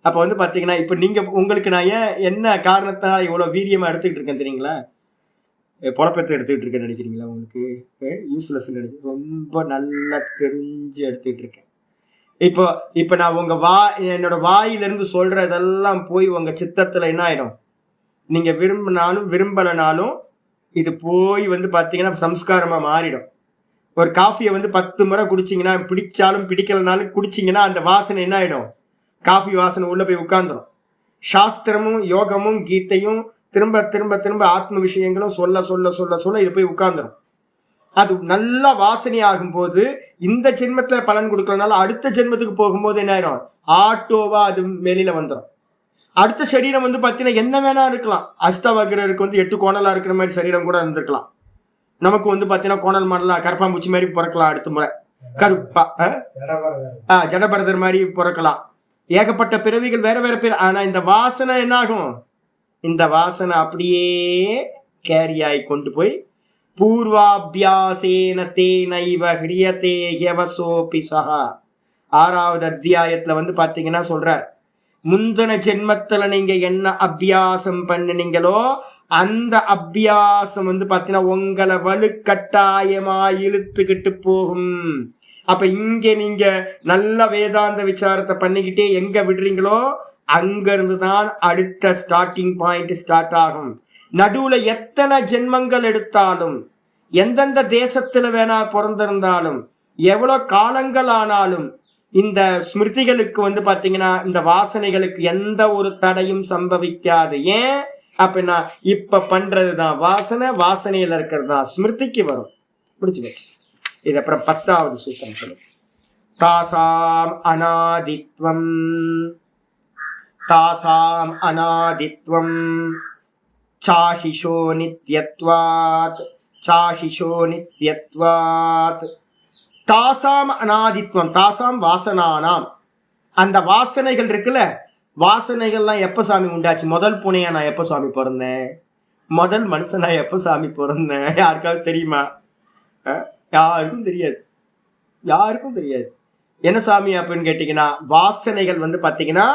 அப்ப வந்து பாத்தீங்கன்னா இப்ப நீங்க உங்களுக்கு நான் ஏன் என்ன காரணத்தினால இவ்வளவு வீரியமா எடுத்துக்கிட்டு இருக்கேன் தெரியுங்களா? பொழப்பத்தை எடுத்துக்கிட்டு இருக்கேன்னு நினைக்கிறீங்களா? உங்களுக்கு யூஸ்லெஸ் நினைச்சு ரொம்ப நல்லா தெரிஞ்சு எடுத்துக்கிட்டு இருக்கேன். இப்போ நான் என்னோட வாயிலிருந்து சொல்றதெல்லாம் போய் உங்க சித்தத்துல என்ன ஆயிடும், நீங்க விரும்பினாலும் விரும்பலனாலும் இது போய் வந்து பாத்தீங்கன்னா சம்ஸ்காரமா மாறிடும். ஒரு காஃபியை வந்து 10 முறை குடிச்சிங்கன்னா, பிடிச்சாலும் பிடிக்கலனாலும் குடிச்சிங்கன்னா அந்த வாசனை என்ன ஆயிடும், காஃபி வாசனை உள்ள போய் உட்கார்ந்துடும். சாஸ்திரமும் யோகமும் கீதையும் திரும்ப திரும்ப திரும்ப ஆத்ம விஷயங்களும் சொல்ல சொல்ல சொல்ல சொல்ல இது போய் உட்கார்ந்துடும். அது நல்லா வாசனை ஆகும் போது இந்த ஜென்மத்துல பலன் கொடுக்கறதுனால அடுத்த ஜென்மத்துக்கு போகும்போது என்ன ஆயிடும், ஆட்டோவா அது வெளியில வந்துடும். அடுத்த சரீரம் வந்து பாத்தீங்கன்னா என்ன வேணா இருக்கலாம். அஷ்டவக்ரருக்கு வந்து 8 கோணலா இருக்கிற மாதிரி சரீரம் கூட இருந்திருக்கலாம். நமக்கு வந்து பாத்தீங்கன்னா கோணல் மாடலா கருப்பாம்பூச்சி மாதிரி பிறக்கலாம். அடுத்த முறை கருப்பா ஜடபரதர் மாதிரி பிறக்கலாம். ஏகப்பட்ட பிறவிகள் வேற வேற பேர். ஆனா இந்த வாசனை என்ன ஆகும், இந்த வாசனை அப்படியே கேரி ஆகி கொண்டு போய் பூர்வாபியாசேன தேனைவ ஹிரியதே ஹ்யவசோபி சஹா 6வது அத்தியாயத்துல வந்து பாத்தீங்கன்னா சொல்றார், முந்தின ஜென்மத்துல நீங்க என்ன அபியாசம் பண்ணினீங்களோ அந்த அபியாசம் வந்து பாத்தீங்கன்னா உங்களை வலுக்கட்டாயமா இழுத்துக்கிட்டு போகும். அப்ப இங்க நீங்க நல்ல வேதாந்த விசாரத்தை பண்ணிக்கிட்டே எங்க விடுறீங்களோ அங்க இருந்துதான் அடுத்த ஸ்டார்டிங் பாயிண்ட் ஸ்டார்ட் ஆகும். நடுவுல எத்தனை ஜென்மங்கள் எடுத்தாலும், எந்தெந்த தேசத்துல வேணா பிறந்திருந்தாலும், எவ்வளவு காலங்கள் ஆனாலும் இந்த ஸ்மிருதிகளுக்கு வந்து பாத்தீங்கன்னா இந்த வாசனைகளுக்கு எந்த ஒரு தடையும் சம்பவிக்காது. ஏன் அப்படின்னா இப்ப பண்றதுதான் வாசனை, வாசனையில இருக்கிறது தான் ஸ்மிருதிக்கு வரும். பிடிச்சு வச்சு இது அப்புறம் 10வது சூத்திரம் சொல்லுங்க. தாசாம் அநாதித்வம் தாசாம் அநாதித்வம் சாஷிஷோ நித்யத்வாத் சாஷிஷோ நித்யத்வாத். தாசாம் அநாதித்வம், தாசாம் வாசனானாம். அந்த வாசனைகள் இருக்குல்ல, வாசனைகள்லாம் எப்ப சாமி உண்டாச்சு? முதல் பூனையா நான் எப்ப சாமி பிறந்தேன்? முதல் மனுஷனா எப்ப சாமி பிறந்தேன்? யாருக்காவது தெரியுமா? யாருக்கும் தெரியாது, யாருக்கும் தெரியாது. என்ன சாமி அப்படின்னு கேட்டீங்கன்னா வாசனைகள் வந்து பாத்தீங்கன்னா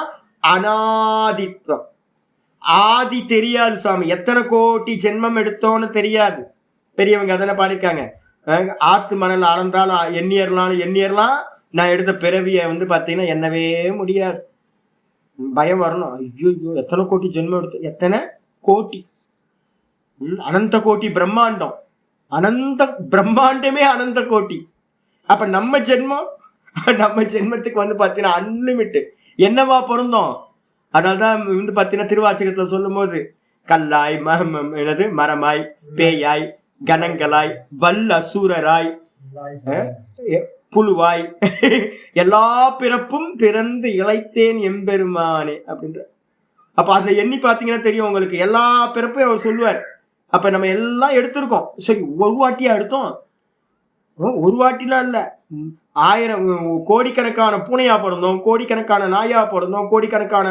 அநாதித்வம். ஆதி தெரியாது சாமி, எத்தனை கோடி ஜென்மம் எடுத்தோன்னு தெரியாது. பெரியவங்க அதனை பாடிருக்காங்க, ஆத்து மணல் அளந்தாலும் எண்ணியறலாம் நான் எடுத்த பிறவியை வந்து பாத்தீங்கன்னா எண்ணவே முடியாது. பயம் வரணும். ஐயோ எத்தனை கோடி ஜென்மம் எடுத்து, எத்தனை கோடி, அனந்த கோடி பிரம்மாண்டம். அனந்த பிரம்மாண்டமே அனந்த கோட்டி. அப்ப நம்ம ஜென்மத்துக்கு வந்து பாத்தீங்கன்னா அன்லிமிட்டட். என்னவா பிறந்தோம்? அதனால்தான் வந்து பாத்தீங்கன்னா திருவாச்சகத்துல சொல்லும் போது கல்லாய் என்னது மரமாய் பேயாய் கணங்களாய் வல்ல அசூரராய் புழுவாய் எல்லா பிறப்பும் பிறந்து இளைத்தேன் எம்பெருமானே அப்படின்ற. அப்ப அதுல எண்ணி பாத்தீங்கன்னா தெரியும் உங்களுக்கு, எல்லா பிறப்பையும் அவர் சொல்லுவார். அப்ப நம்ம எல்லாம் எடுத்திருக்கோம். சரி, ஒரு வாட்டியா எடுத்தோம்? ஒரு வாட்டிலாம் இல்ல, 1000 கோடிக்கணக்கான பூனையா பிறந்தோம், கோடிக்கணக்கான நாயா பிறந்தோம், கோடிக்கணக்கான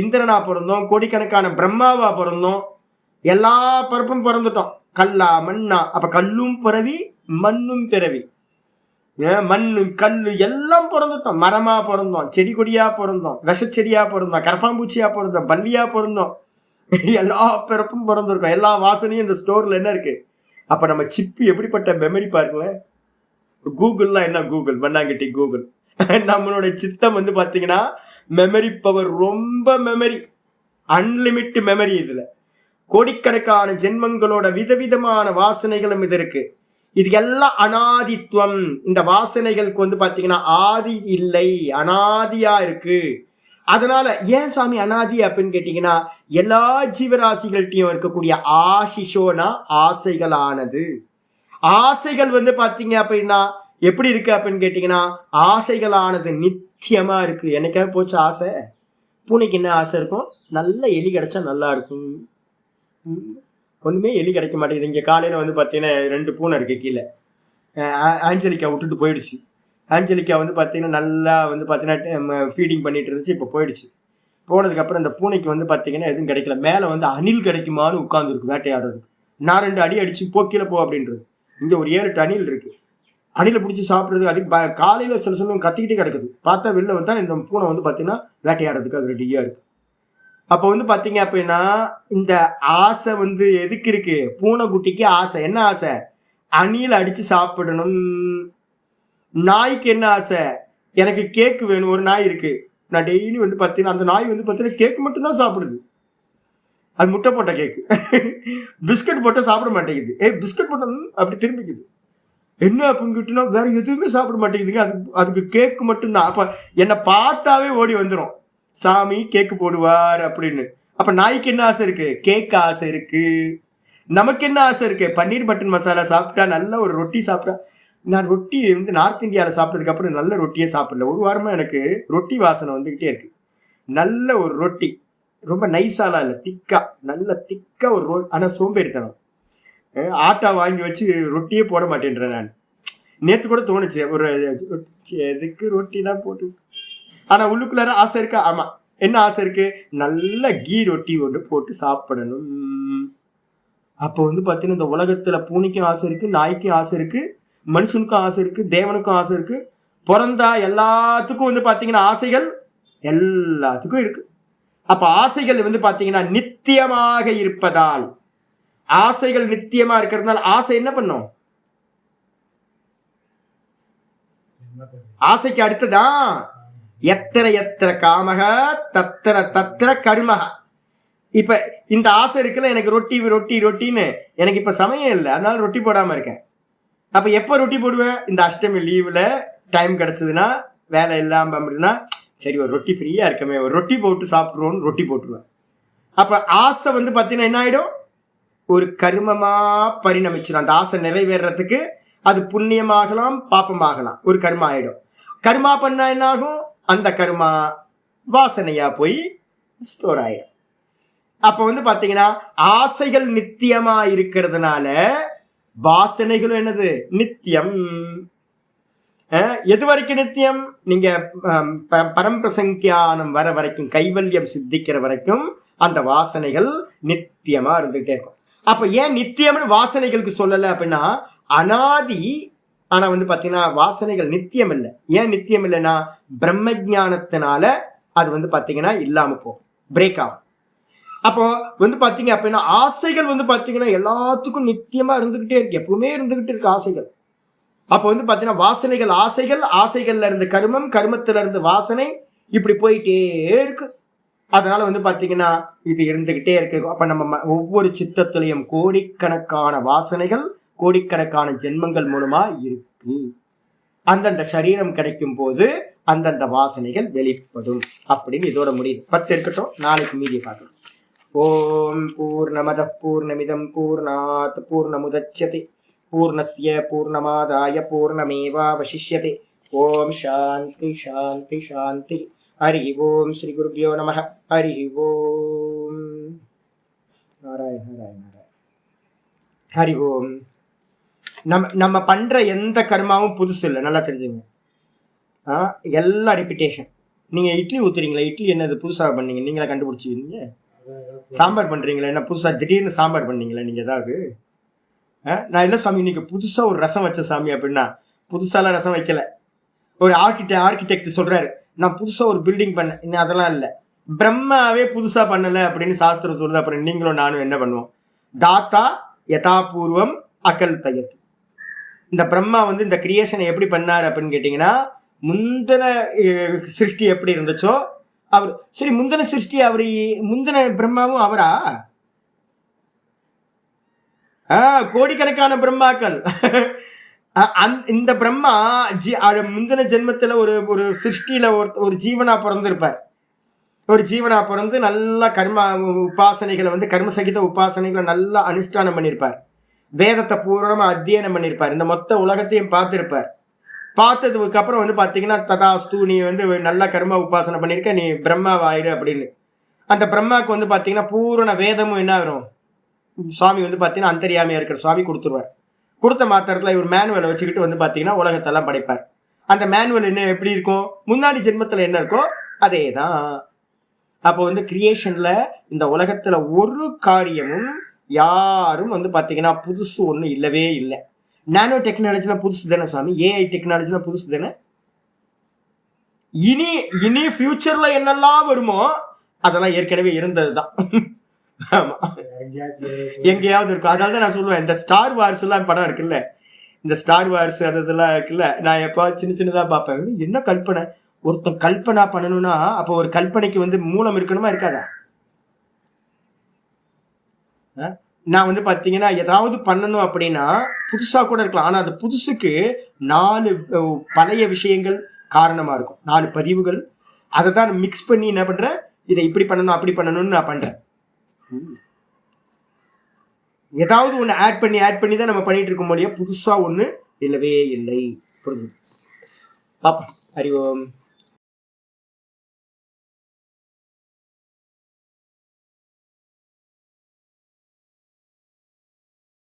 இந்திரனா பிறந்தோம், கோடிக்கணக்கான பிரம்மாவா பிறந்தோம், எல்லா பிறப்பும் பிறந்துட்டோம். கல்லா மண்ணா, அப்ப கல்லும் பிறவி மண்ணும் பிறவி, மண்ணு கல்லு எல்லாம் பிறந்துட்டோம். மரமா பிறந்தோம், செடி கொடியா பிறந்தோம், விஷச்செடியா பிறந்தோம், கரப்பாம்பூச்சியா பிறந்தோம், பல்லியா பிறந்தோம், எல்லா பிறப்பும் பிறந்திருக்கோம். எல்லா வாசனையும் இந்த ஸ்டோர்ல என்ன இருக்கு? அப்ப நம்ம சிப்பு எப்படிப்பட்ட மெமரி பாருங்களேன். கூகுள்லாம் என்ன கூகுள் பண்ணாங்கிட்டி கூகுள். நம்மளோட சித்தம் வந்து பாத்தீங்கன்னா மெமரி பவர், ரொம்ப மெமரி, அன்லிமிட் மெமரி. இதுல கோடிக்கணக்கான ஜென்மங்களோட விதவிதமான வாசனைகளும் இது இருக்கு. இது எல்லாம் அனாதித்துவம். இந்த வாசனைகளுக்கு வந்து பாத்தீங்கன்னா ஆதி இல்லை, அனாதியா இருக்கு. அதனால ஏன் சாமி அனாதி அப்படின்னு கேட்டீங்கன்னா, எல்லா ஜீவராசிகள்கிட்டையும் இருக்கக்கூடிய ஆசிஷோனா ஆசைகளானது. ஆசைகள் வந்து பாத்தீங்க அப்படின்னா எப்படி இருக்கு அப்படின்னு கேட்டீங்கன்னா, ஆசைகளானது நித்தியமா இருக்கு. எனக்காக போச்சு ஆசை. பூனைக்கு என்ன ஆசை இருக்கும்? நல்ல எலி கிடைச்சா நல்லா இருக்கும். ஒண்ணுமே எலி கிடைக்க மாட்டேங்குது. இங்க காலையில வந்து பாத்தீங்கன்னா 2 பூனை இருக்கு கீழே. ஆஞ்சலிக்கா விட்டுட்டு போயிடுச்சு. ஆஞ்சலிக்கா வந்து பாத்தீங்கன்னா நல்லா வந்து பாத்தீங்கன்னா ஃபீடிங் பண்ணிட்டு இருந்துச்சு. இப்போ போயிடுச்சு. போனதுக்கு அப்புறம் இந்த பூனைக்கு வந்து பாத்தீங்கன்னா எதுவும் கிடைக்கல. மேல வந்து அணில் கிடைக்குமான்னு உட்கார்ந்து இருக்கு வேட்டையாடுறதுக்கு. நான் 2 அடி அடிச்சு போ கீழே போ அப்படின்றது. இங்க ஒரு 7-8 அணில் இருக்கு. அணிலை பிடிச்சி சாப்பிடுறது. அதுக்கு காலையில சில சமயம் கத்திக்கிட்டே கிடக்குது. பார்த்தா வெளில வந்தா இந்த பூனை வந்து பாத்தீங்கன்னா வேட்டையாடுறதுக்கு அது ரெடியா இருக்கு. அப்ப வந்து பாத்தீங்க அப்படின்னா இந்த ஆசை வந்து எதுக்கு இருக்கு? பூனைக்குட்டிக்கு ஆசை. என்ன ஆசை? அணில் அடிச்சு சாப்பிடணும். நாய்க்கு என்ன ஆசை? எனக்கு கேக்கு வேணும். ஒரு நாய் இருக்கு, நான் டெய்லி வந்து பாத்தீங்கன்னா அந்த நாய் வந்து பாத்தீங்கன்னா கேக்கு மட்டும்தான் சாப்பிடுது. அது முட்டை போட்ட கேக்கு. பிஸ்கட் போட்ட சாப்பிட மாட்டேங்குது. பிஸ்கட் போட்ட அப்படி திரும்பிக்குது. என்ன அப்படின்னு கேட்டீங்கன்னா வேற எதுவுமே சாப்பிட மாட்டேங்குதுங்க. அதுக்கு கேக்கு மட்டும்தான். அப்ப என்னை பார்த்தாவே ஓடி வந்துடும், சாமி கேக்கு போடுவார் அப்படின்னு. அப்ப நாய்க்கு என்ன ஆசை இருக்கு? கேக்கு ஆசை இருக்கு. நமக்கு என்ன ஆசை இருக்கு? பன்னீர் பட்டர் மசாலா சாப்பிட்டா, நல்ல ஒரு ரொட்டி சாப்பிட்டா. நான் ரொட்டி வந்து நார்த் இந்தியாவில் சாப்பிட்டதுக்கு அப்புறம் நல்ல ரொட்டியே சாப்பிடல. ஒரு வாரமா எனக்கு ரொட்டி வாசனை வந்துகிட்டே இருக்கு. நல்ல ஒரு ரொட்டி, ரொம்ப நைஸாலாம் இல்லை, திக்கா, நல்ல திக்கா ஒரு ஆனா சோம்பேறித்தனம். ஆட்டா வாங்கி வச்சு ரொட்டியே போட மாட்டேன்றேன் நான். நேத்து கூட தோணுச்சு ஒரு எதுக்கு ரொட்டிலாம் போட்டு. ஆனா உள்ளுக்குள்ளார ஆசை இருக்கா? ஆமா. என்ன ஆசை இருக்கு? நல்ல கீ ரொட்டி ஒன்று போட்டு சாப்பிடணும். அப்போ வந்து பாத்தீங்கன்னா இந்த உலகத்துல பூனைக்கும் ஆசை இருக்கு, நாய்க்கும் ஆசை இருக்கு, மனுஷனுக்கும் ஆசை இருக்கு, தேவனுக்கும் ஆசை இருக்கு. பிறந்தா எல்லாத்துக்கும் வந்து பாத்தீங்கன்னா ஆசைகள் எல்லாத்துக்கும் இருக்கு. அப்ப ஆசைகள் வந்து பாத்தீங்கன்னா நித்தியமாக இருப்பதால், ஆசைகள் நித்தியமா இருக்கிறதுனால ஆசை என்ன பண்ணும்? ஆசைக்கு அடுத்ததான் எத்தனை எத்தனை காமக தத்திர தத்திர கருமக. இப்ப இந்த ஆசை இருக்குல்ல, எனக்கு ரொட்டி ரொட்டி ரொட்டின்னு, எனக்கு இப்ப சமயம் இல்லை, அதனால ரொட்டி போடாம இருக்கேன். அப்ப எப்ப ரொட்டி போடுவேன்? இந்த அஷ்டமி லீவ்ல டைம் கிடைச்சதுன்னா, வேலை இல்லாம அப்படின்னா, சரி ஒரு ரொட்டி ஃப்ரீயா இருக்கமே, ஒரு ரொட்டி போட்டு சாப்பிடுவோம்னு ரொட்டி போட்டுருவேன். அப்ப ஆசை வந்து பாத்தீங்கன்னா என்ன ஆயிடும்? ஒரு கருமமா பரிணமிச்சிடும். அந்த ஆசை நிறைவேறதுக்கு அது புண்ணியமாகலாம் பாப்பமாகலாம், ஒரு கர்மா ஆயிடும். கர்மா பண்ணா என்ன ஆகும்? அந்த கர்மா வாசனையா போய் ஸ்டோர் ஆயிடும். அப்ப வந்து பாத்தீங்கன்னா ஆசைகள் நித்தியமா இருக்கிறதுனால வாசனைகளும் என்னது? நித்தியம். எது வரைக்கும் நித்தியம்? நீங்க பரம்பிரசங்கியானம் வர வரைக்கும், கைவல்யம் சித்திக்கிற வரைக்கும் அந்த வாசனைகள் நித்தியமா இருந்துகிட்டே இருக்கும். அப்ப ஏன் நித்தியம்னு வாசனைகளுக்கு சொல்லல அப்படின்னா, அனாதி. ஆனா வந்து பாத்தீங்கன்னா வாசனைகள் நித்தியம் இல்லை. ஏன் நித்தியம் இல்லைன்னா, பிரம்ம ஞானத்தினால அது வந்து பாத்தீங்கன்னா இல்லாம போகும், பிரேக் ஆகும். அப்போ வந்து பாத்தீங்க அப்படின்னா ஆசைகள் வந்து பாத்தீங்கன்னா எல்லாத்துக்கும் நித்தியமா இருந்துகிட்டே இருக்கு, எப்பவுமே இருந்துகிட்டு இருக்கு ஆசைகள். அப்போ வந்து பாத்தீங்கன்னா வாசனைகள், ஆசைகள், ஆசைகள்ல இருந்து கர்மம், கர்மத்துல இருந்து வாசனை, இப்படி போயிட்டே இருக்கு. அதனால வந்து பாத்தீங்கன்னா இது இருந்துகிட்டே இருக்கு. அப்ப நம்ம ஒவ்வொரு சித்தத்திலையும் கோடிக்கணக்கான வாசனைகள், கோடிக்கணக்கான ஜென்மங்கள் மூலமா இருக்கு. அந்தந்த சரீரம் கிடைக்கும் போது அந்தந்த வாசனைகள் வெளிப்படும் அப்படின்னு இதோட முடியுது. 10 இருக்கட்டும், நாளைக்கு மீதியை பார்க்கலாம். ஓம் பூர்ணமத பூர்ணமிதம் பூர்ணாத் பூர்ணமுதச்யதே பூர்ணஸ்ய பூர்ணமாதாய பூர்ணமேவாவசிஷ்யதே. ஓம் சாந்தி சாந்தி சாந்தி. ஹரி ஓம். ஸ்ரீ குருப்யோ நம. ஹரி ஓம். நாராயண நாராயண நாராயண. ஹரி ஓம். நம்ம பண்ற எந்த கர்மாவும் புதுசு இல்லை, நல்லா தெரிஞ்சுங்க. எல்லாம் ரிப்பீட்டேஷன். நீங்க இட்லி ஊத்துறீங்களா, இட்லி என்னது புதுசாக பண்ணீங்க, நீங்களா கண்டுபிடிச்சிருந்தீங்க. சாம்பார் பண்றீங்களா, என்ன புதுசா திடீர்னு சாம்பார் பண்ணீங்களா நீங்க ஏதாவது? நான் என்ன சாமி இன்னைக்கு புதுசா ஒரு ரசம் வச்ச சாமி அப்படின்னா, புதுசாலாம் ரசம் வைக்கல. ஒரு ஆர்கிடெக்ட் சொல்றாரு நான் புதுசா ஒரு பில்டிங் பண்ணேன், இன்னும் அதெல்லாம் இல்லை. பிரம்மாவே புதுசா பண்ணல அப்படின்னு சாஸ்திரம் சொல்றது. அப்புறம் நீங்களும் நானும் என்ன பண்ணுவோம்? தாத்தா யதாபூர்வம் அகல்பயத். இந்த பிரம்மா வந்து இந்த கிரியேஷனை எப்படி பண்ணாரு அப்படின்னு கேட்டீங்கன்னா, முந்தின சிருஷ்டி எப்படி இருந்துச்சோ அவர். சரி, முந்தின சிருஷ்டி அவரு, முந்தின பிரம்மாவும் அவரா? கோடிக்கணக்கான பிரம்மாக்கள். இந்த பிரம்மா முந்தின ஜென்மத்துல ஒரு சிருஷ்டியில ஒரு ஜீவனா பிறந்திருப்பார். ஒரு ஜீவனா பிறந்து நல்லா கர்ம உபாசனைகளை வந்து கர்மசகித உபாசனைகளை நல்லா அனுஷ்டானம் பண்ணியிருப்பார். வேதத்தை பூர்ணமா அத்தியனம் பண்ணியிருப்பார். இந்த மொத்த உலகத்தையும் பார்த்திருப்பார். பார்த்ததுக்கு அப்புறம் வந்து பாத்தீங்கன்னா, ததாஸ்து, நீ வந்து நல்லா கர்ம உபாசனை பண்ணிருக்க, நீ பிரம்மாவாயிரு அப்படின்னு. அந்த பிரம்மாவுக்கு வந்து பாத்தீங்கன்னா பூரண வேதமும் என்ன வரும், சுவாமி வந்து பாத்தீங்கன்னா அந்தரியாமையா இருக்கிற சுவாமி கொடுத்துருவார். கொடுத்த மாத்திரத்துல இவர் மேனுவலை வச்சுக்கிட்டு வந்து பாத்தீங்கன்னா உலகத்தெல்லாம் படைப்பார். அந்த மேனுவல் என்ன எப்படி இருக்கும், முன்னாடி ஜென்மத்துல என்ன இருக்கோ அதே தான். அப்போ வந்து கிரியேஷன்ல இந்த உலகத்துல ஒரு காரியமும் யாரும் வந்து பாத்தீங்கன்னா புதுசு ஒண்ணு இல்லவே இல்லை. நானோ டெக்னாலஜிலாம் புதுசு தானே சாமி, ஏஐ டெக்னாலஜிலாம் புதுசு தானே. இனி ஃபியூச்சர்ல என்னெல்லாம் வருமோ அதெல்லாம் ஏற்கனவே இருந்ததுதான். ஆமா, எங்கேயாவது இருக்கும். அதனால தான் நான் சொல்லுவேன், இந்த ஸ்டார் வார்ஸ் எல்லாம் படம் இருக்குல்ல, இந்த ஸ்டார் வார்ஸ் அதெல்லாம் இருக்குல்ல, நான் எப்போ சின்னதா பார்ப்பேன். என்ன கல்பனை, ஒருத்தன் கல்பனா பண்ணணும்னா அப்போ ஒரு கல்பனைக்கு வந்து மூலம் இருக்கணுமா இருக்காதா? நான் வந்து பாத்தீங்கன்னா ஏதாவது பண்ணணும் அப்படின்னா புதுசா கூட இருக்கலாம். ஆனா அந்த புதுசுக்கு 4 பழைய விஷயங்கள் காரணமா இருக்கும், 4 பதிவுகள். அதை தான் மிக்ஸ் பண்ணி என்ன பண்றேன், இதை இப்படி பண்ணணும் அப்படி பண்ணணும்னு நான் பண்றேன். ஏதாவது ஒண்ணு ஆட் பண்ணி தான் நம்ம பண்ணிட்டு இருக்க முடியும். புதுசா ஒண்ணு இல்லவே இல்லை. புரிஞ்சு பாப்பா. ஹரி ஓம்.